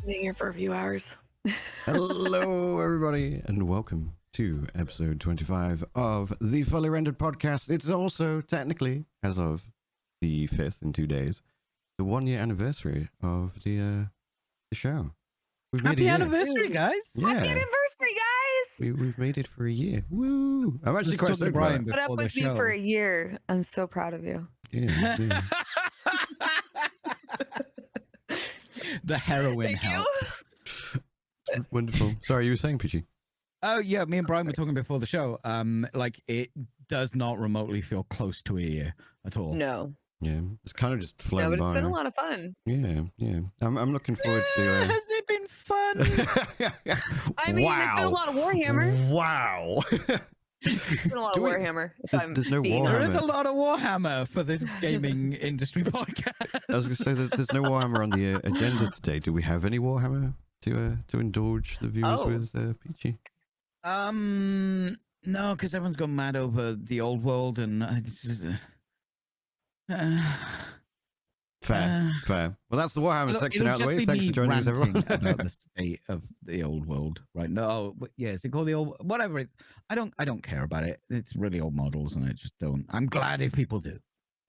Sitting here for a few hours. Hello, everybody, and welcome to episode 25 of the Fully Rendered Podcast. It's also technically, as of the 5th in 2 days, the 1 year anniversary of the show. We've made Happy anniversary, guys! Yeah. Happy anniversary, guys! We've made it for a year. Woo! I'm actually quite stoked about it. Put up with me for a year. I'm so proud of you. Yeah. The heroin Thank help. you. Wonderful. Sorry, you were saying, Pidgey? Oh yeah, me and Brian were talking before the show. Like it does not remotely feel close to a year at all. No. Yeah, it's kind of just flown No, but by. it's been a lot of fun. Yeah. I'm looking forward to. Has it been fun? I mean, it's been a lot of Warhammer. Wow. It's been a lot of Warhammer. There's no being Warhammer. There is a lot of Warhammer for this gaming industry podcast. I was going to say that there's no Warhammer on the agenda today. Do we have any Warhammer to indulge the viewers with, Peachy? No, because everyone's gone mad over the old world, and it's just. Fair. Well, that's the Warhammer section out of the way. Thanks for joining us, everyone. About the state of the old world, right? No, but yeah, is it called the old? Whatever. I don't care about it. It's really old models, and I just don't. I'm glad if people do.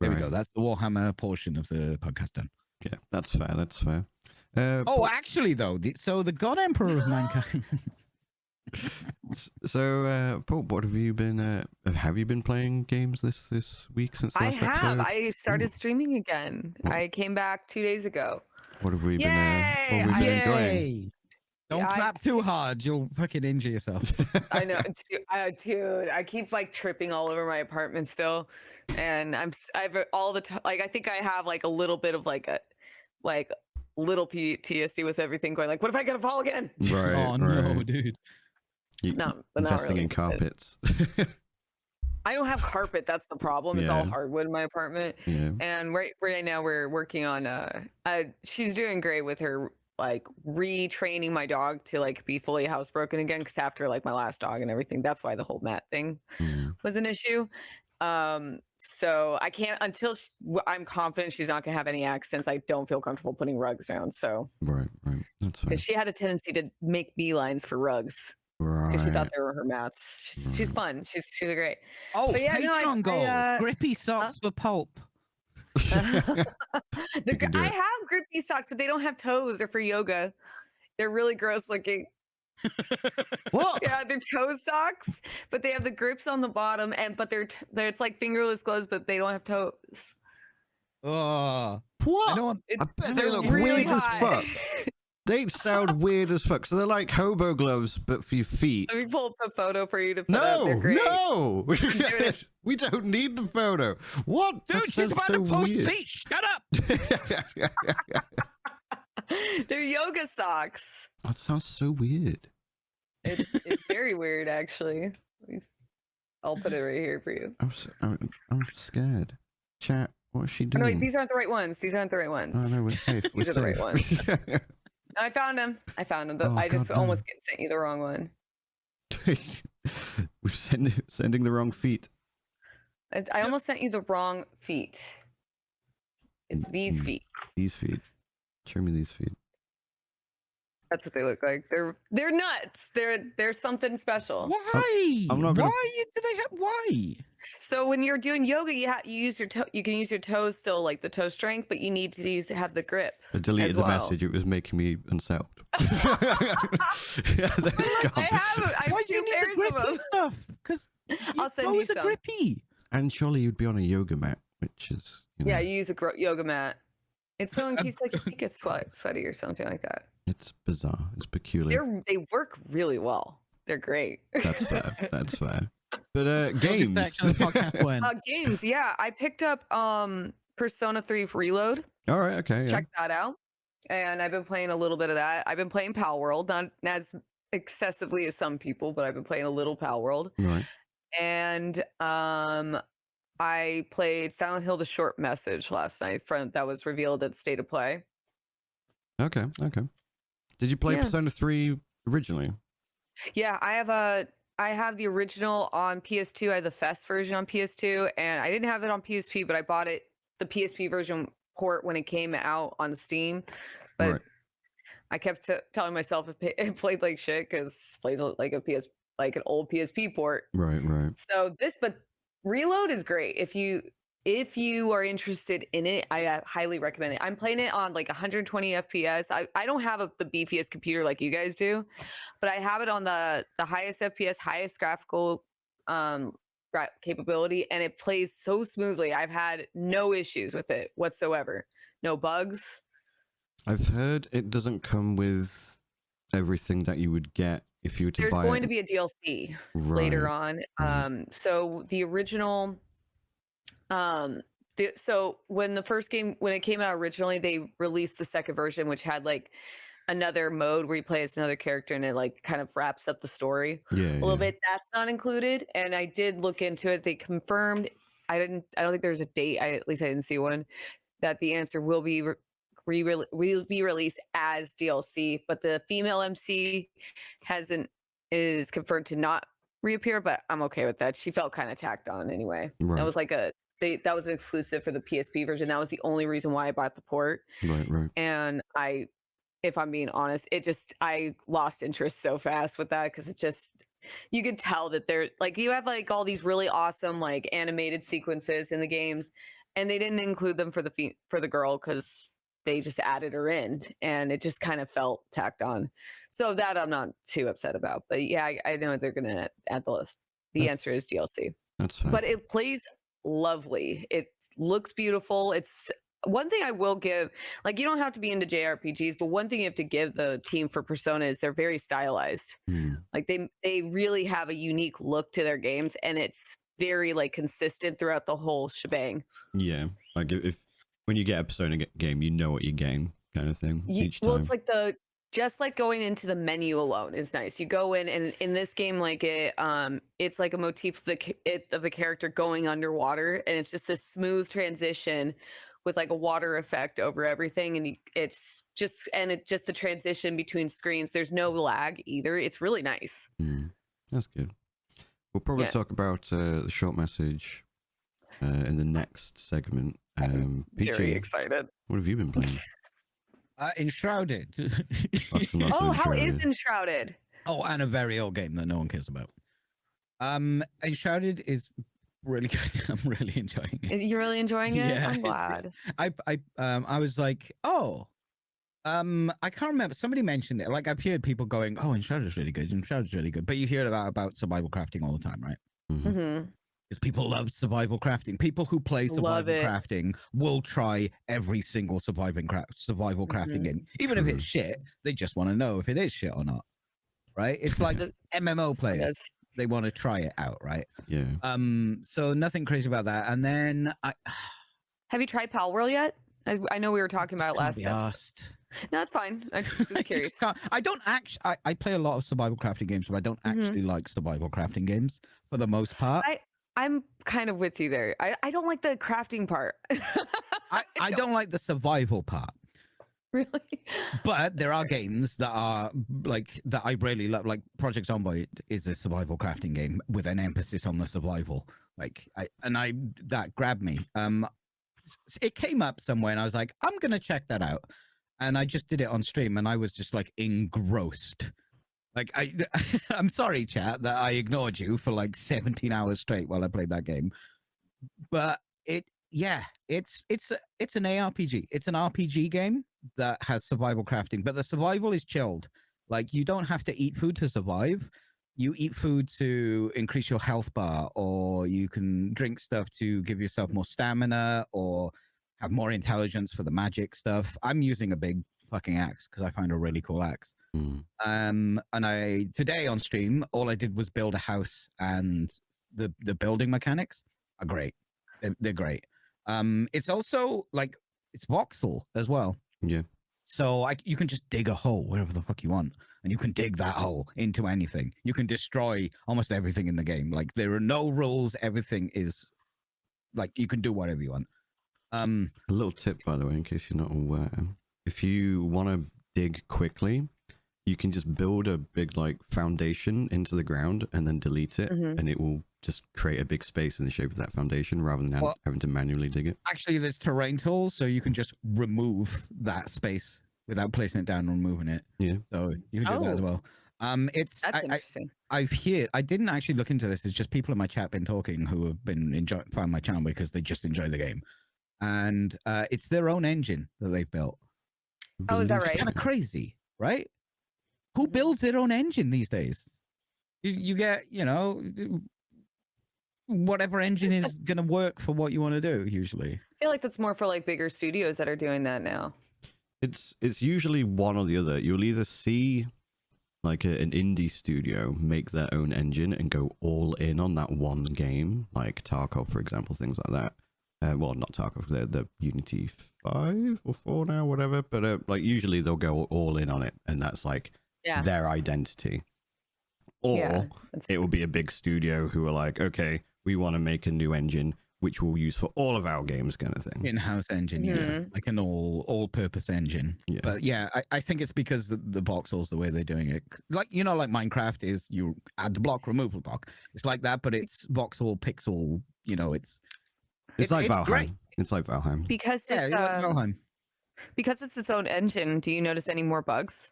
There we go. That's the Warhammer portion of the podcast done. Yeah, that's fair. Actually, though, so the God Emperor of Mankind. So, Paul, what have you been? Have you been playing games this week since the last episode? I started streaming again. I came back 2 days ago. What have we been? What have we been enjoying? Don't clap too hard; you'll fucking injure yourself. I know, dude. I keep like tripping all over my apartment still, and I've all the time. Like I think I have like a little bit of like little PTSD with everything going. Like, what if I gotta fall again? Right. Oh no, dude. No, investing really. in carpets. I don't have carpet. That's the problem. It's all hardwood in my apartment. Yeah. And right now we're working on she's doing great with her like retraining my dog to like be fully housebroken again, because after like my last dog and everything, that's why the whole mat thing was an issue. So I can't until I'm confident she's not gonna have any accidents. I don't feel comfortable putting rugs down. So right. That's fine. she had a tendency to make beelines for rugs. Right. She thought they were her mats. She's fun. She's great. Oh, but yeah, Patreon goal. Grippy socks for pulp. I have grippy socks, but they don't have toes. They're for yoga. They're really gross looking. What? Yeah, they're toe socks, but they have the grips on the bottom, but they're it's like fingerless gloves, but they don't have toes. Oh, what? I bet they look weird as fuck. They sound weird as fuck. So they're like hobo gloves, but for your feet. Let me pull up a photo for you to put up. They're great. No! We don't need the photo. What? Dude, she's about to post feet. Shut up! They're yoga socks. That sounds so weird. It's very weird, actually. I'll put it right here for you. I'm scared. Chat, what's she doing? Oh, no, wait, these aren't the right ones. Oh, no, we're safe. These are the right ones. I found them. I just almost sent you the wrong one. We're sending the wrong feet. I almost sent you the wrong feet. It's these feet. These feet. Show me these feet. That's what they look like. They're nuts. They're something special. Why? I'm not gonna... Why? So when you're doing yoga, you use your toe. You can use your toes still, like the toe strength, but you need to have the grip. I deleted the message. It was making me unsettled. I Why do you need the grippy stuff? Because I'll send you some. Grippy. And surely you'd be on a yoga mat, which is yeah, you use a yoga mat. It's so in case like if you get sweaty or something like that. It's bizarre. It's peculiar. They work really well. They're great. That's fair. But games. Games, yeah. I picked up Persona 3 Reload. All right, okay. Yeah. Check that out. And I've been playing a little bit of that. I've been playing PALWORD, not as excessively as some people, but I've been playing a little PALWORD. Right. And I played Silent Hill: The Short Message last night. That was revealed at State of Play. Okay. Did you play Persona 3 originally? Yeah, I have the original on PS2. I have the Fest version on PS2, and I didn't have it on PSP, but I bought the PSP version port when it came out on Steam. But I kept telling myself it played like shit because plays like an old PSP port. Right. So but Reload is great if you are interested in it. I highly recommend it. I'm playing it on like 120 FPS. I don't have the beefiest computer like you guys do, but I have it on the highest FPS, highest graphical capability, and it plays so smoothly. I've had no issues with it whatsoever. No bugs. I've heard it doesn't come with everything that you would get if you were to buy it. There's going to be a DLC later on. So the original, so when it came out originally, they released the second version, which had like another mode where you play as another character, and it like kind of wraps up the story a little bit. That's not included, and I did look into it. They confirmed. I don't think there's a date. At least I didn't see one. That the answer will be will be released as DLC, but the female MC is confirmed to not reappear. But I'm okay with that. She felt kind of tacked on anyway. Right. That was like that was an exclusive for the PSP version. That was the only reason why I bought the port. Right. And if I'm being honest, I lost interest so fast with that because you could tell that they're like, you have like all these really awesome like animated sequences in the games, and they didn't include them for the girl because they just added her in, and it just kind of felt tacked on. So that I'm not too upset about. But yeah, I know they're gonna add the list. The answer is DLC. That's fine. But it plays lovely. It looks beautiful. It's one thing I will give, like, you don't have to be into JRPGs, but one thing you have to give the team for Persona is they're very stylized. Like they really have a unique look to their games, and it's very like consistent throughout the whole shebang. Yeah, like when you get a Persona game, you know what you're getting, kind of thing. Each time. Well, it's like just like going into the menu alone is nice. You go in, and in this game, like it's like a motif of the character going underwater, and it's just this smooth transition with like a water effect over everything, and it's just the transition between screens. There's no lag either. It's really nice. That's good. We'll probably talk about the short message in the next segment. I'm PJ, very excited. What have you been playing? Enshrouded. How is Enshrouded? Oh, and a very old game that no one cares about. Enshrouded is really good. I'm really enjoying it. You're really enjoying it? Yeah, I'm glad. I was like, I can't remember. Somebody mentioned it. Like, I've heard people going, "Oh, Enshrouded is really good. Enshrouded is really good." But you hear about survival crafting all the time, right? Because people love survival crafting. People who play survival crafting will try every single survival crafting game, even if it's shit. They just want to know if it is shit or not, right? It's like MMO players. They want to try it out, right? Yeah. So nothing crazy about that. And then have you tried PALWORD yet? I know we were talking about it last time. No, it's fine. I just was curious. I don't actually. I play a lot of survival crafting games, but I don't actually like survival crafting games for the most part. I'm kind of with you there. I don't like the crafting part. I don't like the survival part. Really? But there are games that are like that I really love. Like Project Zomboid is a survival crafting game with an emphasis on the survival. That grabbed me. It came up somewhere, and I was like, I'm gonna check that out. And I just did it on stream, and I was just like engrossed. Like I'm sorry, chat, that I ignored you for like 17 hours straight while I played that game. But it's an ARPG. It's an RPG game that has survival crafting, but the survival is chilled. Like, you don't have to eat food to survive. You eat food to increase your health bar, or you can drink stuff to give yourself more stamina, or have more intelligence for the magic stuff. I'm using a big fucking axe because I find a really cool axe. And today on stream, all I did was build a house, and the building mechanics are great. They're great. It's also like, it's voxel as well. Yeah. So you can just dig a hole wherever the fuck you want, and you can dig that hole into anything. You can destroy almost everything in the game. Like, there are no rules. Everything is like, you can do whatever you want. A little tip, by the way, in case you're not aware, if you want to dig quickly, you can just build a big like foundation into the ground and then delete it, and it will just create a big space in the shape of that foundation rather than having to manually dig it. Actually, there's terrain tools, so you can just remove that space without placing it down and removing it. Yeah. So you can do that as well. It's That's interesting. I didn't actually look into this. It's just people in my chat been talking who have been found my channel because they just enjoy the game, and it's their own engine that they've built. Oh, is that right? Kind of crazy, right? Who builds their own engine these days? You get, whatever engine is going to work for what you want to do. Usually, I feel like that's more for like bigger studios that are doing that now. It's usually one or the other. You'll either see like an indie studio make their own engine and go all in on that one game, like Tarkov, for example, things like that. Well, not Tarkov, they're Unity 5 or 4 now, whatever. But like usually they'll go all in on it, and that's like their identity. Or it will be a big studio who are like, okay, we want to make a new engine which we'll use for all of our games, kind of thing. In-house engine, like an all-purpose engine. Yeah. But yeah, I think it's because the voxels, the way they're doing it, like like Minecraft is you add the block, remove the block. It's like that, but it's voxel, pixel. It's like Valheim. Great. It's like Valheim. Because it's like Valheim. Because it's its own engine. Do you notice any more bugs?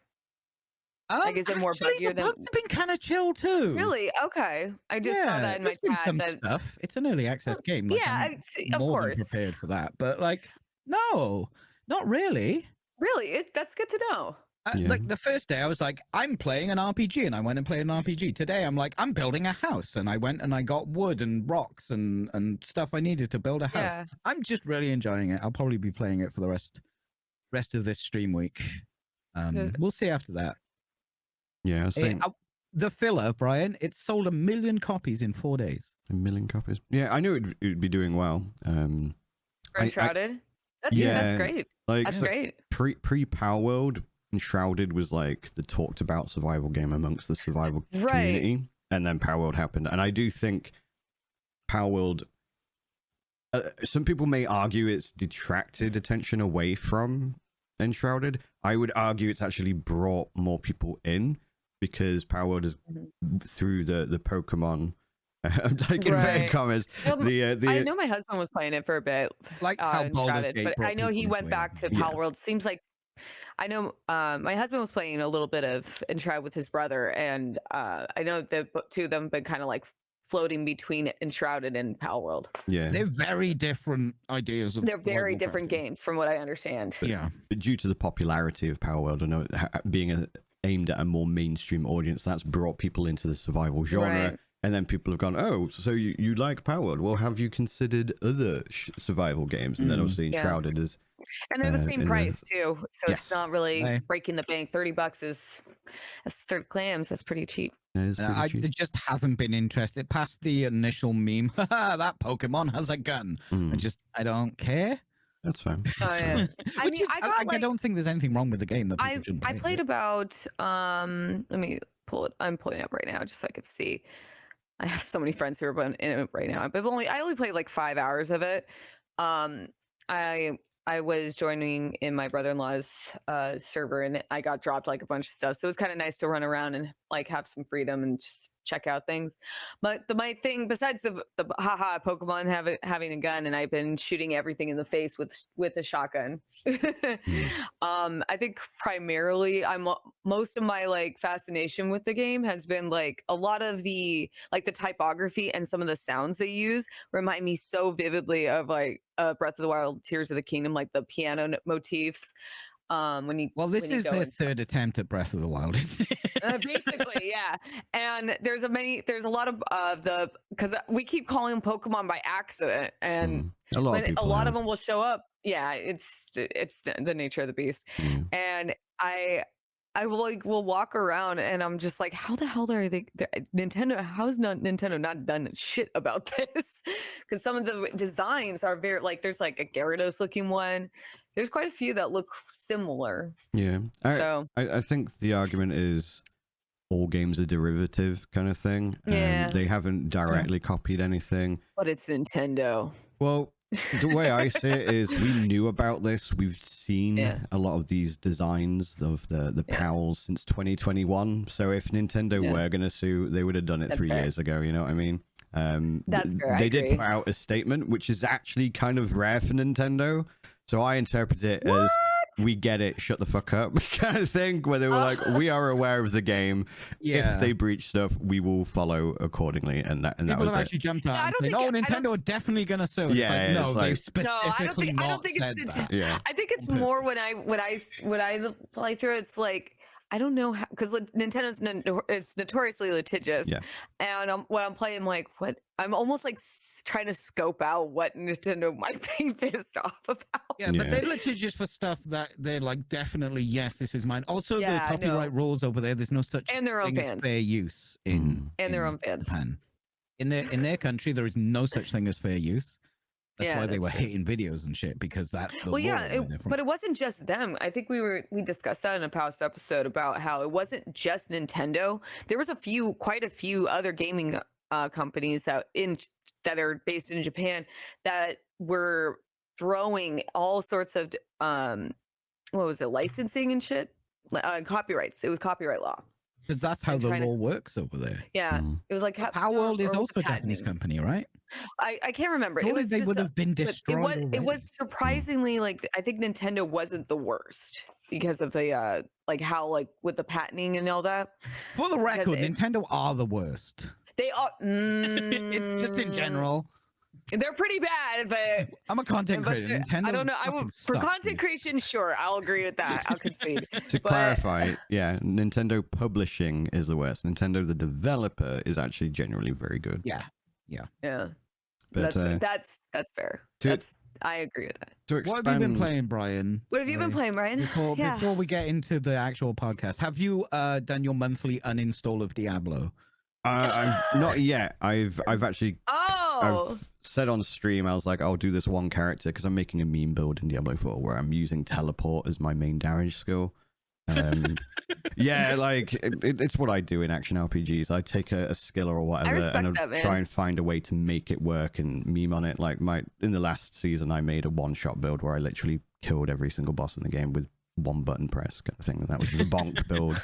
Like, is it more buggier than? Bugs have been kind of chill too. Really? Okay. I just saw that in my been chat. Some stuff. It's an early access game. Like, yeah, of more course. than prepared for that, but like, no, not really. Really, that's good to know. Like the first day, I was like, I'm playing an RPG, and I went and played an RPG. Today, I'm like, I'm building a house, and I went and I got wood and rocks and stuff I needed to build a house. Yeah. I'm just really enjoying it. I'll probably be playing it for the rest of this stream week. We'll see after that. Yeah, I was saying... the filler, Brian, it sold 1 million copies in 4 days. 1 million copies. Yeah, I knew it'd be doing well. For Enshrouded? That's great. Like, that's great. Pre-PALWORD, Enshrouded was like the talked about survival game amongst the survival community. And then PALWORD happened. And I do think PALWORD... some people may argue it's detracted attention away from Enshrouded. I would argue it's actually brought more people in, because PALWORD is through the Pokemon. I'm like inverted commas. I know my husband was playing it for a bit, like how Baldur's Gate, but I know he went back to PALWORD. Seems like I know my husband was playing a little bit of Enshrouded with his brother, and I know the two of them have been kind of like floating between Enshrouded and PALWORD. Yeah, they're very different ideas. They're very different games, from what I understand. But due to the popularity of PALWORD, I know being aimed at a more mainstream audience, that's brought people into the survival genre. And then people have gone, oh, so you like PALWORD? Well, have you considered other survival games? And then obviously Enshrouded is... And they're the same price too, so it's not really breaking the bank. $30 is 30 clams. That's pretty cheap. I just haven't been interested past the initial meme. That Pokemon has a gun. I don't care. That's fine. I don't think there's anything wrong with the game that people shouldn't play. I played about let me pull it. I'm pulling it up right now just so I could see. I have so many friends who are in it right now, but I only played like 5 hours of it. I was joining in my brother-in-law's server, and I got dropped like a bunch of stuff. So it was kind of nice to run around and like have some freedom and just check out things. But my thing, besides the Pokemon having a gun, and I've been shooting everything in the face with a shotgun. I think primarily most of my like fascination with the game has been like a lot of the typography and some of the sounds they use remind me so vividly of like Breath of the Wild, Tears of the Kingdom, like the piano motifs. This is their third attempt at Breath of the Wild, isn't it? Basically, yeah. And there's a lot of because we keep calling them Pokemon by accident, and a lot of them will show up. Yeah, it's the nature of the beast. And I will walk around and I'm just like, how the hell are they Nintendo? How is Nintendo not done shit about this? Because some of the designs are very like, there's like a Gyarados looking one. There's quite a few that look similar. Yeah. I think the argument is all games are derivative kind of thing. Yeah. They haven't directly copied anything. But it's Nintendo. Well, the way I see it is we knew about this. We've seen a lot of these designs of the PALs since 2021. So if Nintendo were going to sue, they would have done it 3 years ago. You know what I mean? That's fair. They did put out a statement, which is actually kind of rare for Nintendo. So I interpret it as we get it, shut the fuck up kind of thing, where they were like, we are aware of the game. If they breach stuff, we will follow accordingly. And that People was have it. actually jumped out and saying, "Oh, Nintendo are definitely going to sue." Yeah, it's like, no, they've like, specifically I don't not think said it's that. Yeah. I think it's more when I play through it, it's like I don't know how, because Nintendo's it's notoriously litigious. Yeah. And when I'm playing, like, what I'm almost like trying to scope out what Nintendo might be pissed off about. Yeah, but they're litigious for stuff that they're like, definitely, yes, this is mine. Also, Yeah, the copyright rules over there, there's no such And their own thing as fans. fair use in their own fans. Japan. In their country, there is no such thing as fair use. That's why they were hating videos and shit, because that's the law. But it wasn't just them. I think we discussed that in a past episode about how it wasn't just Nintendo. There was quite a few other gaming companies that are based in Japan that were throwing all sorts of licensing and shit, copyrights. It was copyright law. Because that's how the law works over there. Yeah, it was like PALWORD is also a Japanese company, right? I can't remember. Surely they would have been destroyed. It was surprisingly like, I think Nintendo wasn't the worst because of the like how, like, with the patenting and all that. For the record, Nintendo are the worst. They are just in general. They're pretty bad, but I'm a content creator. Nintendo, I don't know. For content creation, sure, I'll agree with that. I'll concede. To clarify, yeah, Nintendo publishing is the worst. Nintendo, the developer, is actually generally very good. Yeah. But, that's fair. I agree with that. What have you been playing, Brian? What have you been playing, Brian? Before we get into the actual podcast, have you done your monthly uninstall of Diablo? I'm not yet. I've actually I've said on stream, I was like, I'll do this one character because I'm making a meme build in Diablo 4 where I'm using teleport as my main damage skill. Yeah, like it's what I do in action RPGs. I take a skill or whatever and I try and find a way to make it work and meme on it. Like in the last season, I made a one-shot build where I literally killed every single boss in the game with one button press kind of thing. And that was the bonk build.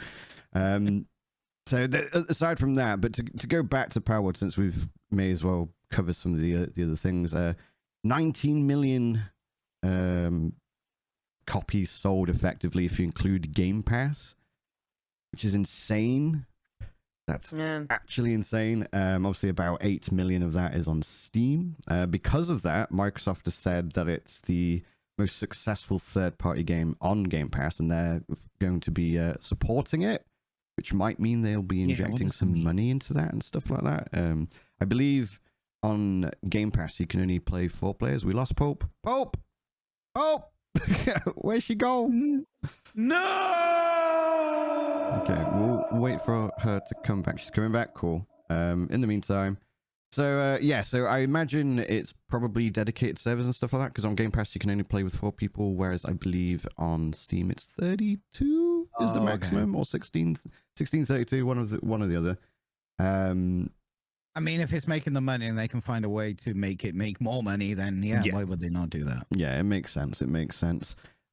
So aside from that, but to go back to PALWORD, since we've may as well cover some of the other things. 19 million copies sold effectively if you include Game Pass, which is insane. That's actually insane. Obviously, about 8 million of that is on Steam. Because of that, Microsoft has said that it's the most successful third-party game on Game Pass, and they're going to be supporting it, which might mean they'll be injecting some money into that and stuff like that. I believe on Game Pass you can only play 4 players. We lost Pope. Pope! Where's she go? No! Okay, we'll wait for her to come back. She's coming back. Cool. In the meantime, so so I imagine it's probably dedicated servers and stuff like that, because on Game Pass you can only play with 4 people, whereas I believe on Steam it's 32 is the maximum, or 16, 32, one or the other. I mean, if it's making the money and they can find a way to make it make more money, then why would they not do that? Yeah, it makes sense.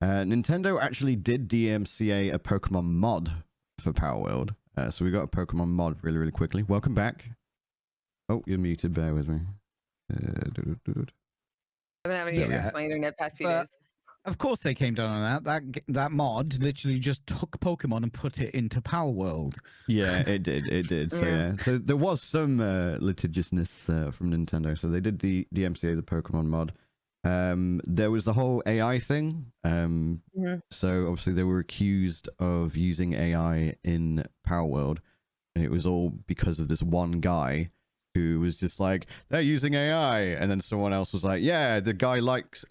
Nintendo actually did DMCA a Pokemon mod for PALWORD. So we got a Pokemon mod really, really quickly. Welcome back. Oh, you're muted. Bear with me. I've been having issues with my internet past few days. Of course they came down on that. That mod literally just took Pokemon and put it into PALWORD. Yeah, it did. So so there was some litigiousness from Nintendo. So they did the DMCA the Pokemon mod. There was the whole AI thing. So obviously they were accused of using AI in PALWORD, and it was all because of this one guy who was just like, they're using AI, and then someone else was like, yeah, the guy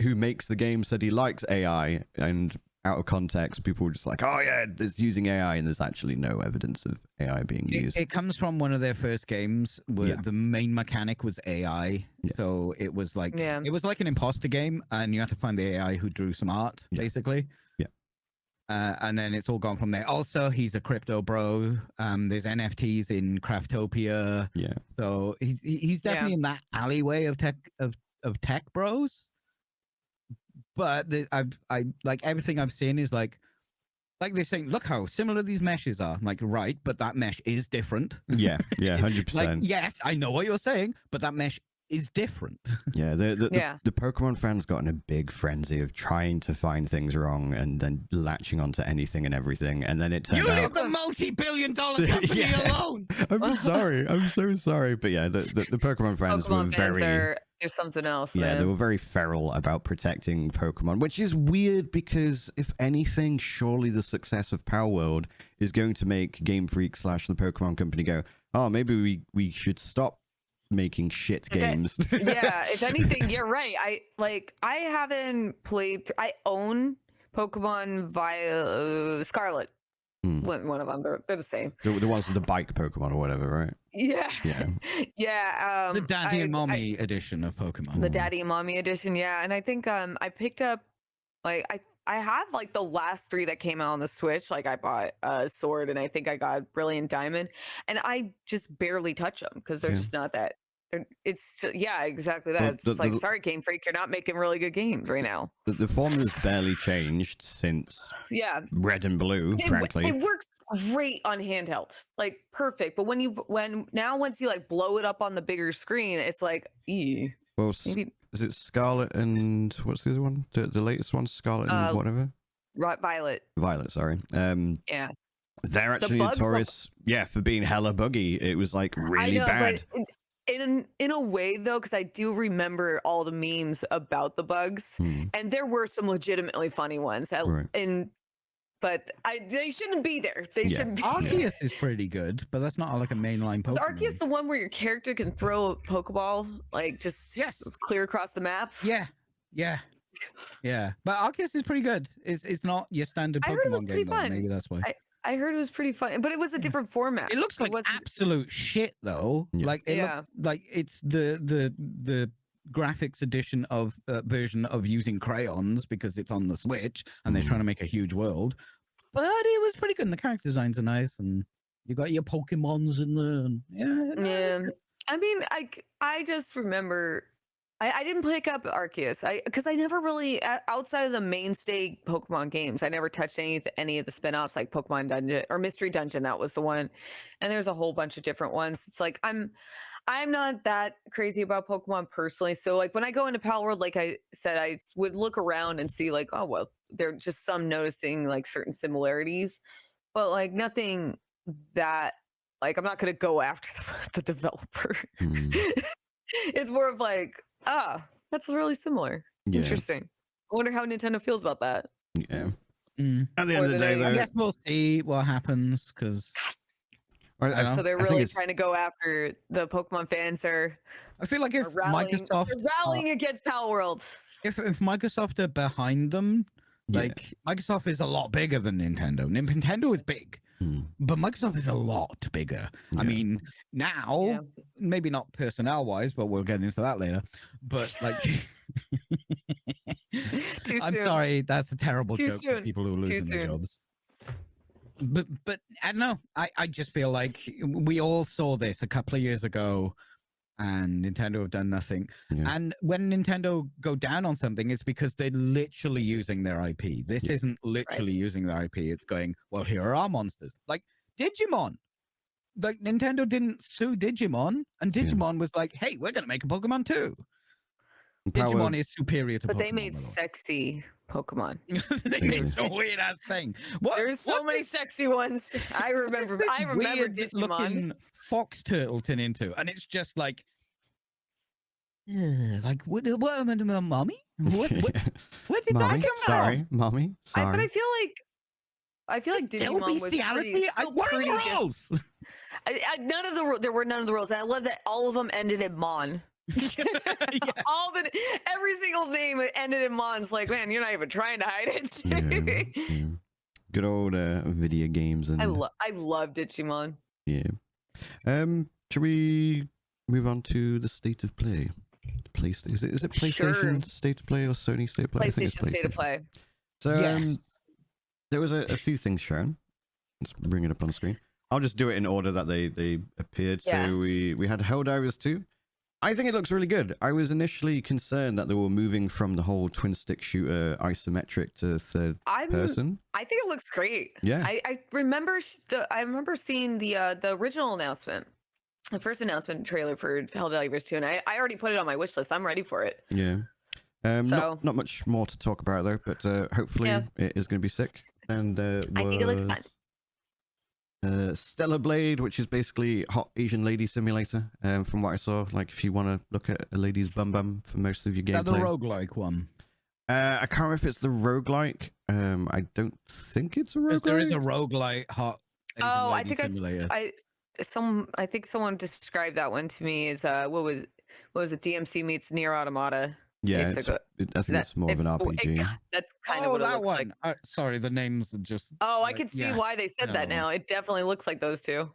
who makes the game said he likes AI, and out of context people were just like, oh yeah, it's using AI, and there's actually no evidence of AI being used. It comes from one of their first games where the main mechanic was AI. So it was like an imposter game, and you had to find the AI who drew some art, basically. And then it's all gone from there. Also, he's a crypto bro. There's NFTs in Craftopia. Yeah. So he's definitely in that alleyway of tech bros. But I like everything I've seen is like they're saying, look how similar these meshes are. I'm like, right, but that mesh is different. Yeah, 100%. Like, yes, I know what you're saying, but that mesh is different. Yeah, the Pokemon fans got in a big frenzy of trying to find things wrong and then latching onto anything and everything, and then it turned You out leave the multi-billion-dollar company alone. I'm sorry, I'm so sorry, but yeah, the Pokemon fans were very. There's something else. Yeah, man. they were very feral about protecting Pokemon, which is weird because if anything, surely the success of PALWORD is going to make Game Freak / the Pokemon Company go, oh, maybe we should stop making shit games. Yeah, if anything, you're right. I haven't played. I own Pokemon via Scarlet. One of them. They're the same. The ones with the bike Pokemon or whatever, right? Yeah. Yeah. Yeah. The Daddy and Mommy edition of Pokemon. The Daddy and Mommy edition, yeah. And I think I picked up like I have like the last 3 that came out on the Switch. Like I bought Sword and I think I got Brilliant Diamond, and I just barely touch them because they're just not that. It's yeah, exactly that. Well, it's like sorry, Game Freak, you're not making really good games right now. The formula's barely changed since Red and Blue, frankly. It works great on handheld, like perfect. But once you like blow it up on the bigger screen, it's like, well, maybe, is it Scarlet and what's the other one? The latest one, Scarlet and whatever. Violet, sorry. Yeah. They're actually notorious, for being hella buggy. It was like really bad. But in a way though, because I do remember all the memes about the bugs, and there were some legitimately funny ones. But they shouldn't be there. They shouldn't be. Arceus is pretty good, but that's not like a mainline Pokemon. Is Arceus the one where your character can throw a Pokeball like just clear across the map? Yeah. But Arceus is pretty good. It's not your standard Pokemon game though. Maybe that's why. I heard it was pretty fun, but it was a different format. It looks like absolute shit though. Yeah. Like it looks like it's the graphics edition of version of using crayons because it's on the Switch and they're trying to make a huge world. But it was pretty good. And the character designs are nice, and you got your Pokemons in there. And yeah. I mean, I just remember. I didn't pick up Arceus because I never really, outside of the mainstay Pokemon games, I never touched any of the spin-offs like Pokemon Dungeon or Mystery Dungeon. That was the one, and there's a whole bunch of different ones. It's like I'm not that crazy about Pokemon personally. So like when I go into PALWORD, like I said, I would look around and see like, oh well, there are just some noticing like certain similarities, but like nothing that like I'm not gonna go after the developer. It's more of like, that's really similar. Yeah. Interesting. I wonder how Nintendo feels about that. Yeah. At the end of the day, though, I guess we'll see what happens because. So they're really trying to go after the Pokemon fans. I feel like if Microsoft they're rallying against PALWORLD. If Microsoft are behind them, like Microsoft is a lot bigger than Nintendo. Nintendo is big. But Microsoft is a lot bigger. I mean, now, maybe not personnel-wise, but we'll get into that later. But like, I'm sorry, that's a terrible joke for people who are losing their jobs. But I don't know. I just feel like we all saw this a couple of years ago, and Nintendo have done nothing. And when Nintendo go down on something, it's because they're literally using their IP. This isn't literally using their IP. It's going, well, here are our monsters. Like Digimon. Like Nintendo didn't sue Digimon, and Digimon was like, hey, we're going to make a Pokemon too. Digimon is superior to Pokemon. But they made sexy Pokemon. They made some weird ass thing. There's so many sexy ones. I remember Digimon. Looking fox turtle turn into, and it's just like what mommy? What did that come Sorry, mommy. Sorry. But I feel like Digimon was pretty. What are the rules? There were none of the rules, and I love that all of them ended in Mon. Every single name ended in Mon's. Like, man, you're not even trying to hide it. Good old video games. And I love Digimon. Yeah. Should we move on to the state of play? PlayStation. Is it PlayStation state of play or Sony state of play? PlayStation state of play. So there was a few things shown. Let's bring it up on screen. I'll just do it in order that they appeared. So we had Helldivers 2. I think it looks really good. I was initially concerned that they were moving from the whole twin stick shooter isometric to third person. I think it looks great. Yeah. I remember seeing the original announcement. the first announcement trailer for Helldivers 2, and I already put it on my wish list. I'm ready for it. Yeah. So not much more to talk about though, but hopefully it is going to be sick. And I think it looks fun. Stellar Blade, which is basically Hot Asian Lady Simulator. From what I saw, like if you want to look at a lady's bum for most of your gameplay. Is that the roguelike one? I can't remember if it's the roguelike. I don't think it's a roguelike. There is a roguelike Hot Asian I Lady think Simulator. I think someone described that one to me as what was it? DMC meets Nier Automata. Yeah, I think it's more of an RPG. That's kind of what it looks like. Sorry, the names are just. Oh, I can see why they said that now. It definitely looks like those two.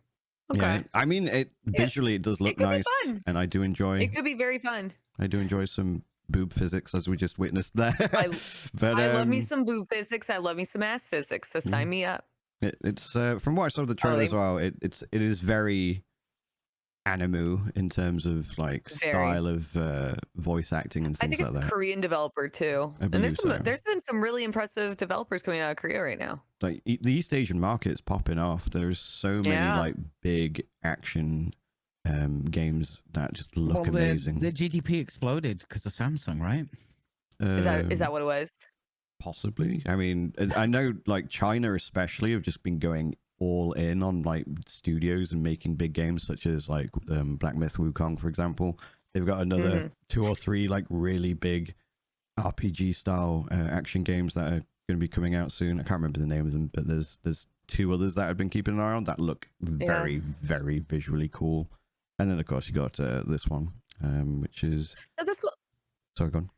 Okay. Yeah, I mean, visually it does look nice, and I do enjoy. It could be very fun. I do enjoy some boob physics, as we just witnessed there. I love me some boob physics. I love me some ass physics. So sign me up. It's from what I saw of the trailer as well. It is very anime in terms of like style of voice acting and things like that. I think it's a Korean developer too. And there's been some really impressive developers coming out of Korea right now. Like the East Asian market is popping off. There's so many like big action games that just look amazing. The GDP exploded because of Samsung, right? Is that what it was? Possibly. I mean, I know like China especially have just been going all in on like studios and making big games such as like Black Myth Wukong, for example. They've got another 2 or 3 like really big RPG style action games that are going to be coming out soon. I can't remember the name of them, but there's 2 others that I've been keeping an eye on that look very very visually cool. And then of course you got this one, which is sorry, go on.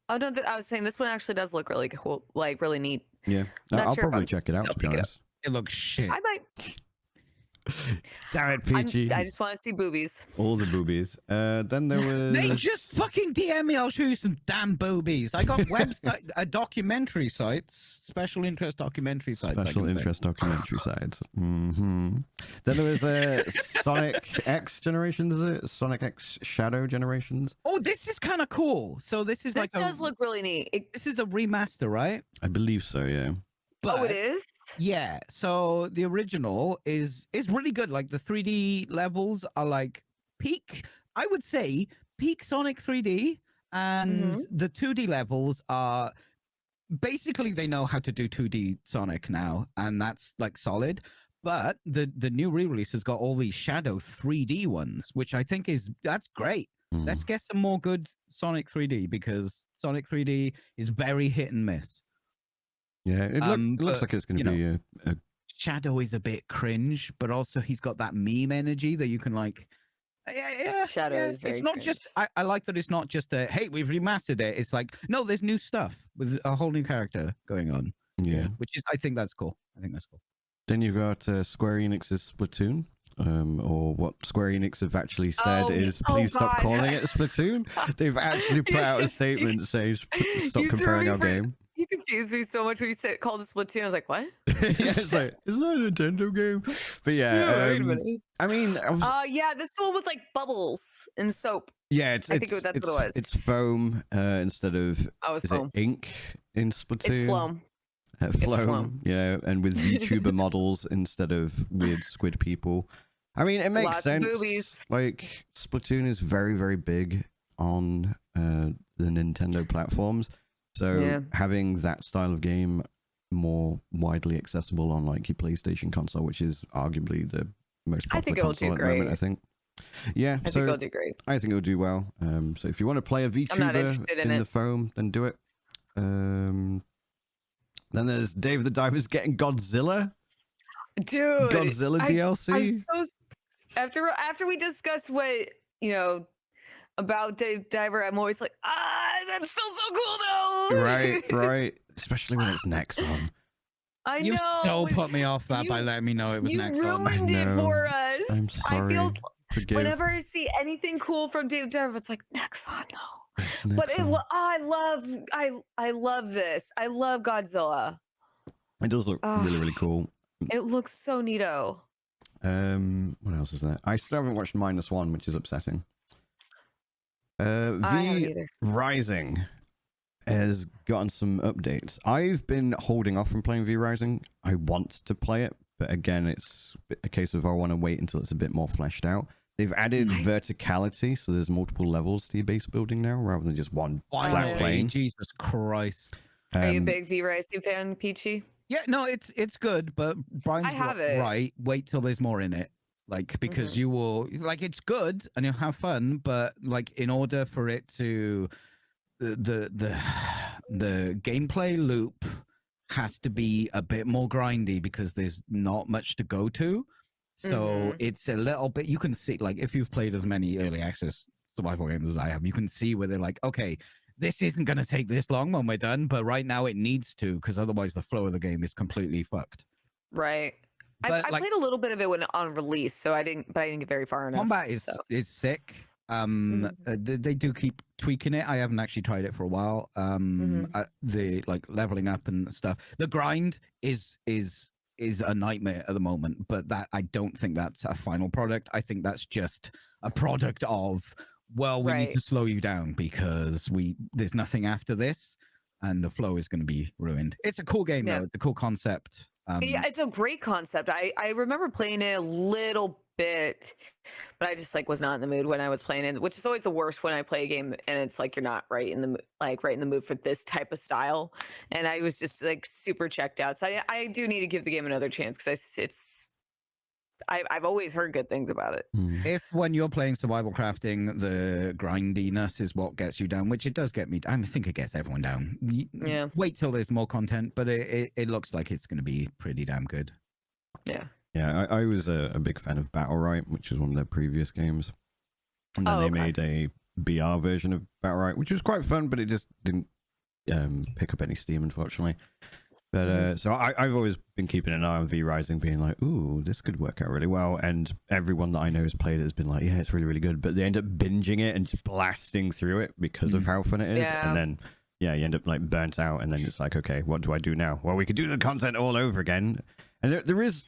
Oh no, I was saying this one actually does look really cool, like really neat. Yeah, I'll probably check it out, to be honest. It looks shit. I might. Damn it, Peachy. I just want to see boobies. All the boobies. Then there was. They just fucking DM me. I'll show you some damn boobies. I got website, documentary sites, special interest documentary sites. Special interest documentary sites. Mm-hmm. Then there was Sonic X Generations. Is it Sonic X Shadow Generations? Oh, this is kind of cool. So this does look really neat. This is a remaster, right? I believe so. Yeah. But, it is? Yeah. So the original is really good. Like the 3D levels are like peak, I would say peak Sonic 3D, and the 2D levels are basically, they know how to do 2D Sonic now, and that's like solid. But the new re-release has got all these Shadow 3D ones, which I think that's great. Let's get some more good Sonic 3D, because Sonic 3D is very hit and miss. Yeah, it looks like it's going to be a Shadow is a bit cringe, but also he's got that meme energy that you can like. Shadow is very it's not cringe. Just I like that it's not just a hey, we've remastered it. It's like, no, there's new stuff with a whole new character going on. Yeah, which is, I think that's cool. Then you've got Square Enix's Splatoon. Or what Square Enix have actually said is, please stop calling it Splatoon. They've actually put out a statement saying, stop comparing our game. You confused me so much when you called it Splatoon. I was like, what? It's like, isn't that a Nintendo game? But yeah, I mean, yeah, this one with like bubbles and soap. Yeah, I think that's what it was. It's foam instead of is it ink in Splatoon? It's Floam. Floam, yeah, and with VTuber models instead of weird squid people. I mean, it makes sense. Like, Splatoon is very, very big on the Nintendo platforms. So having that style of game more widely accessible on like your PlayStation console, which is arguably the most popular console at the moment, I think. Yeah, I think it'll do great. I think it'll do well. So if you want to play a VTuber in the foam, then do it. Then there's Dave the Diver's getting Godzilla. Dude, Godzilla DLC. After we discussed what about Dave Diver, I'm always like, that's so cool though. Right. Especially when it's Nexon. I know. You so put me off that by letting me know it was Nexon. You ruined it for us. I'm sorry. I feel whenever I see anything cool from Dave Diver, it's like Nexon though. But I love this. I love Godzilla. It does look really cool. It looks so neato. What else is there? I still haven't watched -1, which is upsetting. V Rising has gotten some updates. I've been holding off from playing V Rising. I want to play it, but again, it's a case of I want to wait until it's a bit more fleshed out. They've added verticality, so there's multiple levels to your base building now, rather than just one flat plane. Jesus Christ. Are you a big V-Rising fan, Peachy? Yeah, no, it's good, but Brian's right. Wait till there's more in it. Like, because you will, like, it's good and you'll have fun, but like, in order for it to, the gameplay loop has to be a bit more grindy because there's not much to go to. So it's a little bit, you can see, like, if you've played as many early access survival games as I have, you can see where they're like, okay, this isn't going to take this long when we're done, but right now it needs to, because otherwise the flow of the game is completely fucked. Right. But I played a little bit of it when on release, so I didn't get very far enough. Combat is sick. They do keep tweaking it. I haven't actually tried it for a while. The like leveling up and stuff. The grind is a nightmare at the moment, but that I don't think that's a final product. I think that's just a product of, well, we need to slow you down because there's nothing after this and the flow is going to be ruined. It's a cool game though. It's a cool concept. Yeah, it's a great concept. I remember playing it a little bit, but I just like was not in the mood when I was playing it, which is always the worst when I play a game and it's like you're not right in the mood for this type of style. And I was just like super checked out. So I do need to give the game another chance because I've always heard good things about it. If when you're playing survival crafting, the grindiness is what gets you down, which it does get me. I think it gets everyone down. Yeah. Wait till there's more content, but it looks like it's going to be pretty damn good. Yeah. Yeah, I was a big fan of Battle Right, which is one of their previous games. And then they made a BR version of Battle Right, which was quite fun, but it just didn't pick up any steam, unfortunately. But so I've always been keeping an eye on V-Rising, being like, ooh, this could work out really well. And everyone that I know has played it has been like, yeah, it's really, really good. But they end up binging it and just blasting through it because of how fun it is. Yeah. And then, yeah, you end up like burnt out. And then it's like, okay, what do I do now? Well, we could do the content all over again. And there is,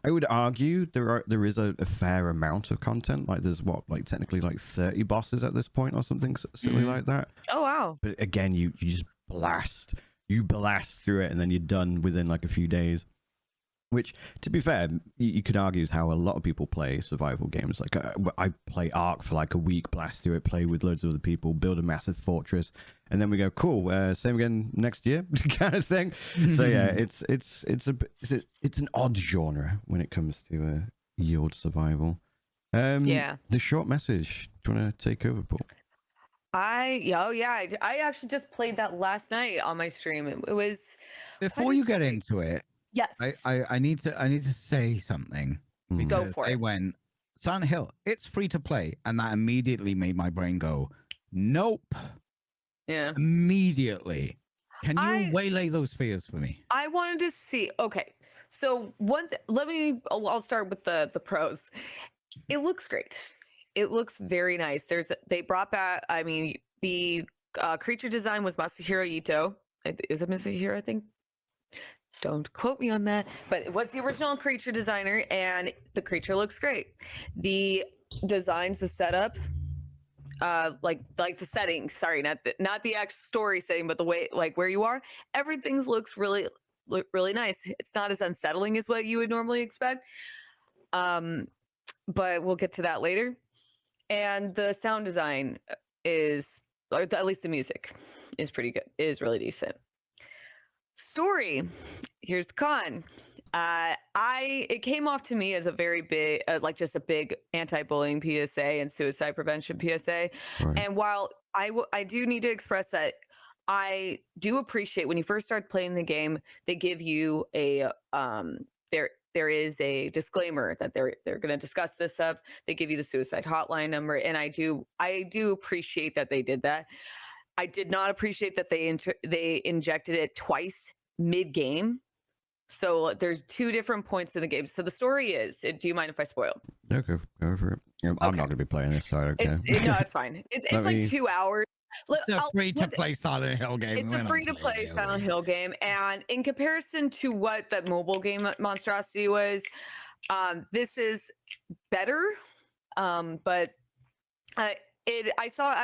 I would argue there is a fair amount of content. Like there's technically like 30 bosses at this point or something silly like that. Oh, wow. But again, you just blast. You blast through it and then you're done within like a few days, which, to be fair, you could argue is how a lot of people play survival games. Like I play Ark for like a week, blast through it, play with loads of other people, build a massive fortress, and then we go, cool, same again next year, kind of thing. So yeah, it's an odd genre when it comes to yield survival. The short message. Do you want to take over, Paul? I actually just played that last night on my stream. It was before you get into it. Yes, I need to say something. Go for it. They went Silent Hill. It's free to play, and that immediately made my brain go, nope. Yeah, immediately. Can you waylay those fears for me? I wanted to see. Okay, so I'll start with the pros. It looks great. It looks very nice. They brought back, I mean, the creature design was Masahiro Ito. Is it Masahiro, I think? Don't quote me on that. But it was the original creature designer, and the creature looks great. The designs, the setup, like the setting, sorry, not the actual story setting, but the way, like where you are, everything looks really nice. It's not as unsettling as what you would normally expect. But we'll get to that later. And the sound design is, or at least the music is pretty good. It is really decent. Story, here's the con. It came off to me as a very big, like just a big anti-bullying PSA and suicide prevention PSA. Right. And while I do need to express that I do appreciate when you first start playing the game, they give you a there is a disclaimer that they're going to discuss this stuff. They give you the suicide hotline number, and I do appreciate that they did that. I did not appreciate that they injected it twice mid-game. So there's two different points in the game. So the story is, do you mind if I spoil? No, go for it. I'm not going to be playing this, so I don't care. No, it's fine. It's like 2 hours. It's a free-to-play Silent Hill game. It's a free-to-play Silent Hill game. And in comparison to what that mobile game monstrosity was, this is better. But I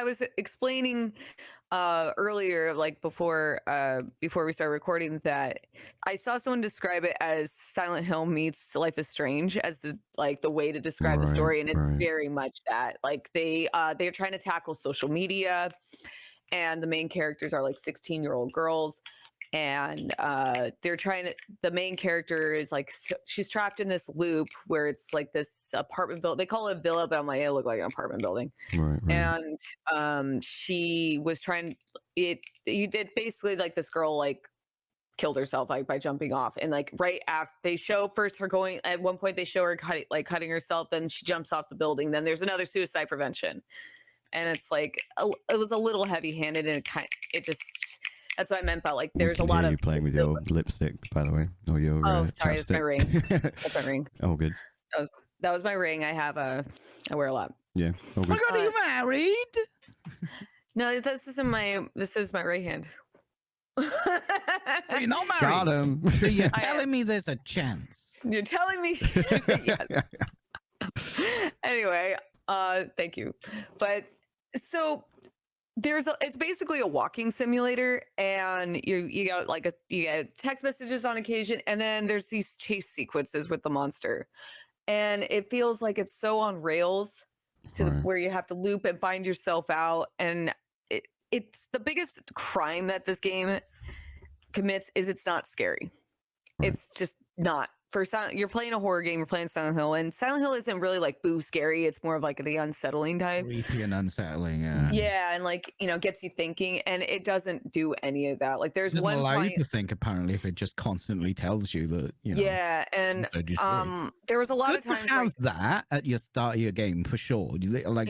was explaining earlier, like before we started recording, that I saw someone describe it as Silent Hill meets Life is Strange as the way to describe the story, and it's very much that. Like they're trying to tackle social media, and the main characters are like 16-year-old girls, and the main character is like, she's trapped in this loop where it's like this apartment building. They call it a villa, but I'm like, it looked like an apartment building. Right. And she was trying you did basically, like, this girl like killed herself like by jumping off, and like right after they show first her going, at one point they show her cutting herself, then she jumps off the building, then there's another suicide prevention, and it's like it was a little heavy-handed, and it just, that's what I meant by like there's a lot of you playing with your lipstick, by the way, or your sorry, that's my ring. That's my ring. Oh, good. That was my ring. I wear a lot. Yeah. Oh, good. Oh my God, are you married? No, this is my right hand. Well, you're not married. Got him. So you're telling me there's a chance? You're telling me. Anyway, thank you. But so it's basically a walking simulator, and you got you get text messages on occasion, and then there's these chase sequences with the monster, and it feels like it's so on rails to where you have to loop and find yourself out, and it's the biggest crime that this game commits is it's not scary. It's just not. You're playing a horror game, you're playing Silent Hill, and Silent Hill isn't really like boo scary. It's more of like the unsettling type. Creepy and unsettling, yeah, and like, gets you thinking, and it doesn't do any of that. Like there's one allow you to think, apparently, if it just constantly tells you that, Yeah, and there was a lot of times to have that at your start of your game for sure. Like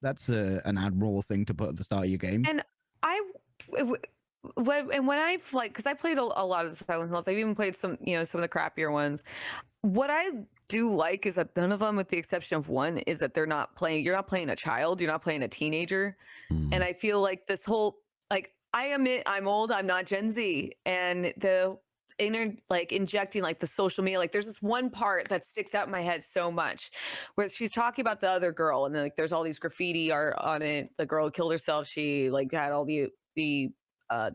that's an admirable thing to put at the start of your game. And when I've because I played a lot of the Silent Hills, I've even played some some of the crappier ones. What I do like is that none of them, with the exception of one, is that you're not playing a child, you're not playing a teenager. And I feel like this whole, like, I admit I'm old, I'm not Gen Z, and the injecting like the social media, like there's this one part that sticks out in my head so much where she's talking about the other girl, and then like there's all these graffiti art on it. The girl who killed herself, she like had all the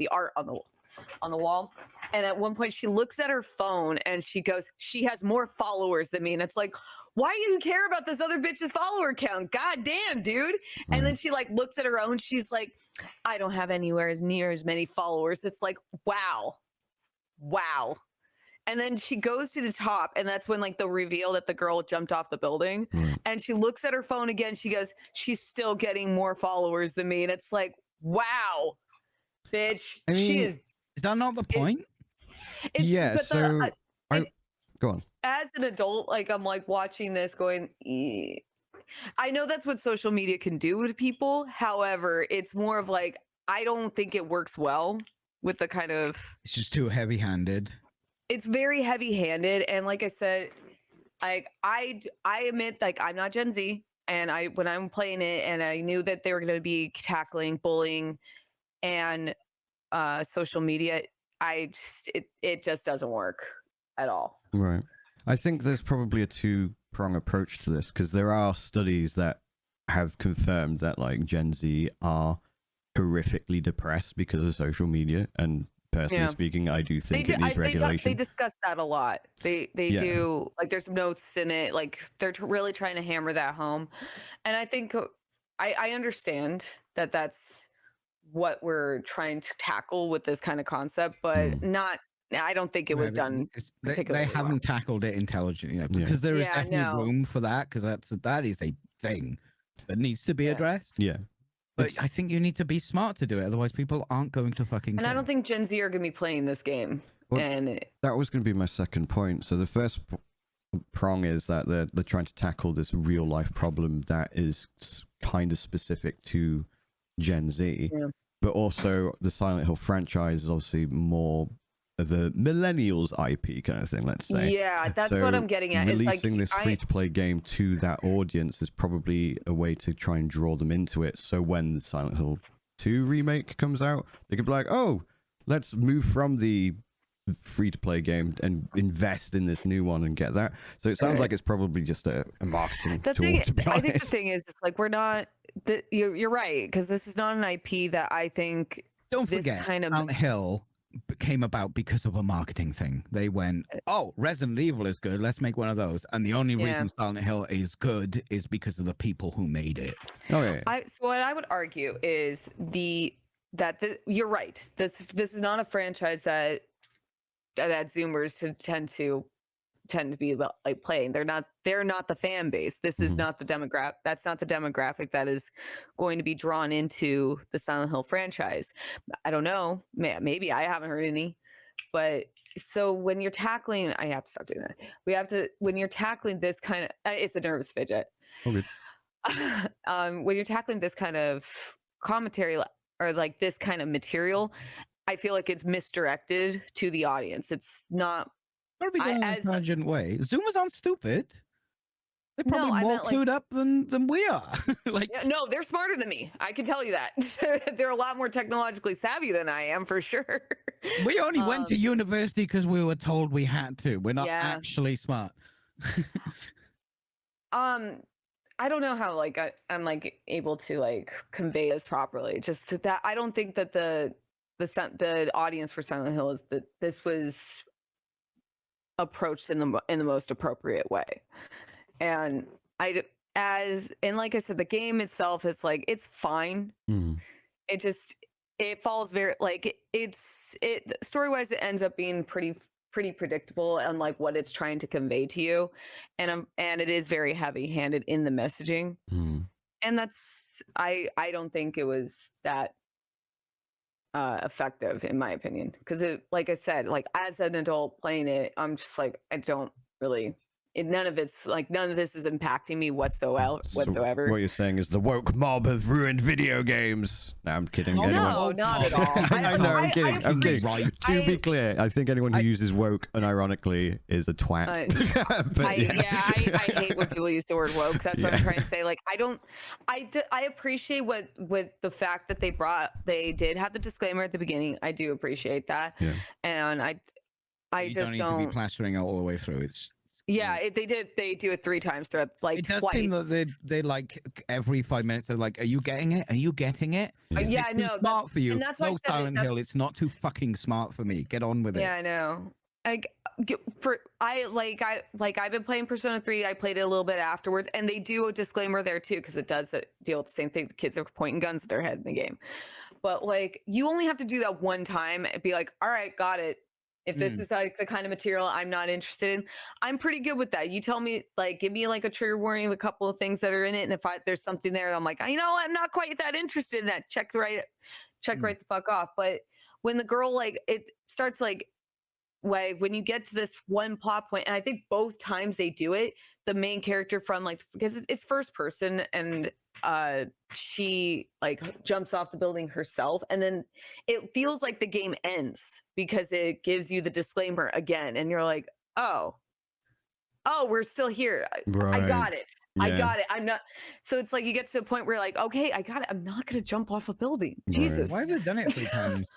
art on the wall, and at one point she looks at her phone and she goes, she has more followers than me, and it's like, why do you care about this other bitch's follower count? God damn, dude. And then she like looks at her own, she's like, I don't have anywhere near as many followers. It's like, wow. And then she goes to the top, and that's when like the reveal that the girl jumped off the building, and she looks at her phone again, she goes, she's still getting more followers than me, and it's like, wow, bitch. I mean, she is that not the point? Yeah, so go on. As an adult, like, I'm like watching this going, I know that's what social media can do to people. However, it's more of like, I don't think it works well with the kind of, it's just too heavy-handed. It's very heavy-handed, and like I said, I admit, like, I'm not Gen Z, and when I'm playing it, and I knew that they were going to be tackling bullying and social media, it just doesn't work at all. Right. I think there's probably a two-prong approach to this, because there are studies that have confirmed that like Gen Z are horrifically depressed because of social media, and personally speaking, I do think it needs regulation. They discuss that a lot. They do, like, there's notes in it, like they're really trying to hammer that home, and I think I understand that that's what we're trying to tackle with this kind of concept, but not. I don't think it was done. They haven't tackled it intelligently yet, because there is definitely room for that, because that is a thing that needs to be addressed. Yeah. But I think you need to be smart to do it, otherwise people aren't going to fucking care. I don't think Gen Z are going to be playing this game. Well, and that was going to be my second point. So the first prong is that they're trying to tackle this real life problem that is kind of specific to Gen Z. Yeah. But also the Silent Hill franchise is obviously more of a millennials IP kind of thing, let's say. Yeah, that's what I'm getting at. Releasing this free-to-play game to that audience is probably a way to try and draw them into it. So when the Silent Hill 2 remake comes out, they could be like, oh, let's move from the free-to-play game and invest in this new one and get that. So it sounds like it's probably just a marketing tool, to be honest. I think the thing is, it's like, we're not... you're right, because this is not an IP that I think Don't this forget, kind of Silent Hill came about because of a marketing thing. They went, oh, Resident Evil is good. Let's make one of those. And the only reason Silent Hill is good is because of the people who made it. Okay. So what I would argue is you're right. This is not a franchise that Zoomers tend to be like playing. They're not the fan base. This is not the demographic. That's not the demographic that is going to be drawn into the Silent Hill franchise. I don't know. Maybe I haven't heard any. But so when you're tackling, I have to stop doing that. When you're tackling this kind of, it's a nervous fidget. Okay. When you're tackling this kind of commentary or like this kind of material, I feel like it's misdirected to the audience. It's not. What are we doing in a tangent way? Zoomers aren't stupid. They're probably more clued up than we are. No, they're smarter than me. I can tell you that. They're a lot more technologically savvy than I am, for sure. We only went to university because we were told we had to. We're not actually smart. I don't know how I'm like able to like convey this properly. Just that I don't think that the audience for Silent Hill is that this was approached in the most appropriate way. And like I said, the game itself, it's fine. It falls very story-wise, it ends up being pretty predictable on like what it's trying to convey to you, and it is very heavy-handed in the messaging. And that's I don't think it was that effective, in my opinion, because like I said, like as an adult playing it, I'm just like, I don't really. None of this is impacting me whatsoever. So what you're saying is the woke mob have ruined video games. No, I'm kidding. No, not at all. I'm kidding. I'm kidding. Right. To be clear, I think anyone who uses woke unironically is a twat. I hate when people use the word woke. That's what I'm trying to say. Like, I appreciate what the fact that they did have the disclaimer at the beginning. I do appreciate that. Yeah. And I just don't need to be plastering it all the way through. It's they do it 3 times throughout, like it does twice. seem that they like every 5 minutes they're like, are you getting it? Are you getting it? Is this too smart for you? And that's why no, Silent Hill, it's not too fucking smart for me. Get on with it. Yeah, I know. I've been playing Persona 3. I played it a little bit afterwards, and they do a disclaimer there too, because it does deal with the same thing. The kids are pointing guns at their head in the game, but like you only have to do that one time and be like, all right, got it. If this is like the kind of material I'm not interested in, I'm pretty good with that. You tell me, like, give me like a trigger warning of a couple of things that are in it, and if there's something there, I'm like, I'm not quite that interested in that. Check right the fuck off. But when the girl it starts when you get to this one plot point, and I think both times they do it, the main character from because it's first person, and she jumps off the building herself, and then it feels like the game ends because it gives you the disclaimer again, and you're like, oh, we're still here. Right. I got it. Yeah. I got it. I'm not. So it's like you get to a point where you're like, okay, I got it. I'm not gonna jump off a building. Right. Jesus, why have they done it 3 times?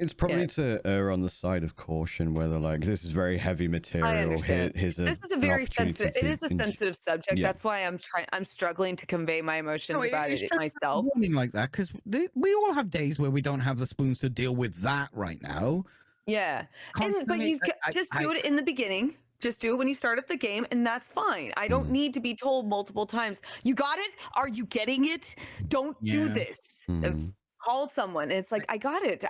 It's probably to err on the side of caution, where they're like, this is very heavy material. I understand. This is a very sensitive. It is a sensitive subject. Yeah. That's why I'm struggling to convey my emotions about it myself. Warning like that, because we all have days where we don't have the spoons to deal with that right now. Yeah, but you just do it in the beginning. Just do it when you start at the game, and that's fine. I don't need to be told multiple times. You got it? Are you getting it? Don't do this. Call someone, and it's like, I got it.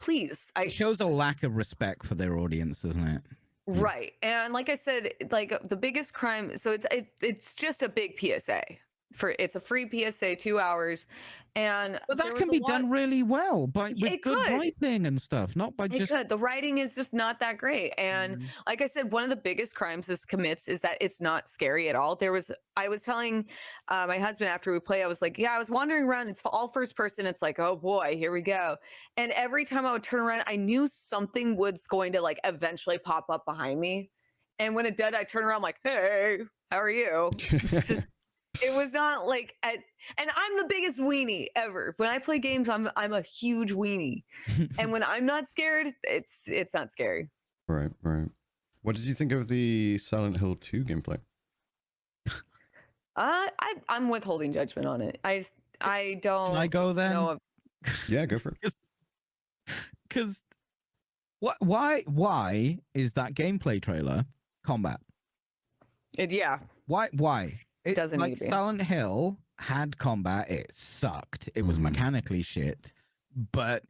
Please. It shows a lack of respect for their audience, doesn't it? Right. And like I said, the biggest crime. So it's just a big PSA. It's a free PSA, 2 hours. But that can be done really well with good writing and stuff, not by just. The writing is just not that great. And like I said, one of the biggest crimes this commits is that it's not scary at all. I was telling my husband after we play, I was like, I was wandering around. It's all first person. It's like, oh boy, here we go. And every time I would turn around, I knew something was going to eventually pop up behind me. And when it did, I turn around, I'm like, hey, how are you? It's just. It was not and I'm the biggest weenie ever. When I play games, I'm a huge weenie, and when I'm not scared, it's not scary. Right. What did you think of the Silent Hill 2 gameplay? I'm withholding judgment on it. I don't. Can I go then? know Yeah, go for it. Because why is that gameplay trailer combat? yeah. Why? It doesn't like need to be. Silent Hill had combat. It sucked. It was mechanically shit. But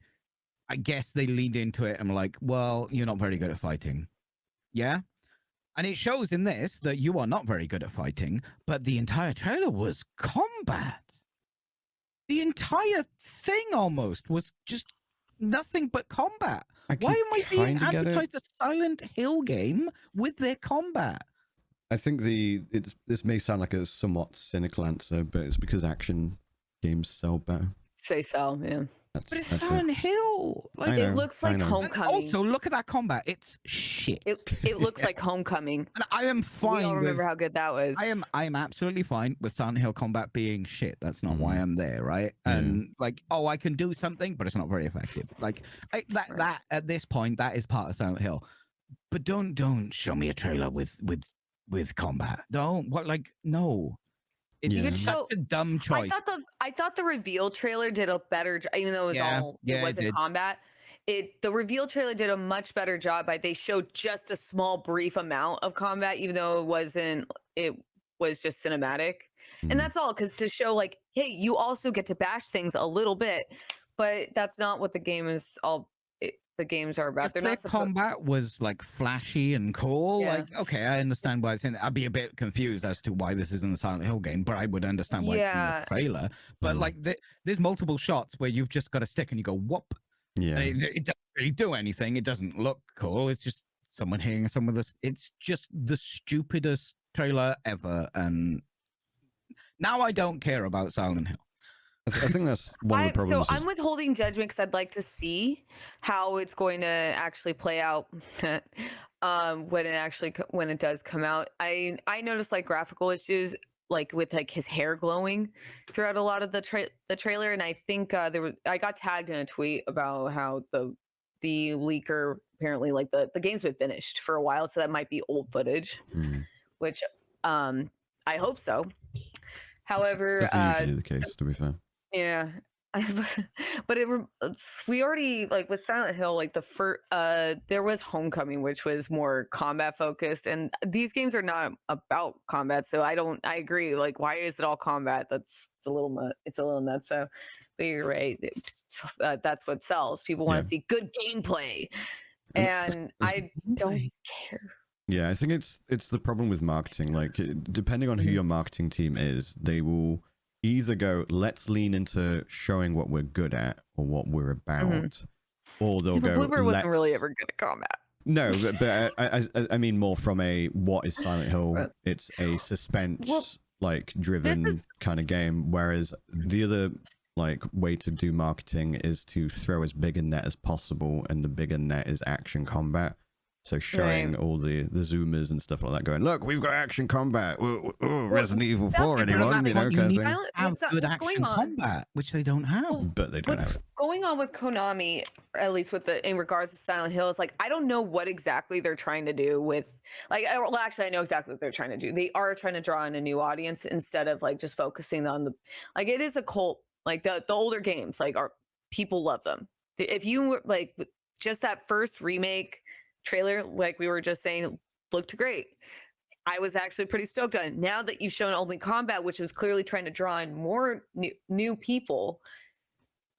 I guess they leaned into it and were like, well, you're not very good at fighting. Yeah? And it shows in this that you are not very good at fighting, but the entire trailer was combat. The entire thing almost was just nothing but combat. Why am I being advertised a Silent Hill game with their combat? I think this may sound like a somewhat cynical answer, but it's because action games sell better. Say so, yeah. But it's Silent Hill. Like it looks like Homecoming. And also, look at that combat. It's shit. It looks like Homecoming. And I am fine. We all remember how good that was. I am absolutely fine with Silent Hill combat being shit. That's not why I'm there, right? And like, oh, I can do something, but it's not very effective. Like that at this point, that is part of Silent Hill. But don't show me a trailer with combat. No. It's such a dumb choice. I thought the reveal trailer did a better job, even though it wasn't combat. The reveal trailer did a much better job. They showed just a small brief amount of combat, even though it was just cinematic. And that's all, because to show like, hey, you also get to bash things a little bit, but that's not what the game is the games are about. If their combat was like flashy and cool, like, okay, I understand why it's in. I'd be a bit confused as to why this isn't a Silent Hill game, but I would understand why it's in the trailer. But like, there's multiple shots where you've just got a stick and you go whoop. Yeah, it doesn't really do anything. It doesn't look cool. It's just someone hitting someone with this. It's just the stupidest trailer ever. And now I don't care about Silent Hill. I think that's one of the problems. So I'm withholding judgment because I'd like to see how it's going to actually play out when it does come out. I noticed like graphical issues, like with like his hair glowing throughout a lot of the trailer, and I think I got tagged in a tweet about how the leaker apparently like the game's been finished for a while, so that might be old footage, which I hope so. However, that's usually the case, to be fair. Yeah, but we already like with Silent Hill, like the first there was Homecoming, which was more combat focused, and these games are not about combat. So I agree. Like, why is it all combat? It's a little nuts. So, but you're right. That's what sells. People want to see good gameplay, and I don't care. Yeah, I think it's the problem with marketing. Like, depending on who your marketing team is, they will either go, let's lean into showing what we're good at or what we're about, or they'll go, Blooper wasn't really ever good at combat. No, but I mean more from a what is Silent Hill? It's a suspense driven kind of game, whereas the other like way to do marketing is to throw as big a net as possible, and the bigger net is action combat. So showing all the zoomers and stuff like that, going, look, we've got action combat. Resident Evil 4, anyone? You know, kind of thing. Have good action combat, which they don't have. But they don't have. What's going on with Konami, at least in regards to Silent Hill, is like I don't know what exactly they're trying to do with actually I know exactly what they're trying to do. They are trying to draw in a new audience instead of like just focusing on it is a cult. Like the older games, people love them. If you like just that first remake trailer, like we were just saying, looked great. I was actually pretty stoked on it. Now that you've shown only combat, which was clearly trying to draw in more new people,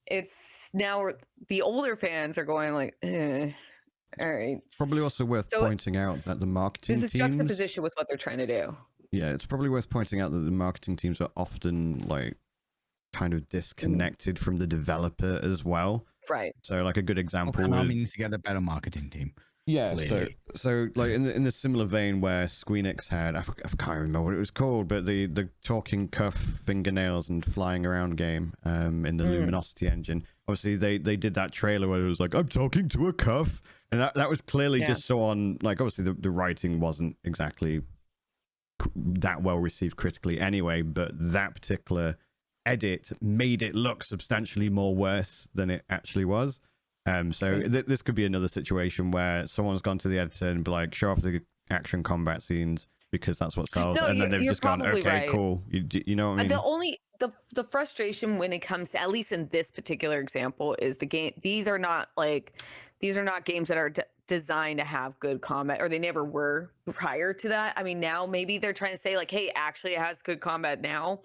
it's now the older fans are going like, all right. Probably also worth pointing out that the marketing teams... There's this juxtaposition with what they're trying to do. Yeah, it's probably worth pointing out that the marketing teams are often like kind of disconnected from the developer as well. Right. So like a good example... Konami needs to get a better marketing team. Yeah, so like in the similar vein where Squeenix had, I can't remember what it was called, but the talking cuff fingernails and flying around game in the Luminosity engine. Obviously, they did that trailer where it was like, I'm talking to a cuff, and that was clearly just so on. Like, obviously, the writing wasn't exactly that well received critically anyway, but that particular edit made it look substantially more worse than it actually was. So this could be another situation where someone's gone to the editor and be like, show off the action combat scenes because that's what sells, No, and then they've you're just gone, probably okay, right. cool. You know what I mean? The only the frustration when it comes to, at least in this particular example, is the game. These are not games that are designed to have good combat, or they never were prior to that. I mean, now maybe they're trying to say like, hey, actually it has good combat now,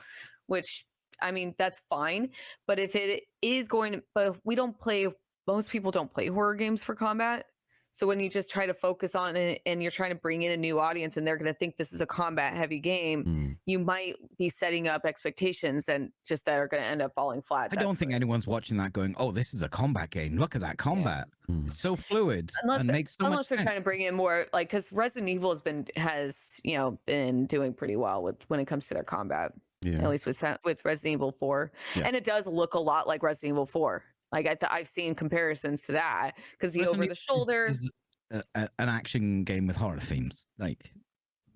which, I mean, that's fine. But if it is going to, but we don't play, most people don't play horror games for combat. So when you just try to focus on it and you're trying to bring in a new audience and they're going to think this is a combat heavy game, you might be setting up expectations and just that are going to end up falling flat. I don't think anyone's watching that going, oh, this is a combat game. Look at that combat. It's so fluid and makes so much unless they're sense. trying to bring in more, like, because Resident Evil has been doing pretty well with when it comes to their combat. Yeah. At least with Resident Evil 4. Yeah. And it does look a lot like Resident Evil 4. Like I've seen comparisons to that, because the over the shoulder is an action game with horror themes. Like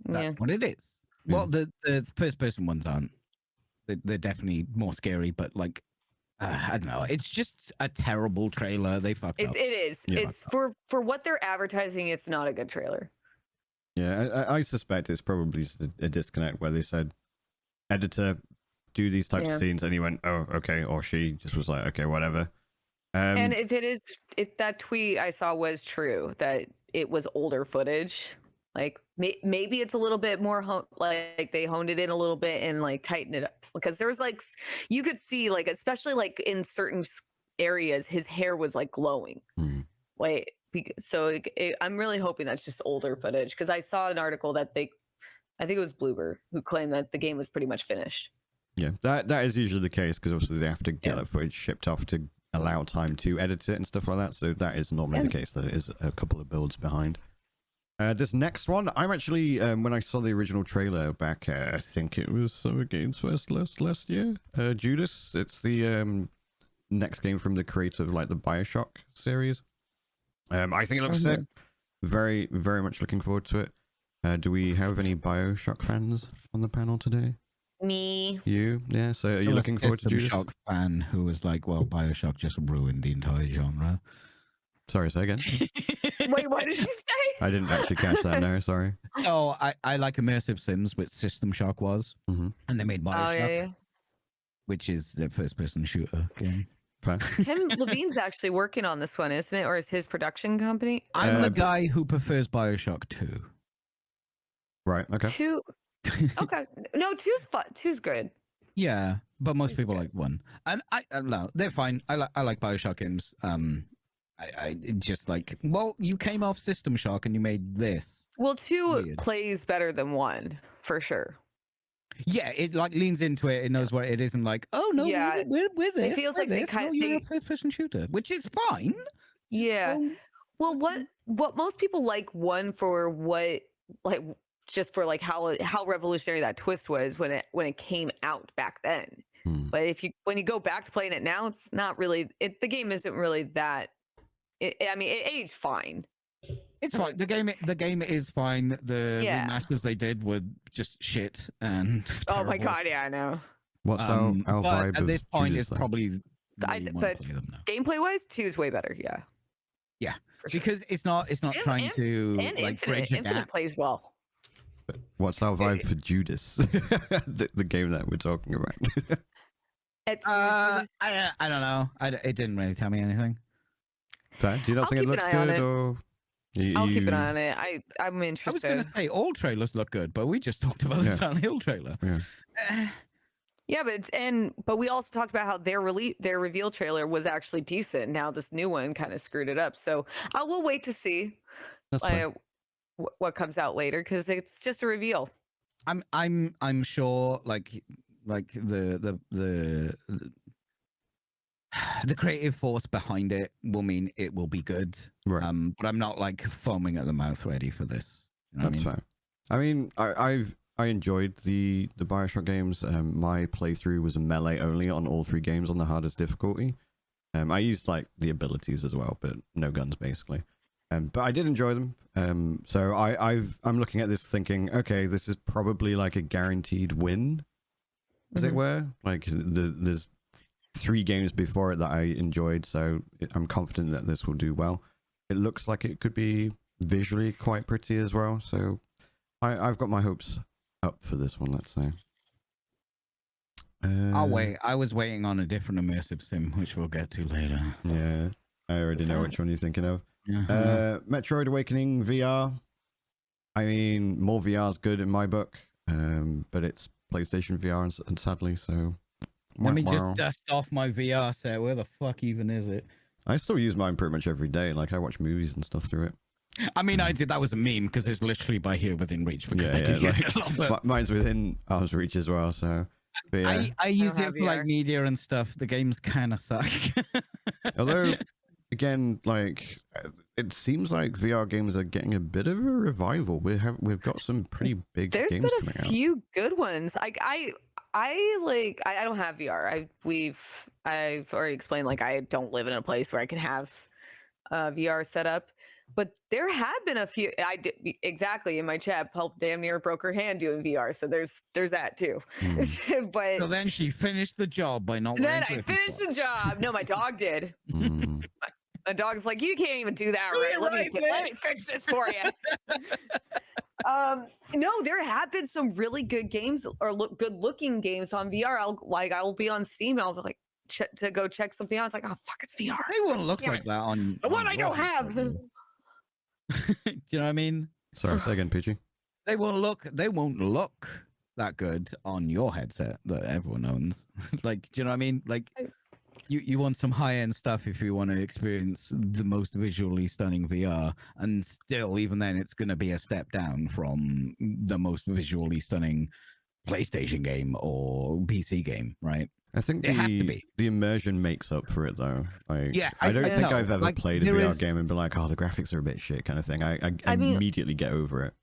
that's what it is. Yeah. Well, the first person ones aren't. They're definitely more scary, but like I don't know. It's just a terrible trailer. They fucked up. It is. Yeah. It's for what they're advertising. It's not a good trailer. Yeah, I suspect it's probably a disconnect where they said, editor, do these types of scenes, and he went, oh, okay, or she just was like, okay, whatever. And if that tweet I saw was true, that it was older footage, like maybe it's a little bit more like they honed it in a little bit and like tightened it up, because there was like, you could see, like, especially like in certain areas, his hair was like glowing. Like, so I'm really hoping that's just older footage, because I saw an article that I think it was Bloober, who claimed that the game was pretty much finished. Yeah, that is usually the case, because obviously they have to get that footage shipped off to allow time to edit it and stuff like that. So that is normally the case, that it is a couple of builds behind. This next one, I'm actually, when I saw the original trailer back, I think it was Summer Games Fest last year, Judas, it's the next game from the creator of like the Bioshock series. I think it looks sick. Very, very much looking forward to it. Do we have any Bioshock fans on the panel today? Me. You? Yeah, so are you looking forward to Judas? Bioshock fan who was like, well, Bioshock just ruined the entire genre. Sorry, say again. Wait, what did you say? I didn't actually catch that, no, sorry. Oh, I like immersive sims, which System Shock was. And they made Bioshock, which is the first-person shooter game. Tim Levine's actually working on this one, isn't it? Or is his production company? I'm the guy who prefers Bioshock 2. Right, okay. 2? Okay. No, 2's fun. 2's good. Yeah, but most people like 1. And I don't know, they're fine. I like Bioshock games. I just like, well, you came off System Shock and you made this. Well, 2 plays better than 1, for sure. Yeah, it like leans into it. It knows what it is, and like, oh no, we're this. It feels like they kind of you're a first-person shooter, which is fine. Yeah. Well, what most people like 1 for, what, like, just for like how revolutionary that twist was when it came out back then. But when you go back to playing it now, it's not really the game isn't really that. I mean, it aged fine. It's fine. The game is fine. The remasters they did were just shit and terrible. Oh my god, yeah, I know. What's our vibe at this point? Judas, It's probably. But gameplay wise, 2 is way better. Yeah. Yeah, for sure. because it's not trying to like bridge a gap. Infinite plays well. What's our vibe for Judas? the game that we're talking about. I don't know. It didn't really tell me anything. Do you not think it looks good, or? I'll keep an eye on it. I'm interested. I was going to say all trailers look good, but we just talked about the Silent Hill trailer. Yeah, but we also talked about how their reveal trailer was actually decent. Now this new one kind of screwed it up. So I will wait to see what comes out later, because it's just a reveal. I'm sure like the creative force behind it will mean it will be good. Right. But I'm not like foaming at the mouth ready for this. You know That's fine. I mean, I enjoyed the Bioshock games. My playthrough was a melee only on all 3 games on the hardest difficulty. I used like the abilities as well, but no guns basically. But I did enjoy them. So I'm looking at this thinking, okay, this is probably like a guaranteed win, as it were. Like there's 3 games before it that I enjoyed, so I'm confident that this will do well. It looks like it could be visually quite pretty as well. So I've got my hopes up for this one, let's say. I'll wait. I was waiting on a different immersive sim, which we'll get to later. Yeah, I already know which one you're thinking of. Uh-huh. Metroid Awakening VR. I mean, more VR is good in my book, but it's PlayStation VR and sadly, so. Let me just dust off my VR set. Where the fuck even is it? I still use mine pretty much every day. Like I watch movies and stuff through it. I mean, I did. That was a meme because it's literally by here within reach. Because I do like, use it a lot, but mine's within arm's reach as well. So, but yeah. I use it have for like VR. media and stuff. The games kind of suck. Although, again, like it seems like VR games are getting a bit of a revival. We've got some pretty big There's games been a coming out. few good ones. I don't have VR. I've already explained, like, I don't live in a place where I can have VR set up, but there have been a few. I did exactly in my chat. Pulp damn near broke her hand doing VR, so there's that too. But So then she finished the job by not. then wearing I finished the job. No, my dog did. My dog's like, you can't even do that right. Let me fix this for you. No, there have been some really good games or good looking games on VR. I'll be on Steam and I'll be like to go check something out. It's like, oh fuck, it's VR. They won't look like that on. The one I don't have. Do you know what I mean? Sorry, say again, Peachy. They won't look that good on your headset that everyone owns. Like, do you know what I mean? Like, you want some high end stuff if you want to experience the most visually stunning VR, and still, even then, it's going to be a step down from the most visually stunning PlayStation game or PC game, right? I think It has to be. the immersion makes up for it though. Like, Yeah, I don't think know. I've ever Like, played a there VR is- game and been like, oh, the graphics are a bit shit kind of thing. I mean- immediately get over it.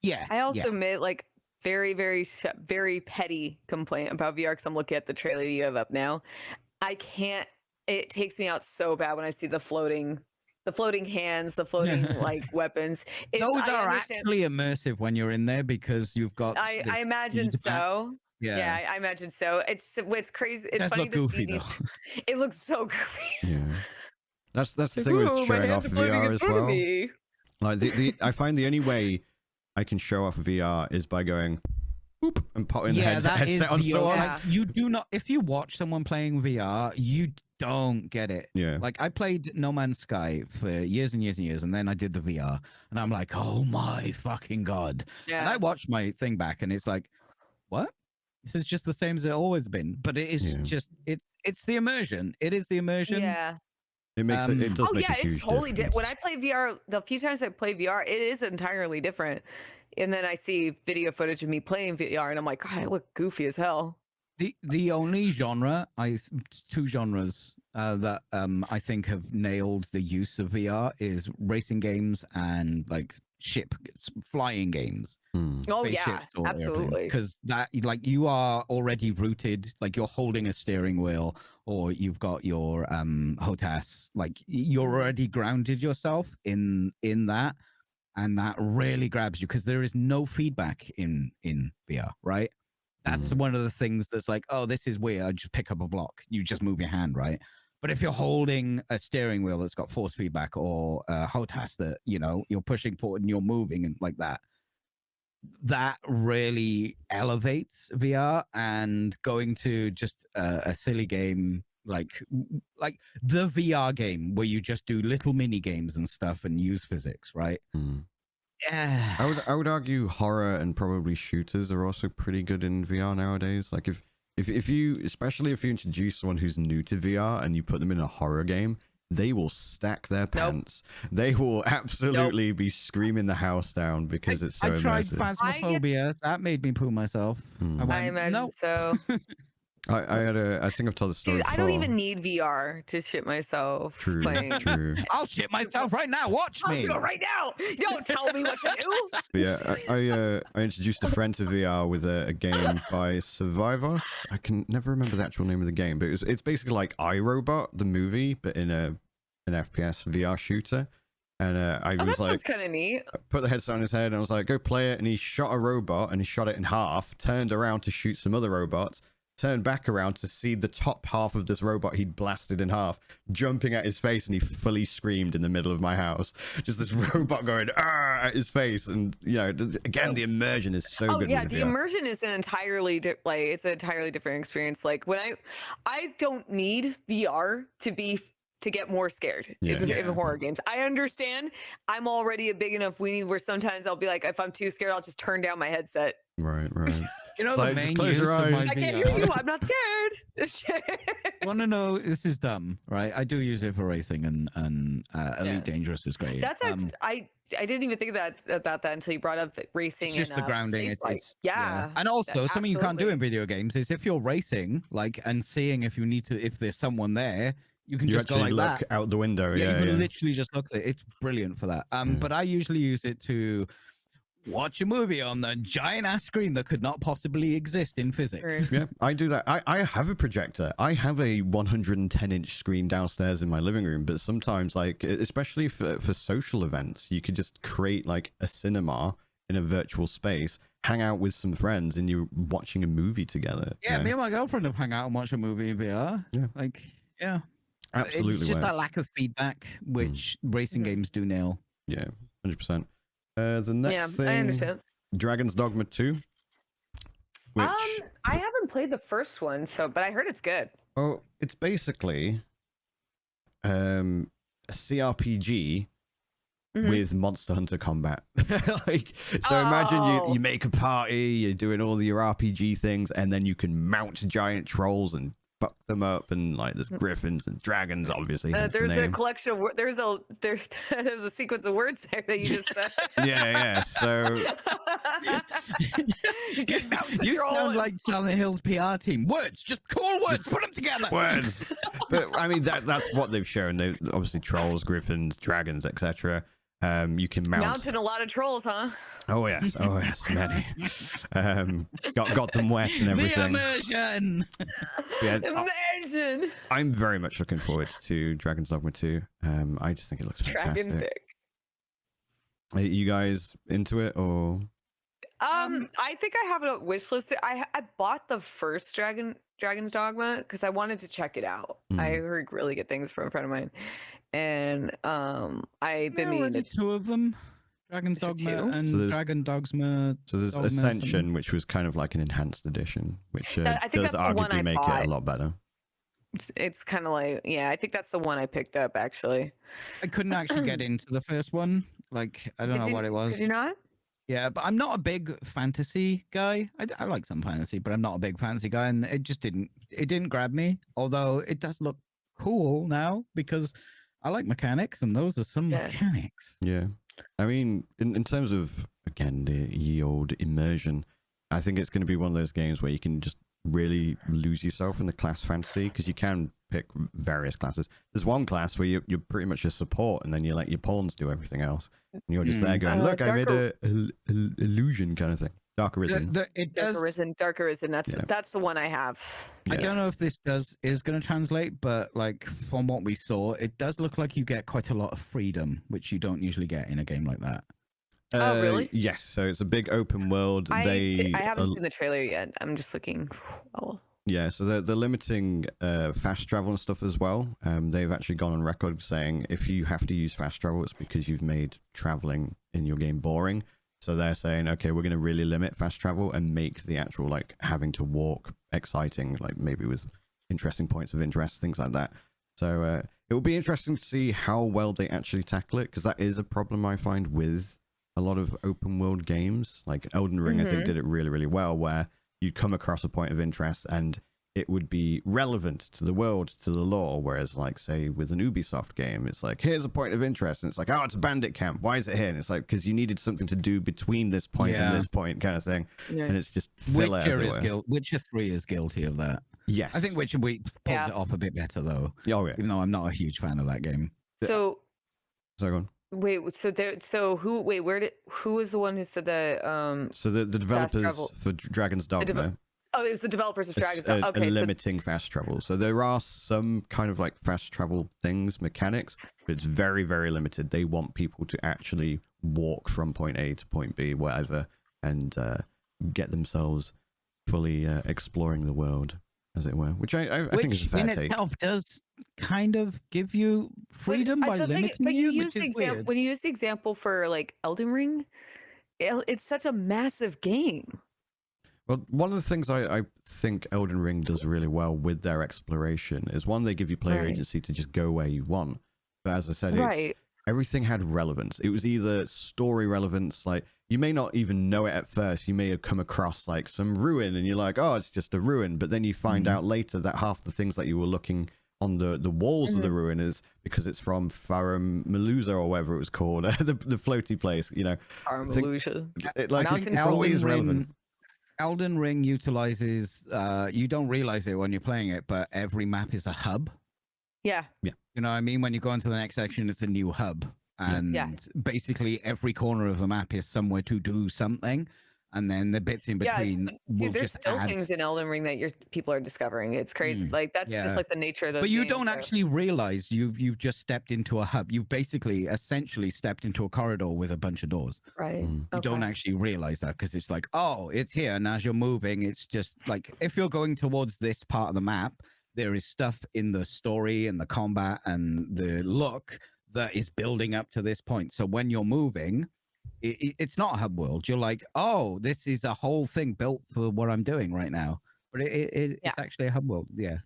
Yeah. I also yeah. admit, like, very, very, very petty complaint about VR because I'm looking at the trailer you have up now. I can't. It takes me out so bad when I see the floating hands, the floating like weapons. Those I are understand- actually immersive when you're in there because you've got. I this imagine feedback. so. Yeah. Yeah, I imagine so. It's crazy. It's Does funny look to goofy see these. though. It looks so goofy. Yeah, that's the Like, thing with "Ooh, my showing off hands are floating VR in as front of well. me." Like I find the only way I can show off VR is by going boop and putting the headset on. So on. like, you do not. If you watch someone playing VR, you don't get it. Yeah. Like I played No Man's Sky for years and years and years, and then I did the VR, and I'm like, oh my fucking god! And I Yeah. watched my thing back, and it's like, what? This is just the same as it always been. But it is Yeah. just it's the immersion. It is the immersion. Yeah. It makes it does Oh make yeah, a huge it's totally difference. different. When I play VR, the few times I play VR, it is entirely different. And then I see video footage of me playing VR, and I'm like, God, I look goofy as hell. The only genre two genres that I think have nailed the use of VR is racing games and like flying games. Oh yeah, absolutely. Because that like you are already rooted, like you're holding a steering wheel or you've got your HOTAS, like you're already grounded yourself in that, and that really grabs you because there is no feedback in VR, right? That's one of the things that's like, oh, this is weird. I just pick up a block. You just move your hand, right? But if you're holding a steering wheel that's got force feedback or a HOTAS that, you know, you're pushing forward and you're moving and like that, that really elevates VR. And going to just a silly game like the VR game where you just do little mini games and stuff and use physics, right? Yeah. I would argue horror and probably shooters are also pretty good in VR nowadays. Like if you, especially if you introduce someone who's new to VR and you put them in a horror game, they will stack their pants. They will absolutely be screaming the house down because it's so I tried immersive. Phasmophobia. That made me poo myself. I imagine no. so. I think I've told the story Dude, before. I don't even need VR to shit myself True, playing. true. I'll shit myself right now. Watch I'll me. do it right now. Don't tell me what to do. But yeah, I introduced a friend to VR with a game by Survivors. I can never remember the actual name of the game, but it's basically like iRobot, the movie, but in an FPS VR shooter. And I was like, kind of neat. put the headset on his head and I was like, go play it. And he shot a robot and he shot it in half, turned around to shoot some other robots, turned back around to see the top half of this robot he'd blasted in half jumping at his face, and he fully screamed in the middle of my house. Just this robot going at his face, and again, the immersion is so good. Yeah, with the immersion is an entirely it's an entirely different experience. Like when I don't need VR to get more scared in horror games. I understand. I'm already a big enough weenie where sometimes I'll be like, if I'm too scared, I'll just turn down my headset. Right. The main use of my I can't hear you. I'm not scared. Want to know? This is dumb, right? I do use it for racing, and Elite Dangerous is great. That's I didn't even think about that until you brought up racing. It's just the grounding. It's and also something you can't do in video games is if you're racing, and seeing if there's someone there. You can just go like look that out the window. You can literally just look at it. It's brilliant for that. But I usually use it to watch a movie on the giant ass screen that could not possibly exist in physics. Yeah, I do that. I have a projector. I have a 110-inch screen downstairs in my living room, but sometimes, especially for social events, you could just create a cinema in a virtual space, hang out with some friends, and you're watching a movie together. Yeah, me and my girlfriend have hung out and watched a movie in VR. Yeah. Absolutely. It's just that lack of feedback, which racing games do nail. Yeah, 100%. The next thing, I understand. Dragon's Dogma 2. Which, I haven't played the first one, but I heard it's good. Oh, it's basically a CRPG with Monster Hunter combat. Imagine you make a party, you're doing all your RPG things, and then you can mount giant trolls and fuck them up, and there's griffins and dragons, obviously. There's a collection of there's a sequence of words there that you just said. yeah. So you sound like Silent Hill's PR team. Words, just cool words, put them together. Words. But I mean, that's what they've shown. They obviously trolls, griffins, dragons, etc. You can mountain a lot of trolls, huh? Oh yes, many. Got them wet and everything. The immersion. Immersion. I'm very much looking forward to Dragon's Dogma 2. I just think it looks fantastic. Dragon dick. Are you guys into it, or? I think I have it on wish list. I bought the first Dragon's Dogma because I wanted to check it out. I heard really good things from a friend of mine, and I've been meaning to. Two of them. Dragon's Dogma and Dragon Dogma. So there's Ascension, which was kind of like an enhanced edition, which does arguably make it a lot better. It's kind of I think that's the one I picked up, actually. I couldn't actually get into the first one. I don't know what it was. Did you not? Yeah, but I'm not a big fantasy guy. I like some fantasy, but I'm not a big fantasy guy, and it just didn't grab me. Although it does look cool now because I like mechanics, and those are some mechanics. Yeah. I mean, in terms of, again, the ye old immersion, I think it's going to be one of those games where you can just really lose yourself in the class fantasy, because you can pick various classes. There's one class where you're pretty much a support, and then you let your pawns do everything else. And you're just there going, look, I made a illusion kind of thing. Dark Arisen. Dark Arisen. That's the one I have. I don't know if this is going to translate, but from what we saw, it does look like you get quite a lot of freedom, which you don't usually get in a game like that. Oh, really? Yes. So it's a big open world. I haven't seen the trailer yet. I'm just looking. Oh. Yeah, so they're limiting fast travel and stuff as well. They've actually gone on record saying if you have to use fast travel, it's because you've made traveling in your game boring. So they're saying, okay, we're going to really limit fast travel and make the actual having to walk exciting, maybe with interesting points of interest, things like that. So it will be interesting to see how well they actually tackle it, because that is a problem I find with a lot of open world games. Like Elden Ring, I think did it really, really well, where you'd come across a point of interest and it would be relevant to the world, to the lore. Whereas, say, with an Ubisoft game, it's here's a point of interest. And it's oh, it's a bandit camp. Why is it here? And it's because you needed something to do between this point and this point kind of thing. Yeah. And it's just filler. Witcher 3 is guilty of that. Yes. I think Witcher pulls it off a bit better, though. Oh, yeah. Even though I'm not a huge fan of that game. So go on. Wait, who was the one who said that? So the developers for Dragon's Dogma. It was the developers of Dragon's Dogma. Okay, limiting fast travel. So there are some kind of fast travel mechanics, but it's very, very limited. They want people to actually walk from point A to point B, whatever, and get themselves fully exploring the world. as it were, which I think is a fair in take. itself does kind of give you freedom by limiting you, which is weird. When you use the example for like Elden Ring, it's such a massive game. Well, one of the things I think Elden Ring does really well with their exploration is, one, they give you player agency to just go where you want. But as I said, everything had relevance. It was either story relevance, like you may not even know it at first. You may have come across like some ruin and you're like, oh, it's just a ruin. But then you find out later that half the things that you were looking on the walls of the ruin is because it's from Farum Melusa or whatever it was called, the floaty place, you know. Farum Melusa. It's always relevant. Elden Ring utilizes, you don't realize it when you're playing it, but every map is a hub. Yeah. Yeah. You know what I mean? When you go into the next section, it's a new hub. And basically every corner of the map is somewhere to do something. And then the bits in between will there's just still add. things in Elden Ring that people are discovering. It's crazy. Like that's just like the nature of those. But you games, don't actually realize you've just stepped into a hub. You've basically essentially stepped into a corridor with a bunch of doors. Right. You don't actually realize that because it's like, oh, it's here. And as you're moving, it's just like, if you're going towards this part of the map, there is stuff in the story and the combat and the look that is building up to this point. So when you're moving, it's not a hub world. You're like, oh, this is a whole thing built for what I'm doing right now. But it's actually a hub world. Yeah.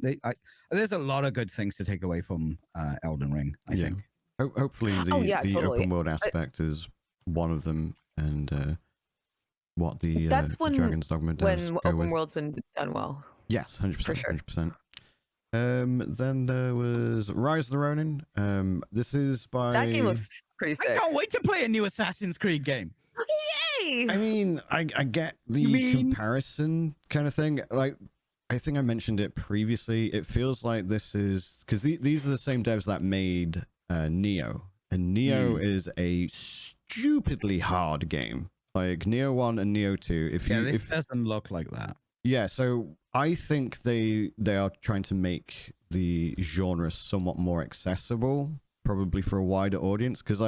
There's a lot of good things to take away from Elden Ring, I think. Hopefully the open world aspect is one of them, and what the Dragon's Dogma does. When open world's been done well. Yes, 100%. For sure. 100%. Then there was Rise of the Ronin. This is by... That game looks pretty sick. I can't wait to play a new Assassin's Creed game. Yay! I mean, I get the comparison kind of thing. Like, I think I mentioned it previously. It feels like this is... Because these are the same devs that made Neo. And Neo is a stupidly hard game. Like, Neo 1 and Neo 2. This doesn't look like that. Yeah, so I think they are trying to make the genre somewhat more accessible, probably for a wider audience. Because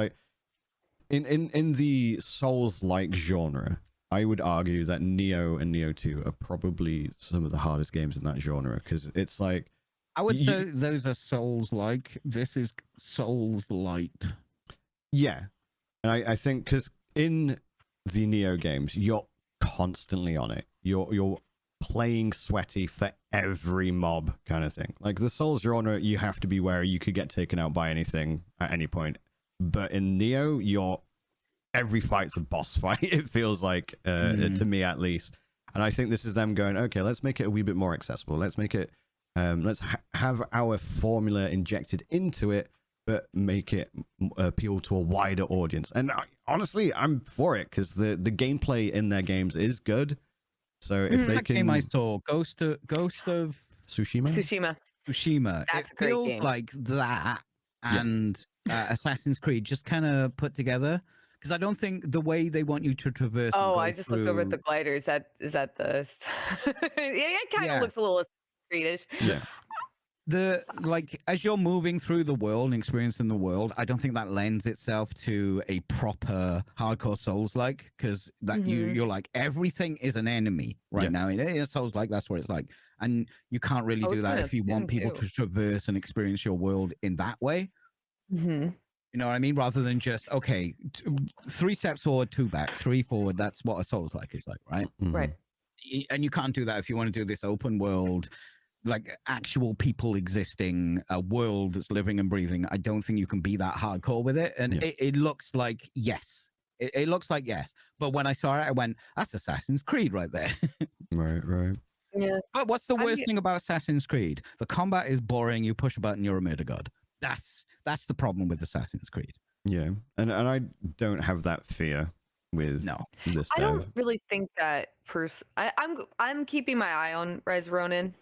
in the Souls-like genre, I would argue that Neo and Neo 2 are probably some of the hardest games in that genre. Because it's like... I would say those are Souls-like. This is Souls-light. Yeah. And I think because in the Neo games, you're constantly on it. You're playing sweaty for every mob kind of thing. Like the Souls genre, you have to be where you could get taken out by anything at any point. But in Neo, every fight's a boss fight. It feels like, to me at least. And I think this is them going, okay, let's make it a wee bit more accessible. Let's make it, let's have our formula injected into it, but make it appeal to a wider audience. And honestly, I'm for it because the gameplay in their games is good. So if they can, game I saw, Ghost of Tsushima. That's it feels like that and Assassin's Creed just kind of put together. Because I don't think the way they want you to traverse. Oh, I just looked over at the glider. Is that the? It kind of looks a little Creedish. Yeah. As you're moving through the world and experiencing the world, I don't think that lends itself to a proper hardcore Souls-like, because that you're like, everything is an enemy now. In Souls-like, that's what it's like, and you can't really do that if you want people to traverse and experience your world in that way. You know what I mean? Rather than just 3 steps forward, 2 back, 3 forward. That's what a Souls-like is like, right? Right. And you can't do that if you want to do this open world, like actual people existing, a world that's living and breathing. I don't think you can be that hardcore with it. And it looks like yes. It looks like yes. But when I saw it, I went, that's Assassin's Creed right there. Right. Yeah. But what's the worst thing about Assassin's Creed? The combat is boring. You push a button, you're a murder god. That's the problem with Assassin's Creed. Yeah. And I don't have that fear with this I don't really think that I'm keeping my eye on Rise of Ronin.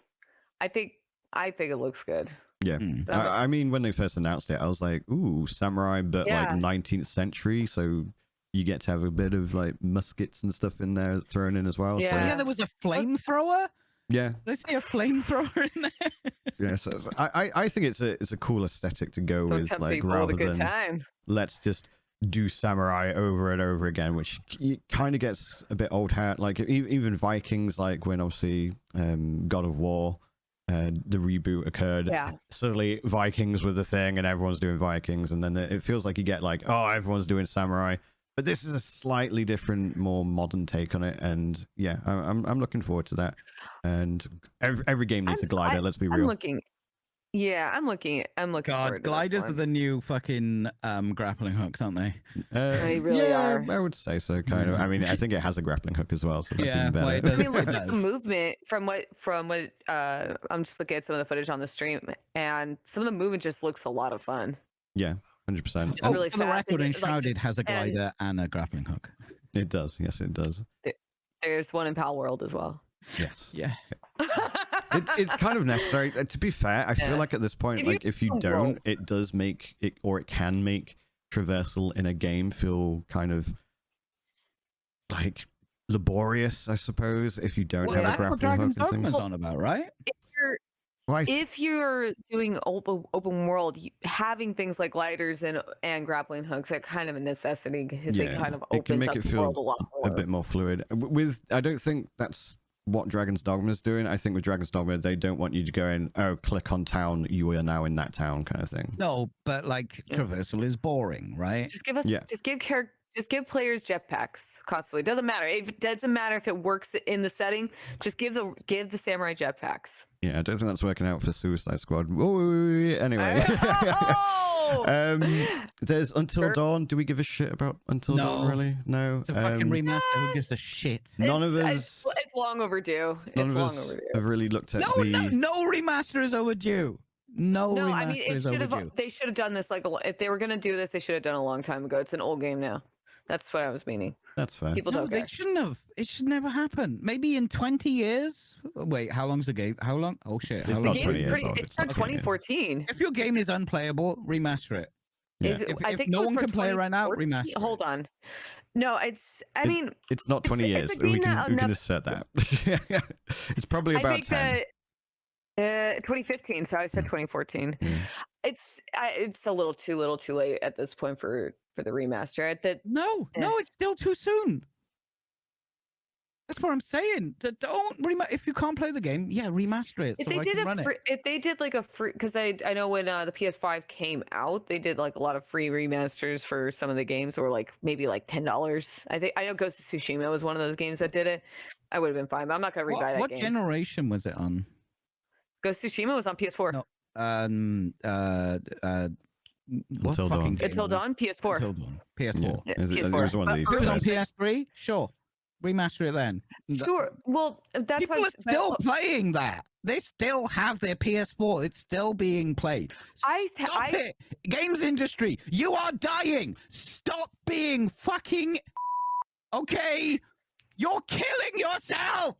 I think it looks good. Yeah. I mean, when they first announced it, I was like, ooh, samurai, but like 19th century. So you get to have a bit of like muskets and stuff in there thrown in as well. Yeah, so, there was a flamethrower. Yeah. Did I see a flamethrower in there? Yeah. So I think it's a cool aesthetic to go with, like, rather than let's just do samurai over and over again, which kind of gets a bit old hat. Like even Vikings, like when obviously God of War the reboot occurred. Yeah. Suddenly Vikings were the thing and everyone's doing Vikings, and then it feels like you get like, oh, everyone's doing samurai, but this is a slightly different, more modern take on it. And yeah, I'm looking forward to that. And every game needs a glider, let's be real. I'm looking God, forward to gliders this are one. the new fucking grappling hooks, aren't they? They really yeah, are. I would say so, kind of. I mean, I think it has a grappling hook as well, so that's Yeah, even better. well, it does. I mean, looks It like the does. movement from what I'm just looking at some of the footage on the stream, and some of the movement just looks a lot of fun. Yeah, 100%. It's really for the fast. record, and Enshrouded has a and glider and a grappling hook. It does. Yes, it does. There's one in PALWORD as well. Yes. Yeah. It's kind of necessary. To be fair, I feel like at this point, if you don't, it does make it, or it can make traversal in a game feel kind of like laborious, I suppose, if you don't have a grappling hook Dragon's and things. Dogma's on about, right? If you're doing open world, having things like gliders and grappling hooks are kind of a necessity because it kind of it can opens make up it the feel world a lot more. a bit more fluid. I don't think that's what Dragon's Dogma is doing. I think with Dragon's Dogma, they don't want you to go in, oh, click on town, you are now in that town, kind of thing. No, but like traversal is boring, right? Just give players jetpacks constantly. Doesn't matter. It doesn't matter if it works in the setting. Just give the samurai jetpacks. Yeah, I don't think that's working out for Suicide Squad. Anyway. There's Until Dawn. Do we give a shit about Until Dawn, really? No. It's a fucking remaster. Who gives a shit? None of us. It's long overdue. None It's of long us overdue. have really looked at No remaster is overdue. No, I mean, is overdue. they should have done this if they were going to do this, they should have done a long time ago. It's an old game now. That's what I was meaning. That's fair. People don't They care. shouldn't have. It should never happen. Maybe in 20 years. Wait, how long's the game? How long? Oh shit. It's how not long? 20 years old. It's from 2014. If your game is unplayable, remaster it. Yeah. If no one can play it right now, remaster it. Hold on. No, I mean, it's not 20 years. It's a we game can that assert that. It's probably about 10. 2015. So I said 2014. Yeah. It's a little too late at this point for the remaster. No, it's still too soon. That's what I'm saying. Don't if you can't play the game, remaster it. If they did like a free, because I know when the PS5 came out, they did like a lot of free remasters for some of the games, or like maybe like $10. I know Ghost of Tsushima was one of those games that did it. I would have been fine, but I'm not gonna rebuy that game. What generation was it on? Ghost of Tsushima was on PS4. No. Until Dawn. Until Dawn, PS4. Until Dawn, PS4. Yeah, It PS4. was one of the If it was on first. PS3, sure. Remaster it then. Sure. Well, that's People why are still playing that. They still have their PS4. It's still being played. Stop it. Games industry, you are dying. Stop being fucking... Okay? You're killing yourself.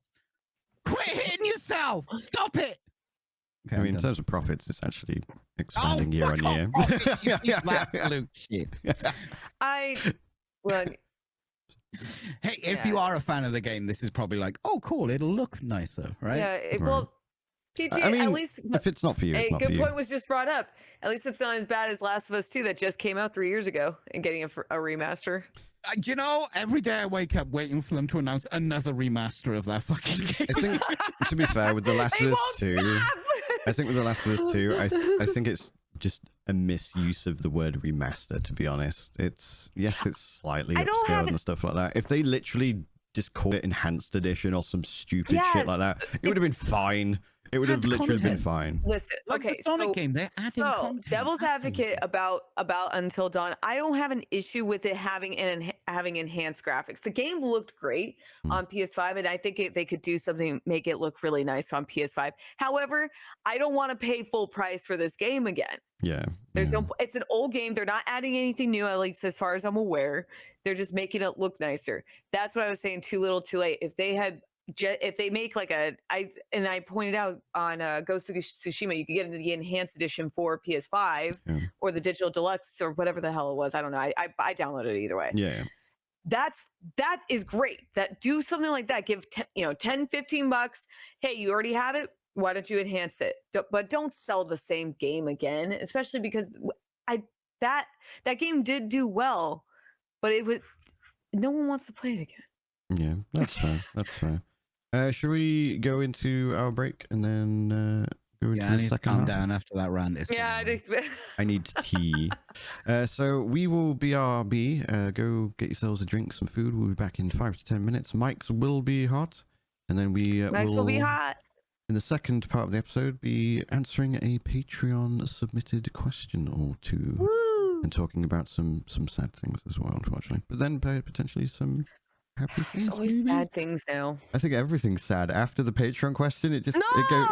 Quit hitting yourself. Stop it. Okay, I mean, in terms of profits, it's actually expanding year on year. Profits, you piece of absolute shit. Hey, if you are a fan of the game, this is probably like, oh, cool, it'll look nicer, right? Yeah, well, PG, I mean, at least if it's not for you, it's not for good you. point was just brought up. At least it's not as bad as Last of Us 2 that just came out 3 years ago and getting a remaster. Do you know, every day I wake up waiting for them to announce another remaster of that fucking game. I think, to be fair, with The Last of Us 2, I think with The Last of Us 2, I think it's just a misuse of the word remaster, to be honest. It's slightly upscaled and stuff like that. If they literally just called it enhanced edition or some stupid shit like that, it would have been fine. It would have literally been fine. Listen, like okay, the Sonic game, they're adding content. Devil's advocate about Until Dawn. I don't have an issue with it having enhanced graphics. The game looked great on PS5, and I think they could do something, make it look really nice on PS5. However, I don't want to pay full price for this game again. Yeah. There's no. It's an old game. They're not adding anything new, at least as far as I'm aware. They're just making it look nicer. That's what I was saying. Too little, too late. If they make like I pointed out on Ghost of Tsushima, you could get the enhanced edition for PS5 or the digital deluxe or whatever the hell it was. I don't know. I downloaded it either way. Yeah. That is great. That do something like that. Give $10-15. Hey, you already have it. Why don't you enhance it? But don't sell the same game again, especially because that game did do well, but no one wants to play it again. Yeah, that's fair. That's fair. Should we go into our break and then go into Yeah, I the need to second calm half? down after that rant. It's been Yeah, a while. I need tea. So we will BRB. Go get yourselves a drink, some food. We'll be back in 5 to 10 minutes. Mics will be hot. And then we Max will be hot. in the second part of the episode, be answering a Patreon submitted question or two. Woo! And talking about some sad things as well, unfortunately. But then potentially some happy things. There's always maybe? sad things now. I think everything's sad. After the Patreon question, it just No! it goes.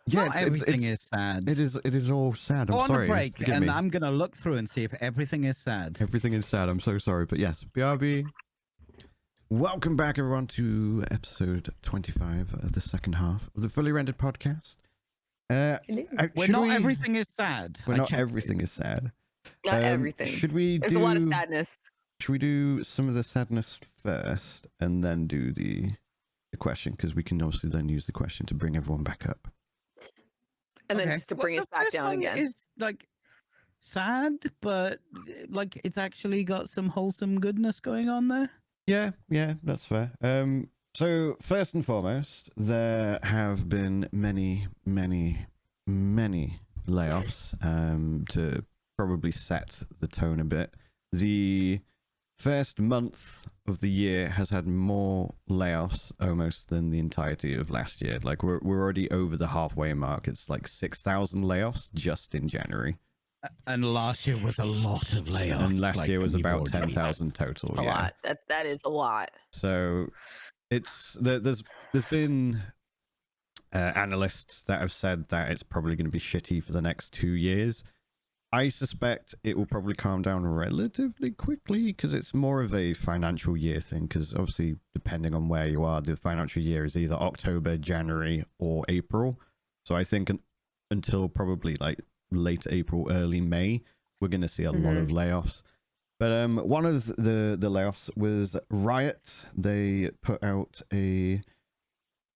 Yeah, Not everything is sad. It is all sad. I'm Go on sorry. a break, Forgive and me. I'm gonna look through and see if everything is sad. Everything is sad. I'm so sorry, but yes, BRB. Welcome back, everyone, to episode 25 of the second half of the Fully Rendered podcast. Everything is sad. Well, not everything is sad. Not everything. There's a lot of sadness. Should we do some of the sadness first and then do the question? Because we can obviously then use the question to bring everyone back up. And then just to bring us back down again. Is like sad, but like it's actually got some wholesome goodness going on there. Yeah, that's fair. So first and foremost, there have been many layoffs to probably set the tone a bit. The first month of the year has had more layoffs almost than the entirety of last year. Like we're already over the halfway mark. It's like 6,000 layoffs just in January. And last year was a lot of layoffs. And last year was about 10,000 total. That's a lot. That is a lot. So there's been analysts that have said that it's probably going to be shitty for the next 2 years. I suspect it will probably calm down relatively quickly because it's more of a financial year thing. Because obviously, depending on where you are, the financial year is either October, January, or April. So I think until probably like late April, early May, we're going to see a lot of layoffs. But one of the layoffs was Riot. They put out a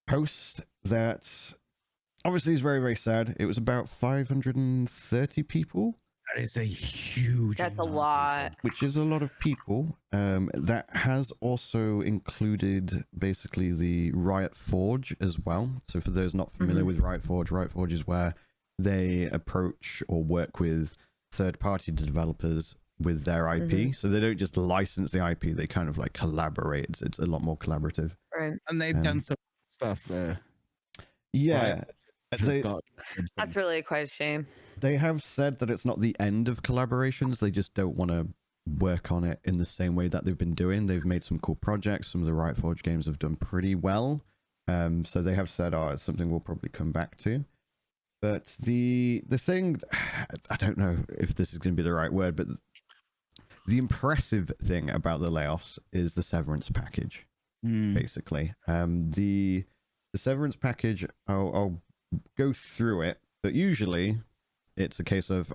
post that obviously is very, very sad. It was about 530 people. That is a huge. That's a lot. Which is a lot of people. That has also included basically the Riotforge as well. So for those not familiar with Riotforge is where they approach or work with third-party developers with their IP. So they don't just license the IP, they kind of like collaborate. It's a lot more collaborative. Right. And they've done some stuff there. Yeah. That's really quite a shame. They have said that it's not the end of collaborations. They just don't want to work on it in the same way that they've been doing. They've made some cool projects. Some of the Riotforge games have done pretty well. So they have said, it's something we'll probably come back to. But the thing, I don't know if this is going to be the right word, but the impressive thing about the layoffs is the severance package, basically. The severance package, I'll go through it, but usually it's a case of,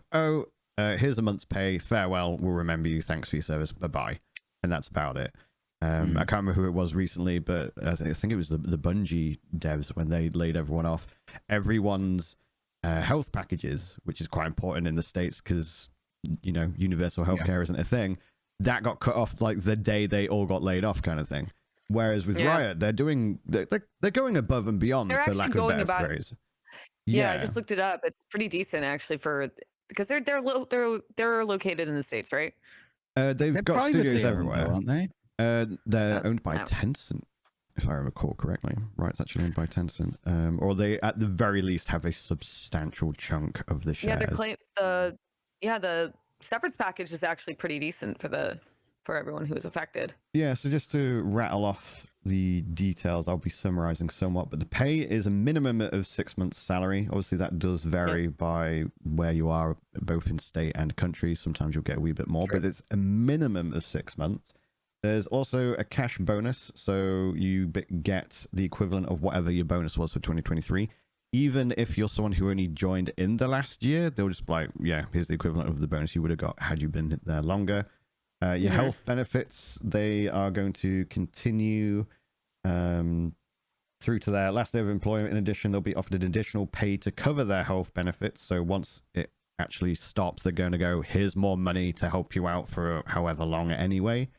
here's a month's pay, farewell, we'll remember you, thanks for your service, bye-bye. And that's about it. I can't remember who it was recently, but I think it was the Bungie devs when they laid everyone off. Everyone's health packages, which is quite important in the States because, you know, universal healthcare isn't a thing, that got cut off like the day they all got laid off kind of thing. Whereas with Riot, they're going above and beyond, for lack of a better phrase. Yeah, I just looked it up. It's pretty decent actually because they're located in the States, right? They've got studios everywhere, though, aren't they? They're owned by Tencent, if I recall correctly. Right's actually owned by Tencent, or they at the very least have a substantial chunk of the shares. Yeah, the severance package is actually pretty decent for everyone who is affected. Yeah, so just to rattle off the details, I'll be summarizing somewhat, but the pay is a minimum of 6 months salary. Obviously that does vary by where you are, both in state and country. Sometimes you'll get a wee bit more, but it's a minimum of 6 months. There's also a cash bonus, so you get the equivalent of whatever your bonus was for 2023. Even if you're someone who only joined in the last year, they'll just be like, yeah, here's the equivalent of the bonus you would have got had you been there longer. Your health benefits, they are going to continue through to their last day of employment. In addition, they'll be offered an additional pay to cover their health benefits. So once it actually stops, they're going to go, here's more money to help you out for however long anyway.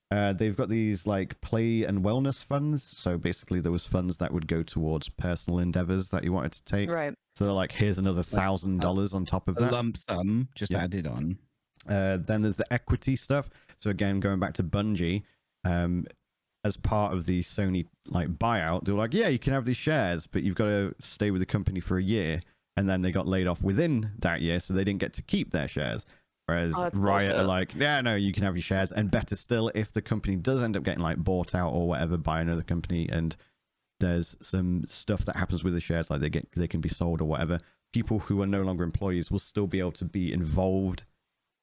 They've got these like play and wellness funds. So basically, there was funds that would go towards personal endeavors that you wanted to take. Right. So they're like, here's another $1,000 on top of A that. lump sum just added on. Then there's the equity stuff. So again, going back to Bungie, as part of the Sony like buyout, they were like, yeah, you can have these shares, but you've got to stay with the company for a year. And then they got laid off within that year, so they didn't get to keep their shares. Whereas Riot are like, yeah, no, you can have your shares. And better still, if the company does end up getting like bought out or whatever by another company, and there's some stuff that happens with the shares, like they can be sold or whatever, people who are no longer employees will still be able to be involved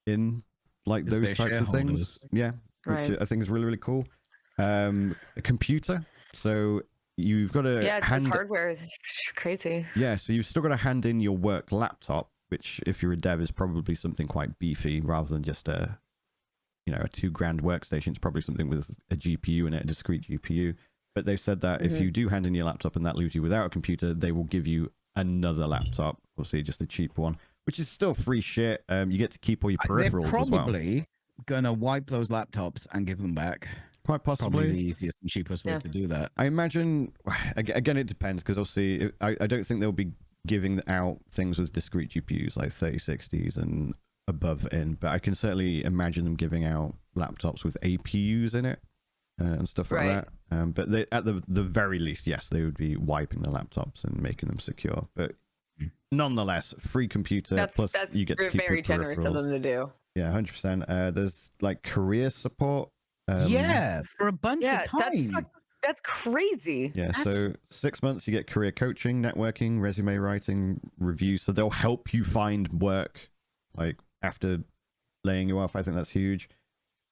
in like those types of things. Yeah, which I think is really, really cool. A computer. So you've got to it's just hardware. It's crazy. Yeah, so you've still got to hand in your work laptop, which if you're a dev is probably something quite beefy rather than just a $2,000 workstation. It's probably something with a GPU in it, a discrete GPU. But they've said that if you do hand in your laptop and that leaves you without a computer, they will give you another laptop, obviously just a cheap one, which is still free shit. You get to keep all your peripherals They're as well. probably gonna wipe those laptops and give them back. Quite possibly. Probably the easiest and cheapest way to do that. I imagine, again, it depends, because obviously I don't think they'll be giving out things with discrete GPUs like 3060s and above in, but I can certainly imagine them giving out laptops with APUs in it and stuff like that. But they, at the very least, yes, they would be wiping the laptops and making them secure. But nonetheless, free computer, plus you get to keep very generous of them to do. Yeah, 100%. There's like career support. For a bunch of time. That's crazy. Yeah, so 6 months you get career coaching, networking, resume writing, reviews. So they'll help you find work like after laying you off. I think that's huge.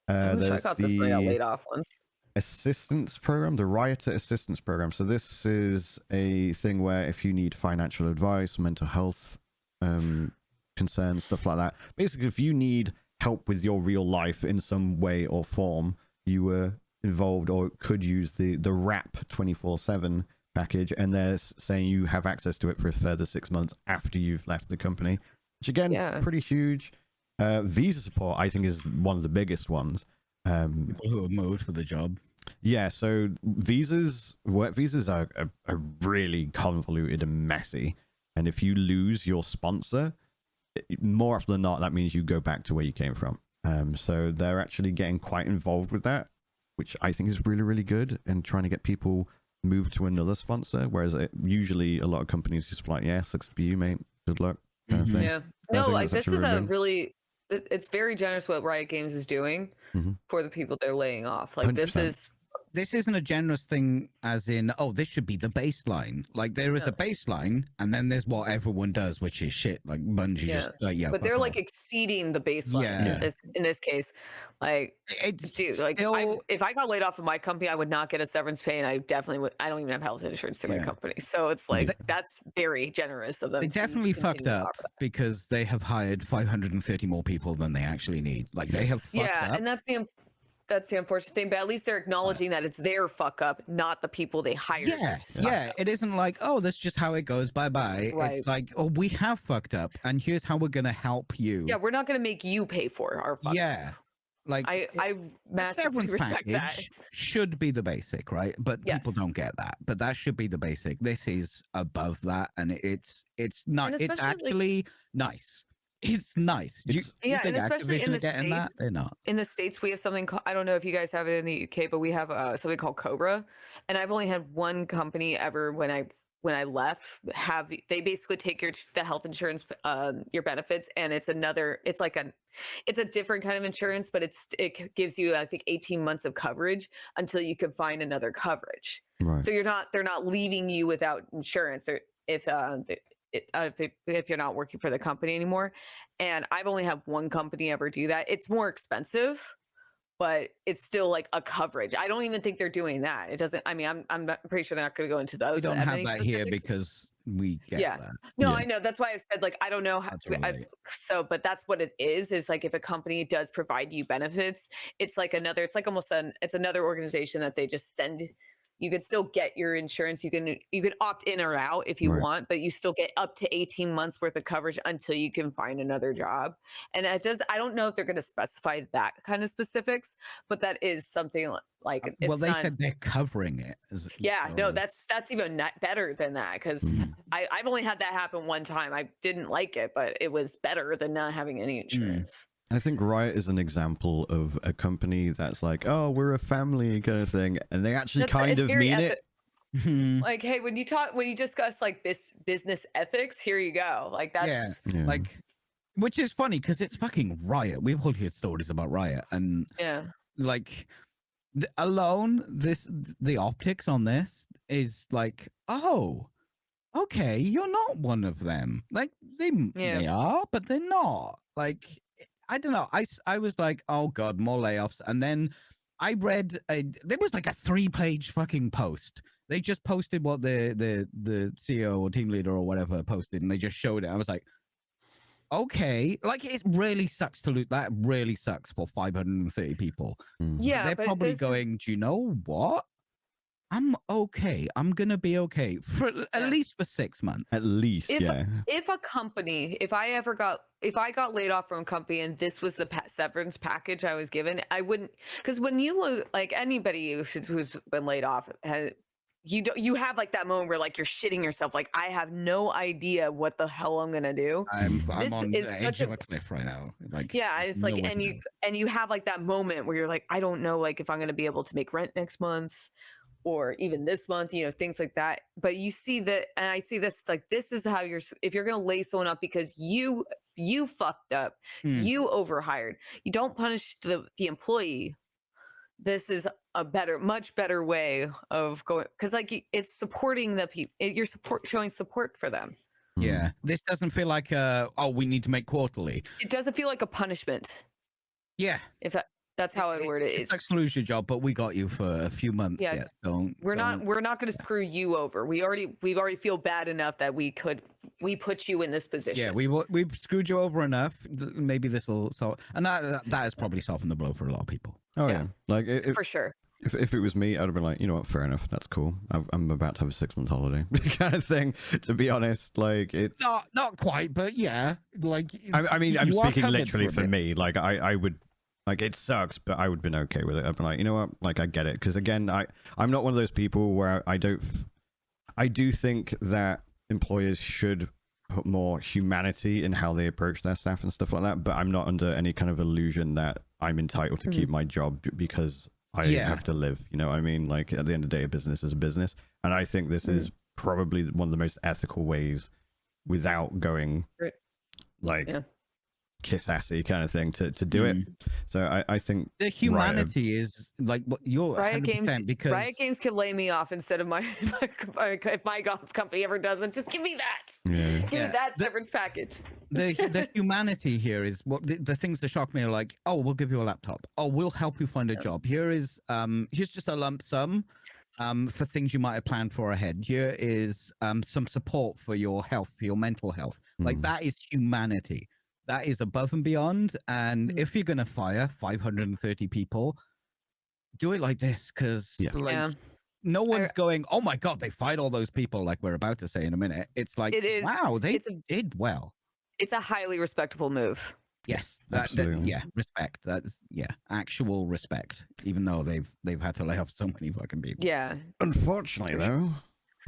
I wish I got this when I got laid off once. Assistance program, the Riot Assistance Program. So this is a thing where if you need financial advice, mental health concerns, stuff like that. Basically, if you need help with your real life in some way or form, you were involved or could use the RAP 24/7 package, and they're saying you have access to it for a further 6 months after you've left the company, which again, pretty huge. Visa support, I think, is one of the biggest ones. People who have moved for the job. Yeah, so work visas are really convoluted and messy, and if you lose your sponsor, more often than not, that means you go back to where you came from. So they're actually getting quite involved with that, which I think is really, really good, and trying to get people moved to another sponsor, whereas usually a lot of companies just like, yeah, sucks to be you, mate, good luck, kind of thing. Yeah, no, like this is a really, it's very generous what Riot Games is doing for the people they're laying off. Like 100%. This isn't a generous thing as in, oh, this should be the baseline. Like there is a baseline, and then there's what everyone does, which is shit. Like Bungie just, but they're like exceeding the baseline in this case. Like, dude, like if I got laid off of my company, I would not get a severance pay, and I definitely would. I don't even have health insurance through my company, so it's like that's very generous of them. They definitely fucked up because they have hired 530 more people than they actually need. Like they have fucked up. And that's the unfortunate thing, but at least they're acknowledging that it's their fuck up, not the people they hired. It isn't like, oh, that's just how it goes, bye-bye. It's like, oh, we have fucked up, and here's how we're gonna help you. Yeah, we're not gonna make you pay for our fuck up. Like I massively respect that. Should be the basic, right? But people don't get that. But that should be the basic. This is above that, and it's not. It's actually nice. It's nice. You think and especially Activision in the getting States, that? They're not. In the States, we have something called, I don't know if you guys have it in the UK, but we have something called Cobra. And I've only had one company ever when I left they basically take the health insurance, your benefits, and it's a different kind of insurance, but it gives you, I think, 18 months of coverage until you can find another coverage. Right. So they're not leaving you without insurance. If you're not working for the company anymore. And I've only had one company ever do that. It's more expensive, but it's still like a coverage. I don't even think they're doing that. It doesn't, I mean, I'm pretty sure they're not going to go into those. We don't have that here because we get that. No, I know. That's why I said, like, I don't know how, but that's what it is like if a company does provide you benefits, it's like another organization that they just send you could still get your insurance. You can opt in or out if you Right. want, but you still get up to 18 months worth of coverage until you can find another job. And I don't know if they're going to specify that kind of specifics, but that is something like Well, it's they not, said they're covering it. yeah, no, so- that's even better than that, because I've only had that happen one time. I didn't like it, but it was better than not having any insurance. I think Riot is an example of a company that's like, oh, we're a family kind of thing, and they actually kind of mean it. Like, hey, when you discuss like business ethics, here you go. Like that's Yeah. like, which is funny because it's fucking Riot. We've all heard stories about Riot, and like alone, the optics on this is like, oh, okay, you're not one of them. Like they are, but they're not. Like, I don't know. I was like, oh god, more layoffs, and then I read there was like a 3-page fucking post. They just posted what the CEO or team leader or whatever posted, and they just showed it. I was like, okay, like it really sucks to lose. That really sucks for 530 people. Yeah, They're but probably going, do you know what? I'm okay. I'm gonna be okay for at least for 6 months. At least, if a company, if I got laid off from a company and this was the severance package I was given, I wouldn't, because when you look, like anybody who's been laid off, you have like that moment where like you're shitting yourself, like I have no idea what the hell I'm gonna do. I'm on the edge of a cliff right now. Like, yeah, it's like, and you have like that moment where you're like, I don't know, like if I'm gonna be able to make rent next month or even this month, things like that. But you see that, and I see this, it's like, this is how if you're going to lay someone up because you fucked up, you overhired, you don't punish the employee. This is a much better way of going, because like it's supporting the people, you're showing support for them. Yeah, this doesn't feel like we need to make quarterly. It doesn't feel like a punishment. Yeah, that's how I word it. It's like lose your job, but we got you for a few months. Yeah, we're not going to screw you over. We already feel bad enough that we put you in this position. Yeah, we've screwed you over enough. Maybe this will solve, and that has probably softened the blow for a lot of people. Oh yeah, like for sure. If it was me, I'd have been like, you know what, fair enough, that's cool. I'm about to have a 6-month holiday, kind of thing. To be honest, like it. Not quite, but yeah, like. I mean, I'm speaking literally for me. Like I would. Like, it sucks, but I would have been okay with it. I'd be like, you know what? Like, I get it. Because, again, I'm not one of those people where I do think that employers should put more humanity in how they approach their staff and stuff like that. But I'm not under any kind of illusion that I'm entitled to keep my job because I have to live. You know what I mean? Like, at the end of the day, a business is a business. And I think this is probably one of the most ethical ways without going, like... Yeah. Kiss-assy kind of thing to do it. So I think the humanity is like what you're Riot 100% Games, because Riot Games can lay me off instead of if my golf company ever doesn't, just give me that. Give me that severance package. The humanity here is what the things that shock me are like, oh, we'll give you a laptop. Oh, we'll help you find a job. Here's just a lump sum for things you might have planned for ahead. Here is some support for your health, for your mental health. Like that is humanity. That is above and beyond. And if you're going to fire 530 people, do it like this. Because no one's going, oh my God, they fired all those people like we're about to say in a minute. It's like, wow, they did well. It's a highly respectable move. Yes. Respect. That's, actual respect. Even though they've had to lay off so many fucking people. Yeah. Unfortunately, though,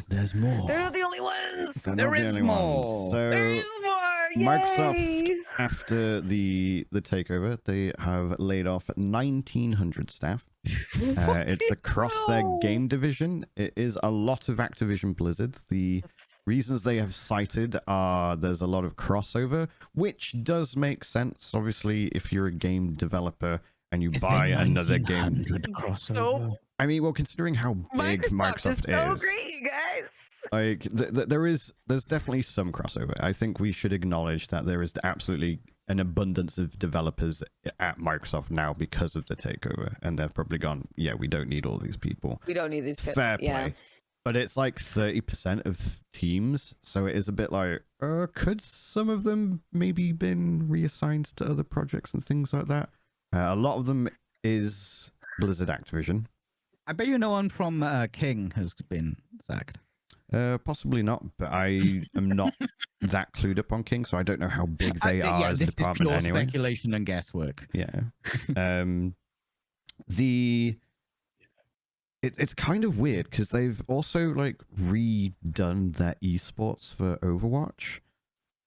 there's more. They're not the only ones. There is more. So there is more. Yay! Microsoft, after the takeover, they have laid off 1,900 staff. It's across their game division. It is a lot of Activision Blizzard. The reasons they have cited are there's a lot of crossover, which does make sense. Obviously, if you're a game developer and you buy another game. So, I mean, well, considering how big Microsoft is so great, you guys. Like, there's definitely some crossover. I think we should acknowledge that there is absolutely an abundance of developers at Microsoft now because of the takeover, and they've probably gone, yeah, we don't need all these people. We don't need these people. Fair play. But it's like 30% of teams, so it is a bit like, could some of them maybe been reassigned to other projects and things like that? A lot of them is Blizzard Activision. I bet you no one from King has been sacked. Possibly not, but I am not that clued up on King, so I don't know how big they are as a department this is pure anyway. speculation and guesswork. Yeah. It's kind of weird because they've also like redone their esports for Overwatch,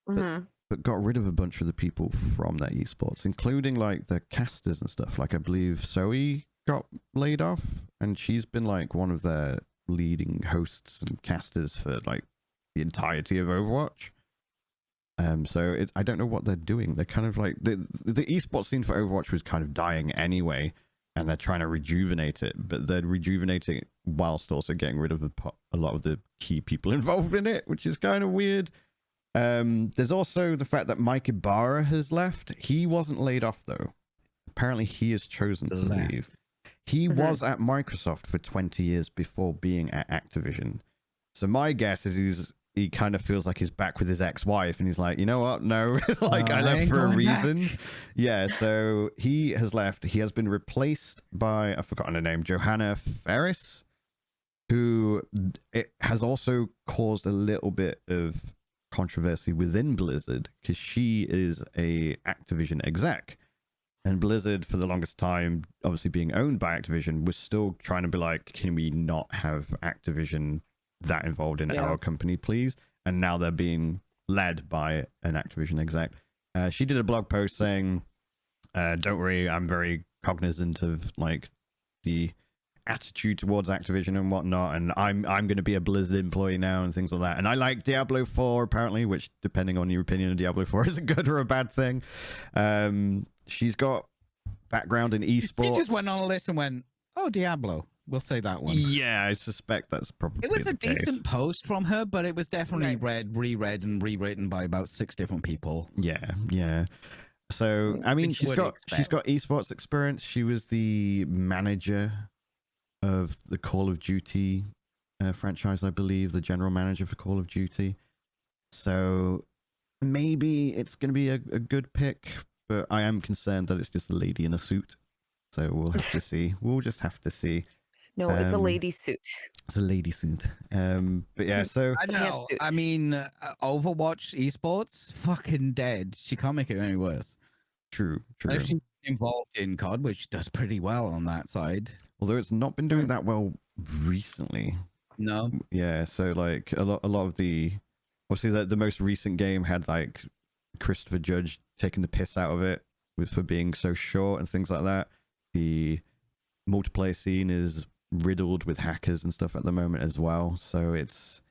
but got rid of a bunch of the people from their esports, including like the casters and stuff. Like I believe Zoe got laid off, and she's been like one of their leading hosts and casters for like the entirety of Overwatch. So I don't know what they're doing. They're kind of like the esports scene for Overwatch was kind of dying anyway, and they're trying to rejuvenate it, but they're rejuvenating it whilst also getting rid of a lot of the key people involved in it, which is kind of weird. There's also the fact that Mike Ybarra has left. He wasn't laid off though. Apparently he has chosen to leave. He was at Microsoft for 20 years before being at Activision. So my guess is he kind of feels like he's back with his ex-wife, and he's like, you know what? No, like I left for a reason. Back. Yeah, so he has left. He has been replaced by, I've forgotten her name, Johanna Ferris, who it has also caused a little bit of controversy within Blizzard because she is a Activision exec. And Blizzard, for the longest time, obviously being owned by Activision, was still trying to be like, can we not have Activision that involved in our company, please? And now they're being led by an Activision exec. She did a blog post saying, don't worry, I'm very cognizant of like the attitude towards Activision and whatnot, and I'm going to be a Blizzard employee now and things like that. And I like Diablo 4 apparently, which depending on your opinion of Diablo 4 is a good or a bad thing. She's got background in esports. He just went on a list and went, oh, Diablo. We'll say that one. Yeah, I suspect that's probably it was the a case. Decent post from her, but it was definitely reread and rewritten by about 6 different people. Yeah. So I mean, she's got esports experience. She was the manager of the Call of Duty franchise, I believe, the general manager for Call of Duty. So maybe it's going to be a good pick, but I am concerned that it's just a lady in a suit. So we'll have to see. We'll just have to see. No, it's a lady suit. It's a lady suit. But yeah, so I know. I mean, Overwatch esports, fucking dead. She can't make it any worse. True. If she's involved in COD, which does pretty well on that side. Although it's not been doing that well recently. No. Yeah, so like a lot of the obviously the most recent game had like Christopher Judge taking the piss out of it for being so short and things like that. The multiplayer scene is riddled with hackers and stuff at the moment as well, so it's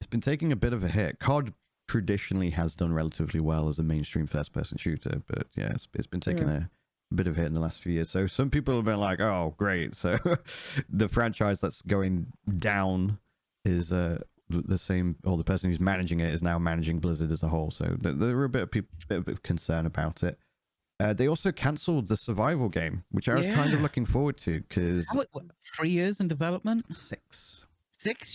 been taking a bit of a hit. COD traditionally has done relatively well as a mainstream first-person shooter, but yeah, it's been taking a bit of a hit in the last few years. So some people have been like, oh great, so the franchise that's going down is the same, or the person who's managing it is now managing Blizzard as a whole, so there were a bit of concern about it. They also cancelled the survival game, which I was kind of looking forward to because 3 years in development. 6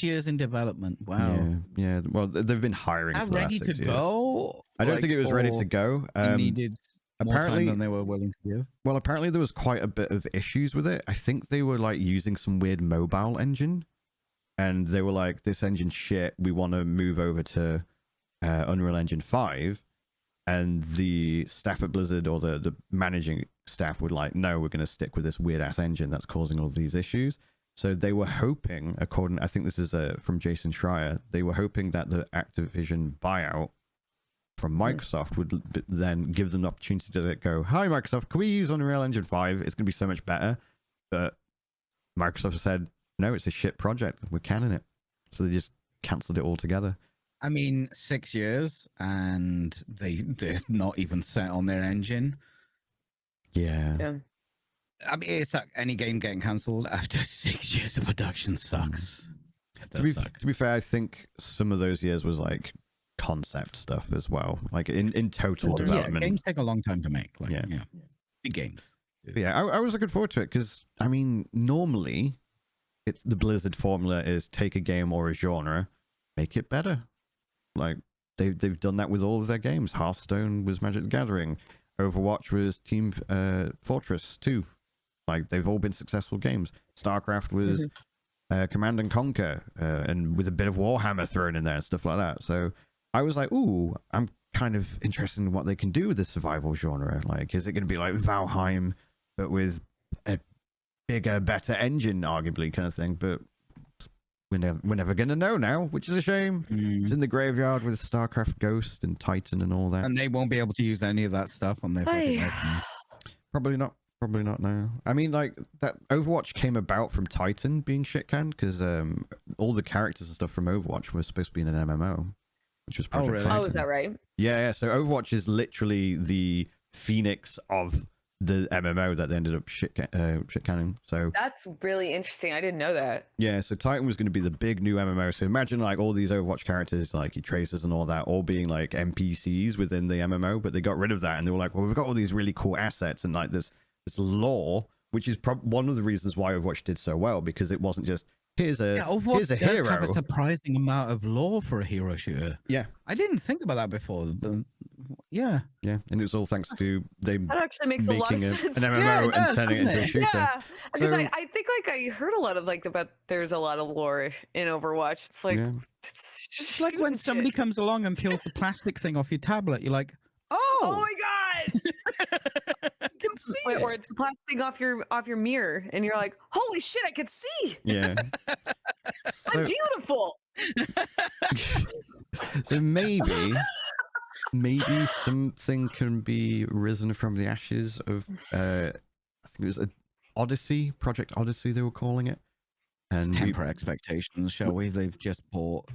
years in development. Wow. Yeah. Well, they've been hiring for the last 6 years. Ready to go? I don't think it was ready to go. Needed more time than they were willing to give. Well, apparently there was quite a bit of issues with it. I think they were like using some weird mobile engine, and they were like, "This engine's shit. We want to move over to Unreal Engine 5." And the staff at Blizzard, or the managing staff, would like, no, we're going to stick with this weird ass engine that's causing all these issues. So they were hoping, I think this is from Jason Schreier, they were hoping that the Activision buyout from Microsoft would then give them the opportunity to go, hi Microsoft, can we use Unreal Engine 5? It's going to be so much better. But Microsoft said, no, it's a shit project. We're canning it. So they just cancelled it altogether. I mean, 6 years, and they're not even set on their engine. Yeah. I mean, it's like any game getting cancelled after 6 years of production sucks. To be fair, I think some of those years was like concept stuff as well. Like in total development. Yeah, games take a long time to make. Like, big games. Yeah, I was looking forward to it because, I mean, normally it's the Blizzard formula is take a game or a genre, make it better. Like they've done that with all of their games. Hearthstone was Magic the Gathering. Overwatch was Team Fortress 2. like they've all been successful games. StarCraft was Command and Conquer, and with a bit of Warhammer thrown in there and stuff like that. So I was like, ooh, I'm kind of interested in what they can do with the survival genre. Like, is it going to be like Valheim, but with a bigger, better engine, arguably, kind of thing? But we're never going to know now, which is a shame. It's in the graveyard with StarCraft Ghost and Titan and all that. And they won't be able to use any of that stuff on their fucking license. Probably not. Probably not now. I mean, like, that Overwatch came about from Titan being shit canned because all the characters and stuff from Overwatch were supposed to be in an MMO, which was Project really? Titan. Oh, is that right? Yeah. So Overwatch is literally the phoenix of the MMO that they ended up shit canning. So That's really interesting. I didn't know that. yeah, so Titan was going to be the big new MMO. So imagine like all these Overwatch characters, like your Tracers and all that, all being like NPCs within the MMO, but they got rid of that and they were like, well, we've got all these really cool assets and like this lore, which is one of the reasons why Overwatch did so well, because it wasn't just here's a Overwatch does hero. have a surprising amount of lore for a hero shooter. Yeah, I didn't think about that before. Yeah, and it was all thanks to That actually makes a lot of making sense. an MMO Yeah, it and does, turning it into a doesn't it? shooter. Yeah, because So- I think like I heard a lot of like about there's a lot of lore in Overwatch. It's like Yeah. it's just it's like when shooting somebody shit. comes along and peels the plastic thing off your tablet. You're like, Oh oh, my god! I can see Or it. it's plastic off your mirror, and you're like, holy shit, I can see. Yeah. I'm So, beautiful. so maybe something can be risen from the ashes of I think it was Project Odyssey they were calling it. And Temper expectations, shall we? They've just bought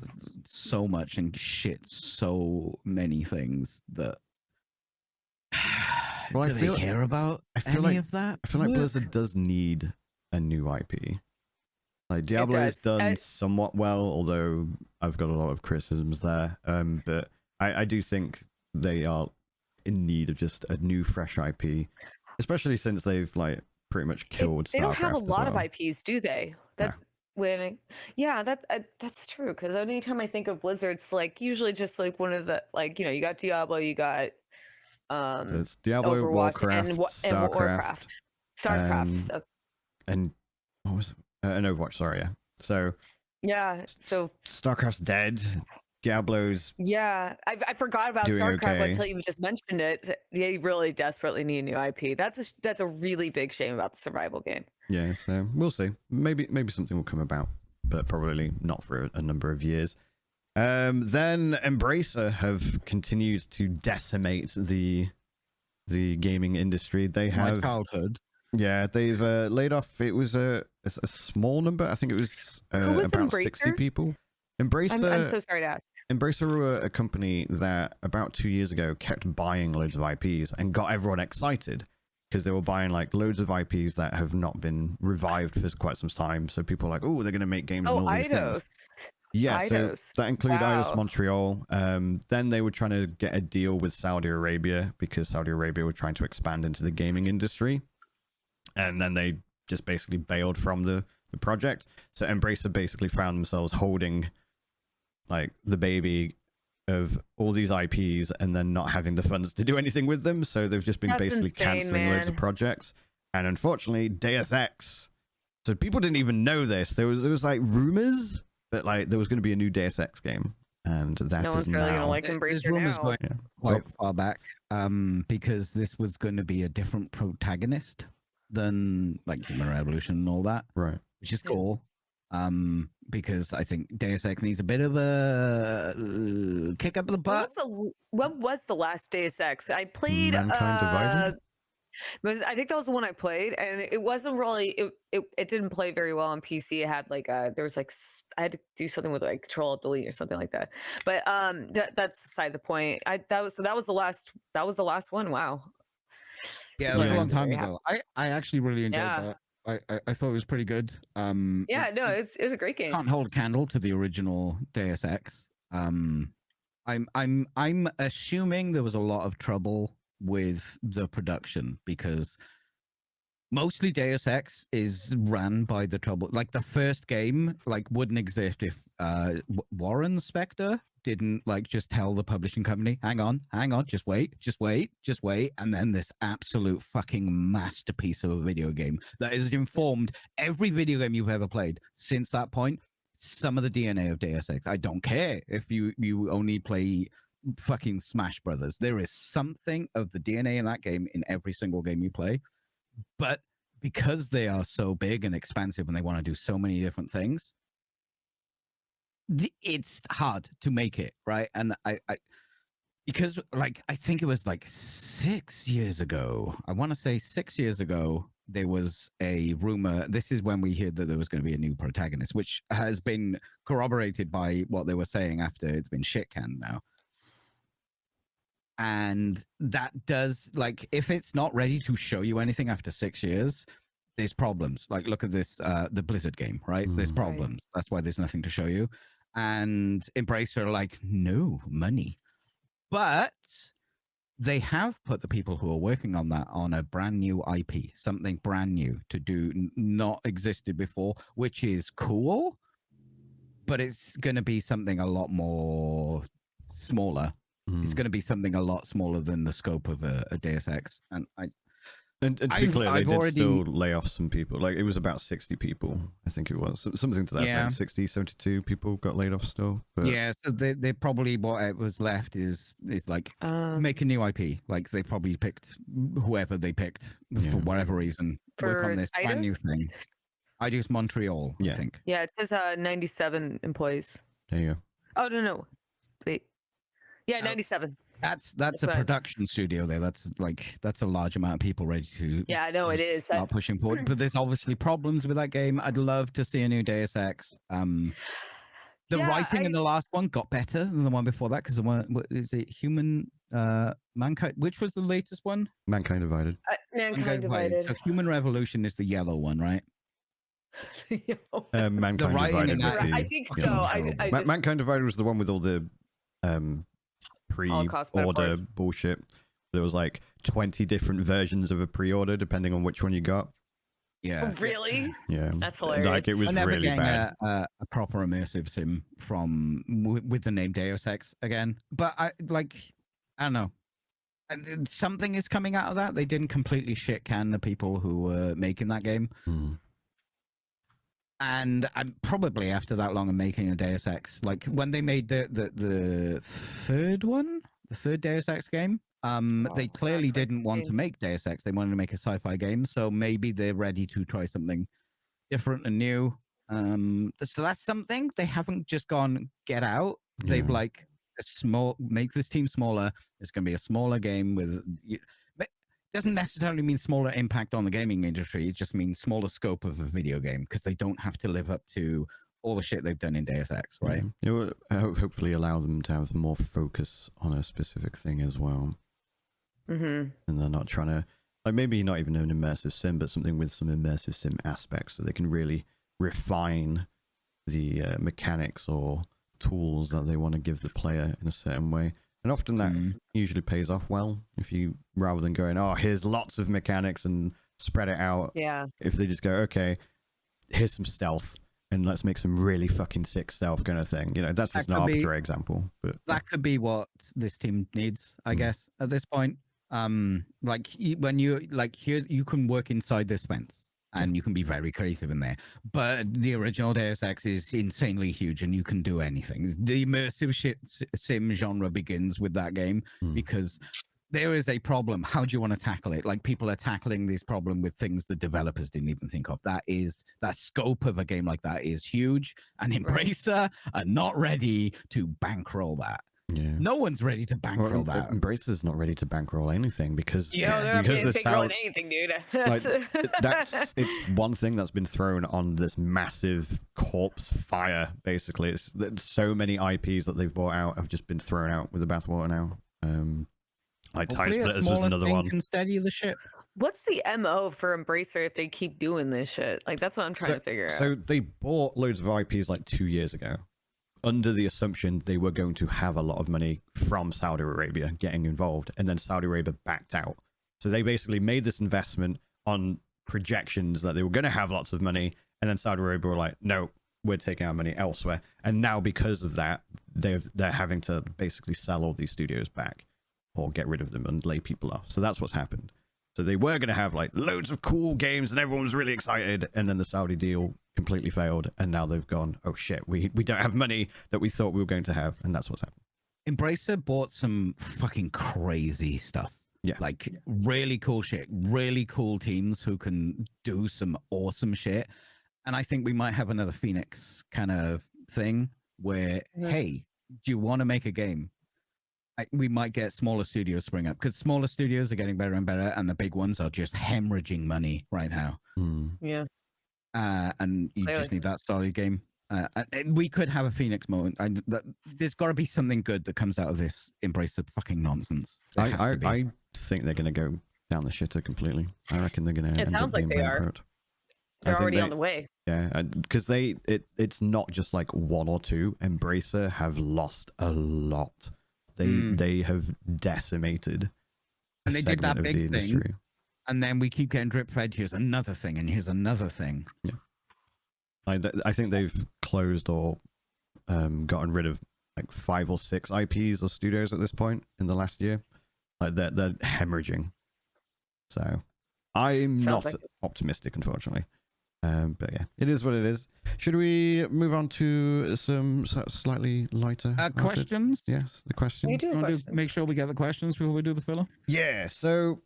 so much and shit so many things that Well, I do feel- they care about I feel any like- of that? I feel like work? Blizzard does need a new IP. Like Diablo's does. done somewhat well, although I've got a lot of criticisms there. But I do think they are in need of just a new, fresh IP, especially since they've like pretty much killed. They don't have a StarCraft as lot well. of IPs, do they? That's when. Yeah, that's true. Because anytime I think of Blizzard, it's like usually just like one of the like you got Diablo, you got So it's Diablo, Overwatch, Warcraft, and StarCraft, Warcraft. StarCraft. and what was it? And Overwatch. Sorry, yeah. So Yeah. So StarCraft's dead. Diablo's yeah, I forgot about Doing StarCraft okay. until you just mentioned it. They really desperately need a new IP. That's a really big shame about the survival game. yeah. So we'll see. Maybe something will come about, but probably not for a number of years. Then Embracer have continued to decimate the gaming industry. They My have childhood. yeah, they've laid off. It was a small number. I think it was Who was about 60 Embracer? people. Embracer. I'm so sorry to ask. Embracer were a company that about 2 years ago kept buying loads of IPs and got everyone excited because they were buying like loads of IPs that have not been revived for quite some time. So people are like, oh, they're going to make games and Oh, all these things. Eidos. Yeah, Eidos. so that included Eidos Wow. Montreal. Then they were trying to get a deal with Saudi Arabia because Saudi Arabia were trying to expand into the gaming industry. And then they just basically bailed from the project. So Embracer basically found themselves holding like the baby of all these IPs and then not having the funds to do anything with them. So they've just been That's basically insane, canceling loads of man. projects. And unfortunately, Deus Ex. So people didn't even know this. There was like rumors that like there was going to be a new Deus Ex game. And that No is one's really now. gonna like There's Embracer rumors now. going Yeah. quite far back, because this was going to be a different protagonist than like Human Revolution and all that, Right. which is cool. Because I think Deus Ex needs a bit of a kick up the butt. What was the last Deus Ex? I played. Mankind Divided? I think that was the one I played, and it wasn't really. It didn't play very well on PC. It had like there was like I had to do something with like Control Delete or something like that. But that's aside the point. That was the last. That was the last one. Wow. Yeah, that was a Yeah. long time ago. I actually really enjoyed Yeah. that. I thought it was pretty good. Yeah. No, it was a great game. Can't hold a candle to the original Deus Ex. I'm assuming there was a lot of trouble with the production because mostly Deus Ex is ran by the trouble. Like the first game, like wouldn't exist if Warren Spector didn't like just tell the publishing company, hang on, just wait. And then this absolute fucking masterpiece of a video game that has informed every video game you've ever played since that point. Some of the DNA of Deus Ex. I don't care if you only play fucking Smash Brothers. There is something of the DNA in that game in every single game you play. But because they are so big and expansive and they want to do so many different things, it's hard to make it, right? And I because like I think it was like 6 years ago. I want to say 6 years ago, there was a rumor. This is when we heard that there was going to be a new protagonist, which has been corroborated by what they were saying after it's been shit canned now. And that does, like, if it's not ready to show you anything after 6 years, there's problems. Like, look at this, the Blizzard game, right? There's problems. Right. That's why there's nothing to show you. And Embracer are like, no money. But they have put the people who are working on that on a brand new IP, something brand new to do, not existed before, which is cool. But it's going to be something a lot more smaller. It's going to be something a lot smaller than the scope of a Deus Ex. And to be clear, they did still lay off some people. Like, it was about 60 people, I think it was. Something to that effect. 60, 72 people got laid off still. But... Yeah, so they probably, what was left is like, make a new IP. Like, they probably picked whoever they picked for whatever reason. Work on this brand new thing. Idus Montreal, I think. Yeah, it says 97 employees. There you go. Oh, no. Wait. Yeah, 97. That's a production studio there. That's a large amount of people ready to. Yeah, I know it is. Start pushing forward, but there's obviously problems with that game. I'd love to see a new Deus Ex. The writing in the last one got better than the one before that because the one, what is it, Mankind? Which was the latest one? Mankind Divided. Mankind Divided. So Human Revolution is the yellow one, right? Mankind Divided. I think so. Mankind Divided was the one with all the pre-order bullshit. There was like 20 different versions of a pre-order depending on which one you got. Yeah. Oh, really? Yeah. That's hilarious. Like, it was really bad. A proper immersive sim with the name Deus Ex again. But I don't know. Something is coming out of that. They didn't completely shit can the people who were making that game. And I'm probably after that long of making a Deus Ex, like when they made the third one, the third Deus Ex game, they clearly didn't want to make Deus Ex. They wanted to make a sci-fi game. So maybe they're ready to try something different and new. So that's something. They haven't just gone get out. They've like make this team smaller. It's going to be a smaller game with. Doesn't necessarily mean smaller impact on the gaming industry. It just means smaller scope of a video game because they don't have to live up to all the shit they've done in Deus Ex, right? It will hopefully allow them to have more focus on a specific thing as well. And they're not trying to, like, maybe not even an immersive sim, but something with some immersive sim aspects so they can really refine the mechanics or tools that they want to give the player in a certain way. And often that usually pays off well if you, rather than going, oh, here's lots of mechanics and spread it out. Yeah. If they just go, okay, here's some stealth and let's make some really fucking sick stealth kind of thing. You know, that's just an arbitrary example. But that could be what this team needs, I guess, at this point. Like when you you can work inside this fence. And you can be very creative in there. But the original Deus Ex is insanely huge and you can do anything. The immersive sim genre begins with that game because there is a problem. How do you want to tackle it? Like, people are tackling this problem with things the developers didn't even think of. That scope of a game like that is huge. And Embracer are not ready to bankroll that. Yeah. No one's ready to bankroll that. Embracer's not ready to bankroll anything because they're not ready to bankroll anything, dude. It's one thing that's been thrown on this massive corpse fire. Basically, it's so many IPs that they've bought out have just been thrown out with the bathwater now. Like Time Splitters was another one. Can steady the ship. What's the MO for Embracer if they keep doing this shit? Like, that's what I'm trying to figure out. So they bought loads of IPs like 2 years ago, under the assumption they were going to have a lot of money from Saudi Arabia getting involved, and then Saudi Arabia backed out. So they basically made this investment on projections that they were going to have lots of money, and then Saudi Arabia were like, no, we're taking our money elsewhere. And now because of that, they're having to basically sell all these studios back or get rid of them and lay people off. So that's what's happened. So they were going to have like loads of cool games and everyone was really excited, and then the Saudi deal completely failed, and now they've gone, oh shit, we don't have money that we thought we were going to have, and that's what's happened. Embracer bought some fucking crazy stuff. Yeah. Like really cool shit, really cool teams who can do some awesome shit. And I think we might have another Phoenix kind of thing where, hey, do you want to make a game? We might get smaller studios spring up, because smaller studios are getting better and better, and the big ones are just hemorrhaging money right now. Yeah. And you just need that solid game. And we could have a Phoenix moment. There's got to be something good that comes out of this Embracer fucking nonsense. I think they're going to go down the shitter completely. I reckon they're going to. It sounds like they are. They're already on the way. Yeah, because it's not just like one or two. Embracer have lost a lot. They have decimated. And they did that big thing. And then we keep getting drip fed. Here's another thing, and here's another thing. Yeah. I think they've closed or gotten rid of like 5 or 6 IPs or studios at this point in the last year. Like they're hemorrhaging. So I'm not optimistic, unfortunately. But yeah, it is what it is. Should we move on to some slightly lighter questions? Yes, the questions. We do make sure we get the questions before we do the filler. Yeah. So,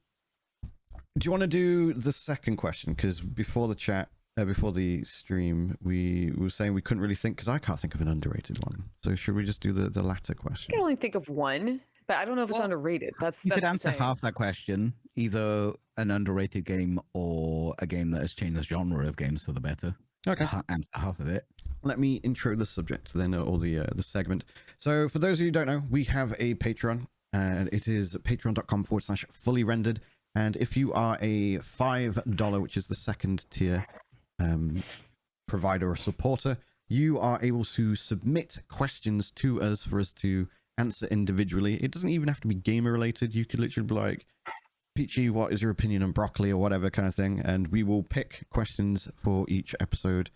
do you want to do the second question? Because before the chat, before the stream, we were saying we couldn't really think, because I can't think of an underrated one. So should we just do the latter question? I can only think of one, but I don't know if it's underrated. You could answer half that question, either an underrated game or a game that has changed the genre of games for the better. Okay. Answer half of it. Let me intro the subject then, or the segment. So for those of you who don't know, we have a Patreon, and it is patreon.com/fully rendered. And if you are a $5, which is the second tier provider or supporter, you are able to submit questions to us for us to answer individually. It doesn't even have to be gamer related. You could literally be like, Peachy, what is your opinion on broccoli, or whatever kind of thing, and we will pick questions for each episode.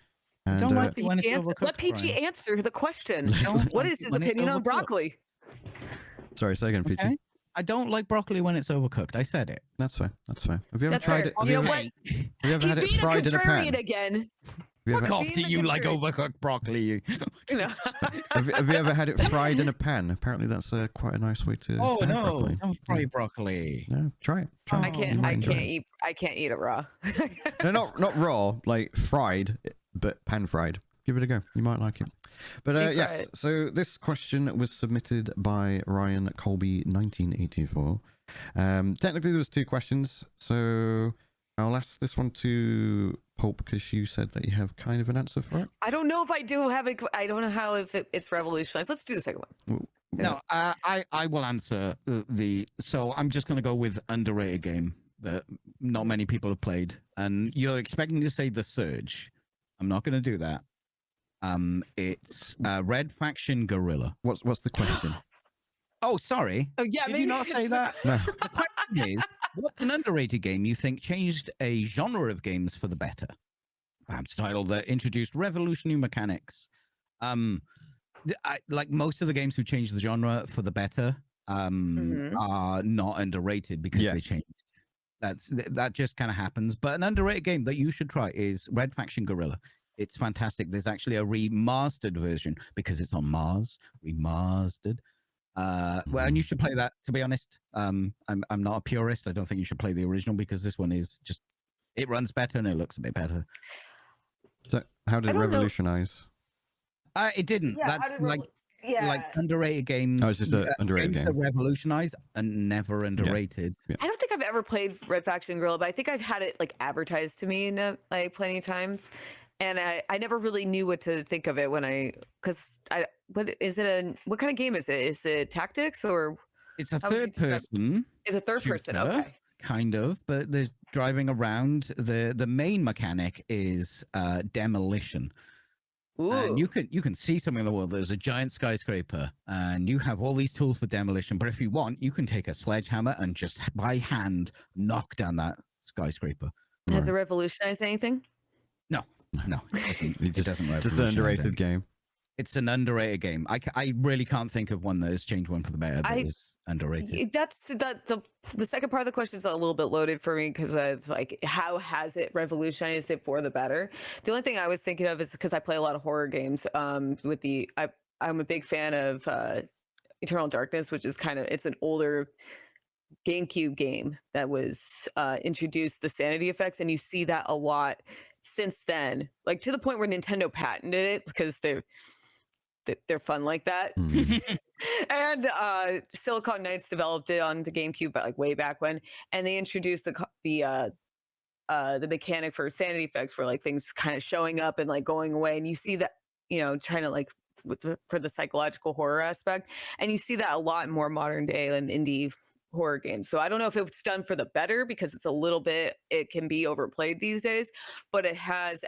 And don't let Peachy answer the question. What is his opinion on broccoli? Sorry, say again, Peachy. I don't like broccoli when it's overcooked. I said it. That's fine. That's fine. Have you ever tried it? Have You you know ever, what? have you ever had it fried in a pan? Again. Fuck off, do you like overcooked broccoli? You know. have you ever had it fried in a pan? Apparently, that's quite a nice way to. Oh to no! broccoli. Don't fry broccoli. No, try it. Try it. I can't eat it raw. No, not raw, like fried, but pan fried. Give it a go. You might like it. But yes, so this question was submitted by Ryan Colby 1984. Technically, there was 2 questions, so I'll ask this one to Pulp, because you said that you have kind of an answer for it. I don't know if I do have it. I don't know how if it's revolutionized. Let's do the second one. No, I will answer so I'm just going to go with underrated game that not many people have played, and you're expecting me to say The Surge. I'm not going to do that. It's Red Faction Guerrilla. What's the question? Oh, sorry. Oh, yeah. Did you not say that? No. The question is, what's an underrated game you think changed a genre of games for the better? Perhaps a title that introduced revolutionary mechanics. Like most of the games who changed the genre for the better are not underrated because they changed. That just kind of happens. But an underrated game that you should try is Red Faction Guerrilla. It's fantastic. There's actually a remastered version because it's on Mars. Remastered. Well, and you should play that. To be honest, I'm not a purist. I don't think you should play the original because this one is just, it runs better and it looks a bit better. So how did it revolutionize? It didn't. Yeah, like underrated games. Oh, it's just an underrated game. That revolutionized and never underrated. Yeah. I don't think I've ever played Red Faction Guerrilla, but I think I've had it like advertised to me like plenty of times. And I never really knew what to think of it what kind of game is it? Is it tactics or? It's a third person. It's a third person, okay. Kind of, but there's driving around. The main mechanic is demolition. Ooh. And you can see something in the world. There's a giant skyscraper, and you have all these tools for demolition. But if you want, you can take a sledgehammer and just by hand knock down that skyscraper. Has it revolutionized anything? No, it doesn't. Just an underrated game. It's an underrated game. I really can't think of one that has changed one for the better that is underrated. That's the second part of the question is a little bit loaded for me because of like how has it revolutionized it for the better. The only thing I was thinking of is because I play a lot of horror games. I'm a big fan of Eternal Darkness, which is it's an older GameCube game that was introduced the sanity effects, and you see that a lot since then, like to the point where Nintendo patented it because they're fun like that. And Silicon Knights developed it on the GameCube, but like way back when, and they introduced the mechanic for sanity effects, where like things kind of showing up and like going away, and you see that trying to like for the psychological horror aspect, and you see that a lot more modern day and indie horror games. So I don't know if it's done for the better because it can be overplayed these days, but it has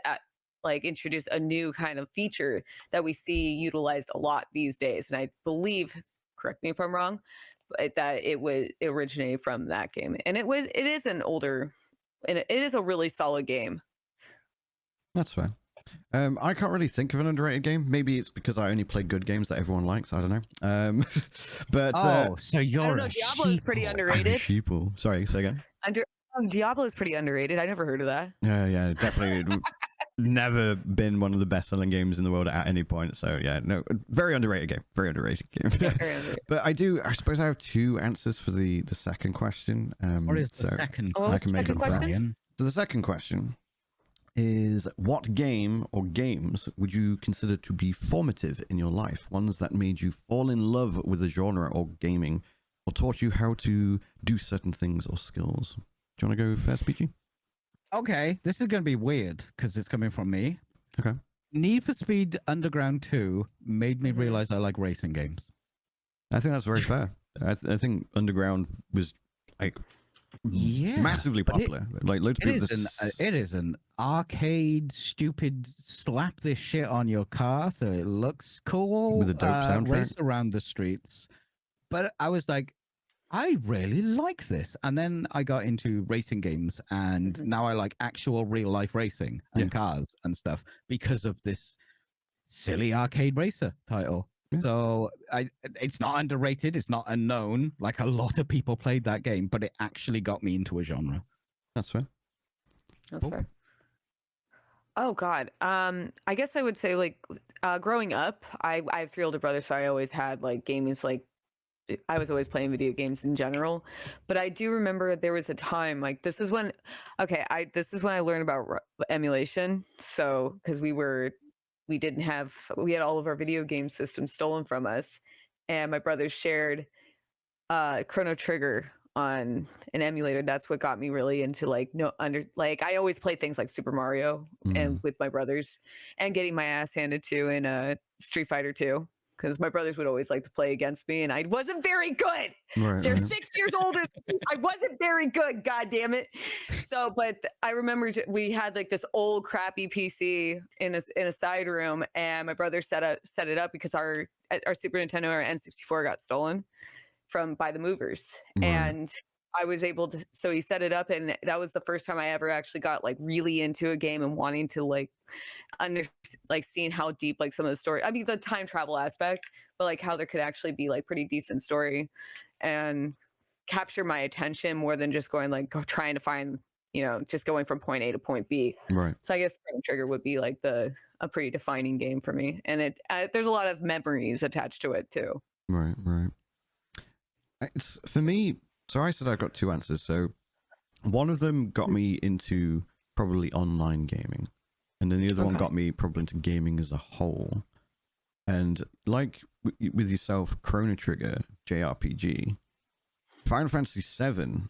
introduced a new kind of feature that we see utilized a lot these days. And I believe, correct me if I'm wrong, but that it originated from that game. And it is an older, and it is a really solid game. That's fair. I can't really think of an underrated game. Maybe it's because I only play good games that everyone likes. I don't know. But so you're I don't know. Diablo is pretty underrated. Sheeple. Sorry, say again. Diablo is pretty underrated. I never heard of that. Yeah, definitely. Never been one of the best-selling games in the world at any point. So yeah, no, very underrated game. Very underrated game. But I suppose I have two answers for the second question. What is the second? Oh, what's the second question? So the second question is, what game or games would you consider to be formative in your life? Ones that made you fall in love with the genre or gaming, or taught you how to do certain things or skills. Do you want to go first, PG? Okay, this is going to be weird because it's coming from me. Okay. Need for Speed Underground 2 made me realize I like racing games. I think that's very fair. I think Underground was like massively popular. It is an arcade, stupid, slap this shit on your car so it looks cool. With a dope soundtrack. Race around the streets. But I was like, I really like this. And then I got into racing games, and now I like actual real life racing and cars and stuff because of this silly arcade racer title. Yeah. So it's not underrated. It's not unknown. Like a lot of people played that game, but it actually got me into a genre. That's fair. That's fair. Oh God. I guess I would say like growing up, I have three older brothers, so I always had like gaming. So, like I was always playing video games in general, but I do remember there was a time like this is when I learned about emulation. So because we had all of our video game systems stolen from us, and my brothers shared Chrono Trigger on an emulator. That's what got me really into I always play things like Super Mario and with my brothers, and getting my ass handed to in Street Fighter 2. Because my brothers would always like to play against me, and I wasn't very good. Right, They're 6 years older than me. I wasn't very good, god damn it. So, but I remember we had like this old crappy PC in a side room, and my brother set it up because our Super Nintendo, our N64 got stolen by the movers. Right. And I was able to, so he set it up, and that was the first time I ever actually got like really into a game and wanting to seeing how deep like some of the story, I mean the time travel aspect, but like how there could actually be like pretty decent story and capture my attention more than just going trying to find, just going from point A to point B. Right. So I guess Chrono Trigger would be like a pretty defining game for me, and there's a lot of memories attached to it too. Right. It's for me. So I said I got two answers. So one of them got me into probably online gaming, and then the other one got me probably into gaming as a whole. And like with yourself, Chrono Trigger, JRPG, Final Fantasy VII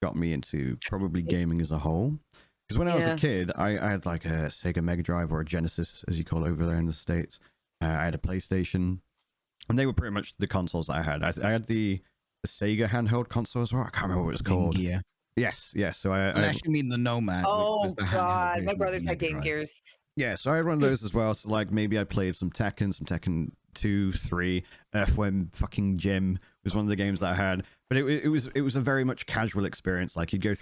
got me into probably gaming as a whole. Because when I was a kid, I had like a Sega Mega Drive, or a Genesis, as you call it over there in the States. I had a PlayStation, and they were pretty much the consoles that I had. I had the Sega handheld console as well. I can't remember what it was called. Gear. Yes. So I actually mean the Nomad. Oh God, my brothers had Game Gears. Yeah, so I had one of those as well. So like maybe I played some Tekken 2, 3, Earthworm fucking Jim, was one of the games that I had. But it was a very much casual experience. Like you'd go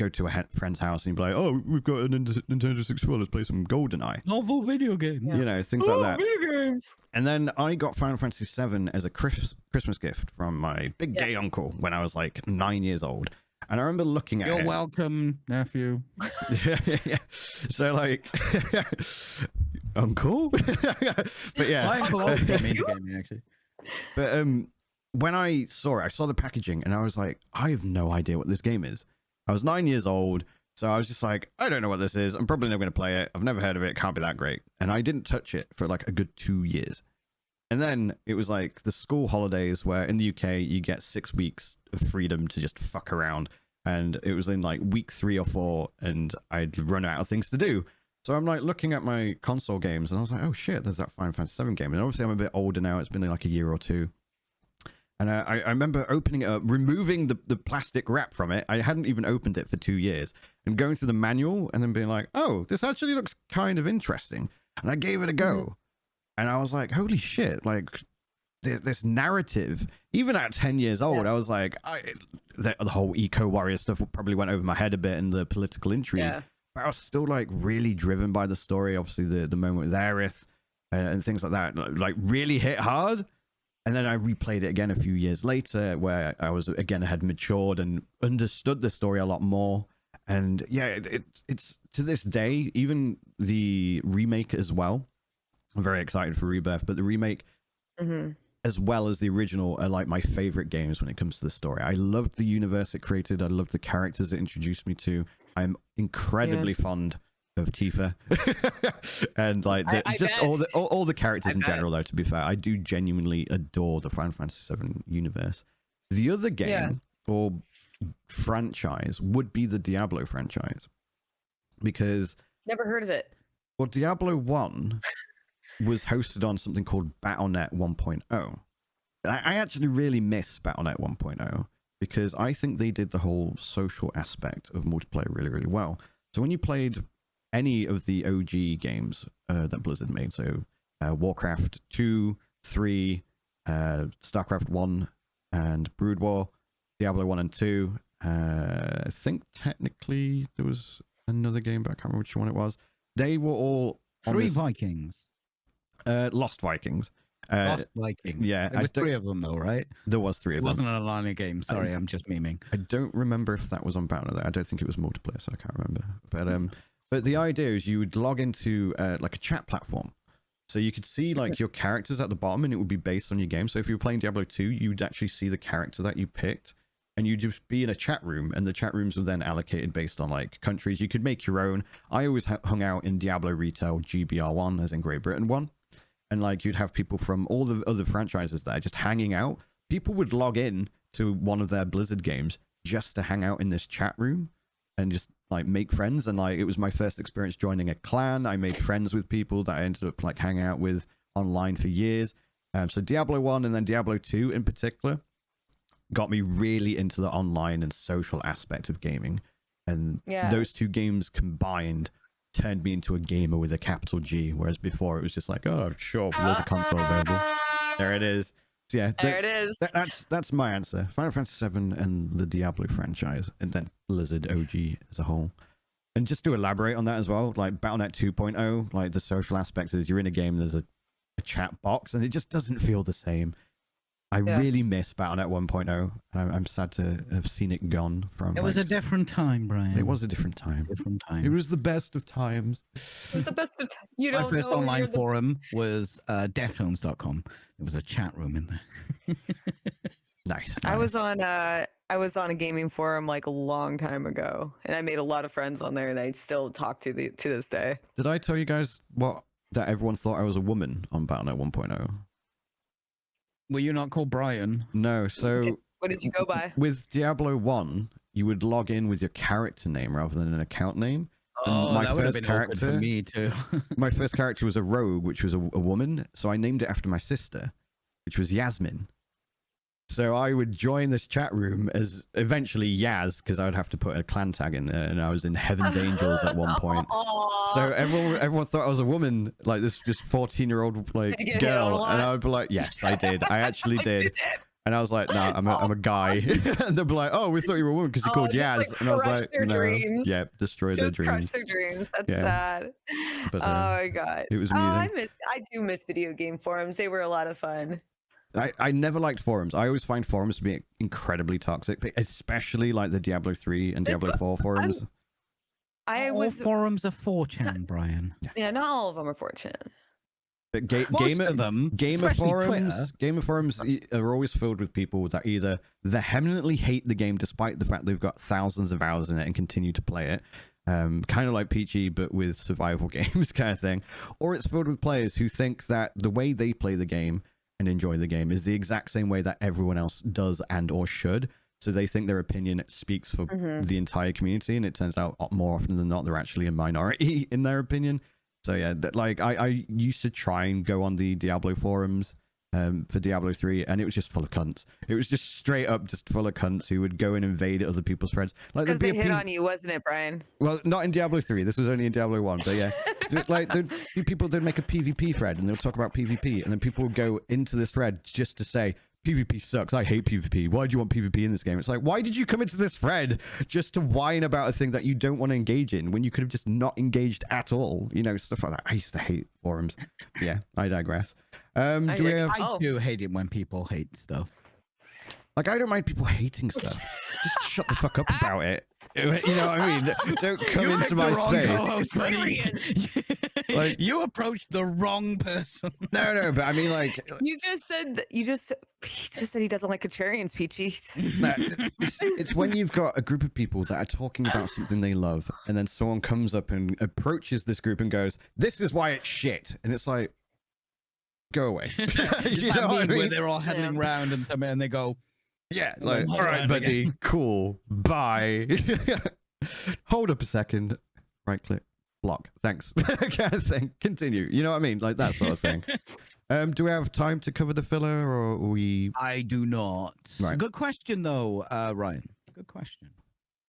to a friend's house and you'd be like, oh, we've got a Nintendo 64, let's play some GoldenEye. Novel video game. You know, things like that. Video games. And then I got Final Fantasy VII as a Christmas gift from my big gay uncle when I was like 9 years old. And I remember looking at it. You're welcome, nephew. Yeah. So like, uncle. But yeah. My uncle also got me into gaming, actually. But when I saw the packaging and I was like, I have no idea what this game is. I was 9 years old, so I was just like, I don't know what this is. I'm probably never going to play it. I've never heard of it. It can't be that great. And I didn't touch it for like a good 2 years. And then it was like the school holidays where in the UK you get 6 weeks of freedom to just fuck around. And it was in like week 3 or 4 and I'd run out of things to do. So I'm like looking at my console games and I was like, oh shit, there's that Final Fantasy VII game. And obviously I'm a bit older now. It's been like a year or two. And I remember opening it up, removing the plastic wrap from it. I hadn't even opened it for 2 years. And going through the manual and then being like, oh, this actually looks kind of interesting. And I gave it a go. And I was like, holy shit, like this narrative, even at 10 years old, I was like, the whole eco-warrior stuff probably went over my head a bit and the political intrigue. Yeah. But I was still like really driven by the story. Obviously the moment with Aerith and things like that, like really hit hard. And then I replayed it again a few years later where I was, again, had matured and understood the story a lot more. And yeah, it's to this day, even the remake as well. I'm very excited for Rebirth, but the remake, as well as the original, are like my favorite games when it comes to the story. I loved the universe it created. I loved the characters it introduced me to. I'm incredibly fond of Tifa and like all the characters in general, though. To be fair, I do genuinely adore the Final Fantasy VII universe. The other game or franchise would be the Diablo franchise, because never heard of it. Well, Diablo 1 was hosted on something called Battle.net 1.0. I actually really miss Battle.net 1.0 because I think they did the whole social aspect of multiplayer really, really well. So when you played any of the OG games that Blizzard made, so Warcraft 2, 3, StarCraft 1, and Brood War, Diablo 1 and 2, I think technically there was another game, but I can't remember which one it was. They were all Vikings. Lost Vikings. Lost Vikings. Yeah. There was 3 of them, though, right? There was 3 of them. It wasn't an online game. Sorry, I'm just memeing. I don't remember if that was on Battle.net. I don't think it was multiplayer, so I can't remember. But the idea is you would log into like a chat platform. So you could see like your characters at the bottom and it would be based on your game. So if you were playing Diablo 2, you'd actually see the character that you picked and you'd just be in a chat room, and the chat rooms were then allocated based on like countries. You could make your own. I always hung out in Diablo Retail GBR1, as in Great Britain 1. And like you'd have people from all the other franchises there just hanging out. People would log in to one of their Blizzard games just to hang out in this chat room and just like make friends. And like it was my first experience joining a clan. I made friends with people that I ended up like hanging out with online for years. So Diablo 1 and then Diablo 2 in particular got me really into the online and social aspect of gaming. And those 2 games combined turned me into a gamer with a capital G, whereas before it was just like, oh sure, there's a console available. There it is. So yeah, there it is. That's my answer. Final Fantasy VII and the Diablo franchise, and then Blizzard OG as a whole. And just to elaborate on that as well, like Battle.net 2.0, like the social aspects is you're in a game, there's a chat box, and it just doesn't feel the same. I really miss Battle.net 1.0. I'm sad to have seen it gone from. It was a different time, Brian. It was a different time. It was the best of times. It was the best of times. My first online forum was deftones.com. There was a chat room in there. Nice. I was on a gaming forum like a long time ago, and I made a lot of friends on there, and I still talk to this day. Did I tell you guys that everyone thought I was a woman on Battle.net 1.0? Were you not called Brian? No. So what did you go by? With Diablo 1, you would log in with your character name rather than an account name. Oh, my that would have first been awkward character, for me too. my first character was a rogue, which was a woman. So I named it after my sister, which was Yasmin. So I would join this chat room as eventually Yaz, because I would have to put a clan tag in there, and I was in Heaven's Angels at one point. So everyone thought I was a woman, like this just 14-year-old like girl, and I would be like, yes, I did. I actually did. And I was like, nah, I'm a guy. And they'll be like, oh, we thought you were a woman because you called just, Yaz. like, And I was crush like, their no. dreams. Yeah, destroy their Just crush dreams. their dreams. That's Yeah. sad. But, oh my god. it was Oh, amusing. I do miss video game forums. They were a lot of fun. I never liked forums. I always find forums to be incredibly toxic, especially like the Diablo 3 and Diablo 4 forums. All forums are 4chan, Brian. Yeah, not all of them are fortunate. But Most of them, gamer especially forums are always filled with people that either vehemently hate the game despite the fact they've got thousands of hours in it and continue to play it, kind of like Peachy but with survival games kind of thing, or it's filled with players who think that the way they play the game and enjoy the game is the exact same way that everyone else does and or should. So they think their opinion speaks for the entire community, and it turns out more often than not they're actually a minority in their opinion. So yeah, like I used to try and go on the Diablo forums for Diablo 3, and it was just full of cunts. It was just straight up just full of cunts who would go and invade other people's threads. Like because they hit on you, wasn't it, Brian? Well, not in Diablo 3. This was only in Diablo 1. But yeah, like there'd be people that'd make a PvP thread and they'll talk about PvP, and then people would go into this thread just to say, PvP sucks. I hate PvP. Why do you want PvP in this game? It's like, why did you come into this thread just to whine about a thing that you don't want to engage in when you could have just not engaged at all? You know, stuff like that. I used to hate forums. Yeah, I digress. I do hate it when people hate stuff. Like, I don't mind people hating stuff. Just shut the fuck up about it. You know what I mean? Don't come into my space. Like, you approached the wrong person. No, but I mean, like, he just said he said he doesn't like Kacharians, Peachy. It's when you've got a group of people that are talking about something they love, and then someone comes up and approaches this group and goes, "This is why it's shit," and it's like, go away. You know what I mean? Where they're all huddling around and they go, yeah, like, all right, buddy, again. Cool, bye. Hold up a second, right click, block, thanks. Kind of thing. Continue. You know what I mean? Like that sort of thing. Do we have time to cover the filler, or we? I do not. Right. Good question, though, Ryan. Good question.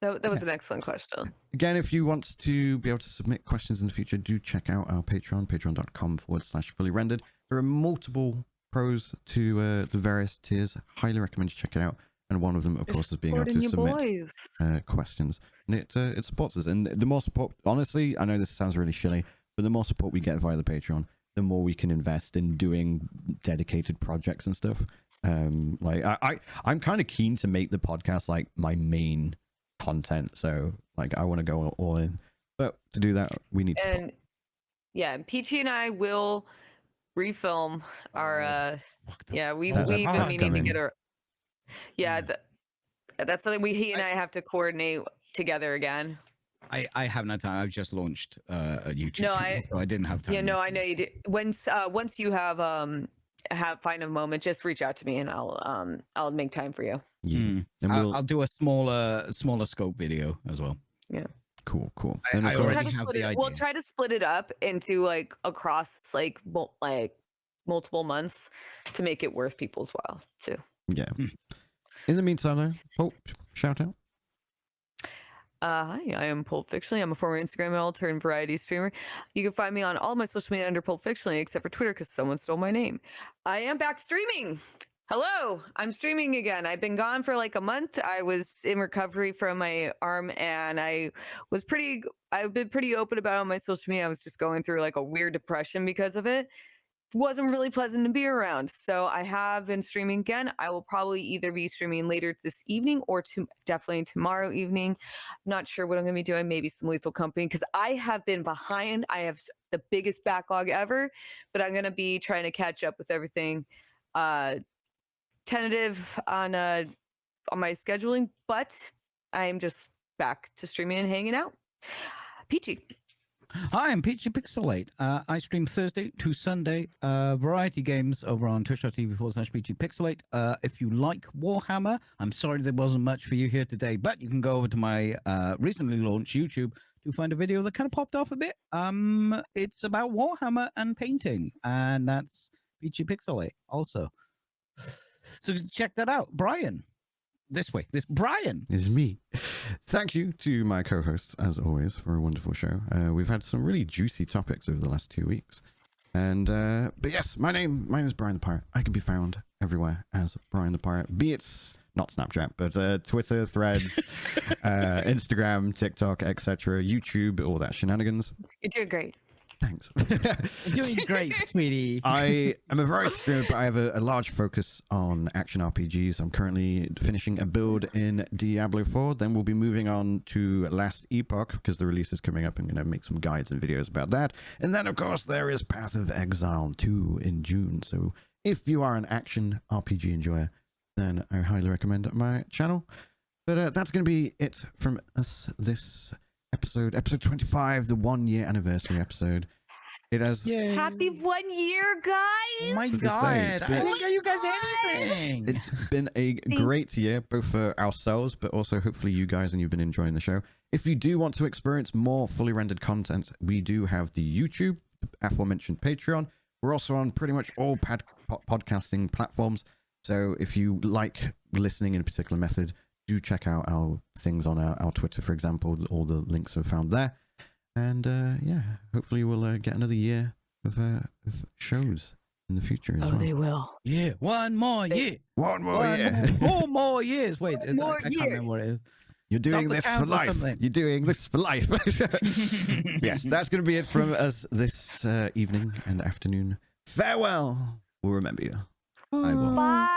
That was an excellent question. Again, if you want to be able to submit questions in the future, do check out our Patreon, patreon.com/fully rendered. There are multiple pros to the various tiers. Highly recommend you check it out. And one of them, of course, is being able to submit questions. And it supports us. And the more support, honestly, I know this sounds really shilly, but the more support we get via the Patreon, the more we can invest in doing dedicated projects and stuff. Like I'm kind of keen to make the podcast like my main content. So like I want to go all in. But to do that, we need support. And yeah, Peachy and I will refilm our we've been meaning to get our that's something he and I have to coordinate together again. I have no time. I've just launched a YouTube channel, so I didn't have time. Yeah, no, I know you did. Once you have find a moment, just reach out to me and I'll make time for you. Yeah. And I'll do a smaller scope video as well. Yeah. Cool. And I already have the idea. We'll try to split it up into like across like multiple months to make it worth people's while too. Yeah. In the meantime, though, shout out. Hi, I am Pulp Fictionally. I'm a former Instagram model turned variety streamer. You can find me on all my social media under Pulp Fictionally, except for Twitter because someone stole my name. I am back streaming. Hello, I'm streaming again. I've been gone for like a month. I was in recovery from my arm, and I've been pretty open about it on my social media. I was just going through like a weird depression because of it. Wasn't really pleasant to be around. So I have been streaming again. I will probably either be streaming later this evening or definitely tomorrow evening. Not sure what I'm going to be doing. Maybe some Lethal Company because I have been behind. I have the biggest backlog ever, but I'm going to be trying to catch up with everything. Tentative on my scheduling, but I'm just back to streaming and hanging out. Peachy. Hi, I'm Peachy Pixelate. I stream Thursday to Sunday variety games over on twitch.tv/Peachy Pixelate. If you like Warhammer, I'm sorry there wasn't much for you here today, but you can go over to my recently launched YouTube to find a video that kind of popped off a bit. It's about Warhammer and painting, and that's Peachy Pixelate also. So check that out. Brian. Brian is me. Thank you to my co-hosts as always for a wonderful show. We've had some really juicy topics over the last 2 weeks, and but yes, my name is Brian the Pirate. I can be found everywhere as Brian the Pirate. Be it not Snapchat, but Twitter, Threads, Instagram, TikTok, etc., YouTube, all that shenanigans. You're doing great. Thanks. You're doing great, sweetie. I am a variety streamer, but I have a large focus on action RPGs. I'm currently finishing a build in Diablo 4. Then we'll be moving on to Last Epoch because the release is coming up. I'm going to make some guides and videos about that. And then, of course, there is Path of Exile 2 in June. So if you are an action RPG enjoyer, then I highly recommend my channel. But that's going to be it from us this episode 25, the 1-year anniversary episode. It has Happy 1 year, guys. Oh my Just god, say, I didn't get you guys anything. it's been a great year, both for ourselves, but also hopefully you guys, and you've been enjoying the show. If you do want to experience more fully rendered content, we do have the YouTube, the aforementioned Patreon. We're also on pretty much all podcasting platforms. So if you like listening in a particular method, do check out our things on our Twitter, for example. All the links are found there. And yeah, hopefully we'll get another year of shows in the future as well. They will. Yeah, one more year. One more year. 4 more years. Wait, More I can't years. remember what it is. You're doing Stop the this for count or life. something. You're doing this for life. Yes, that's going to be it from us this evening and afternoon. Farewell. We'll remember you. I will. Bye.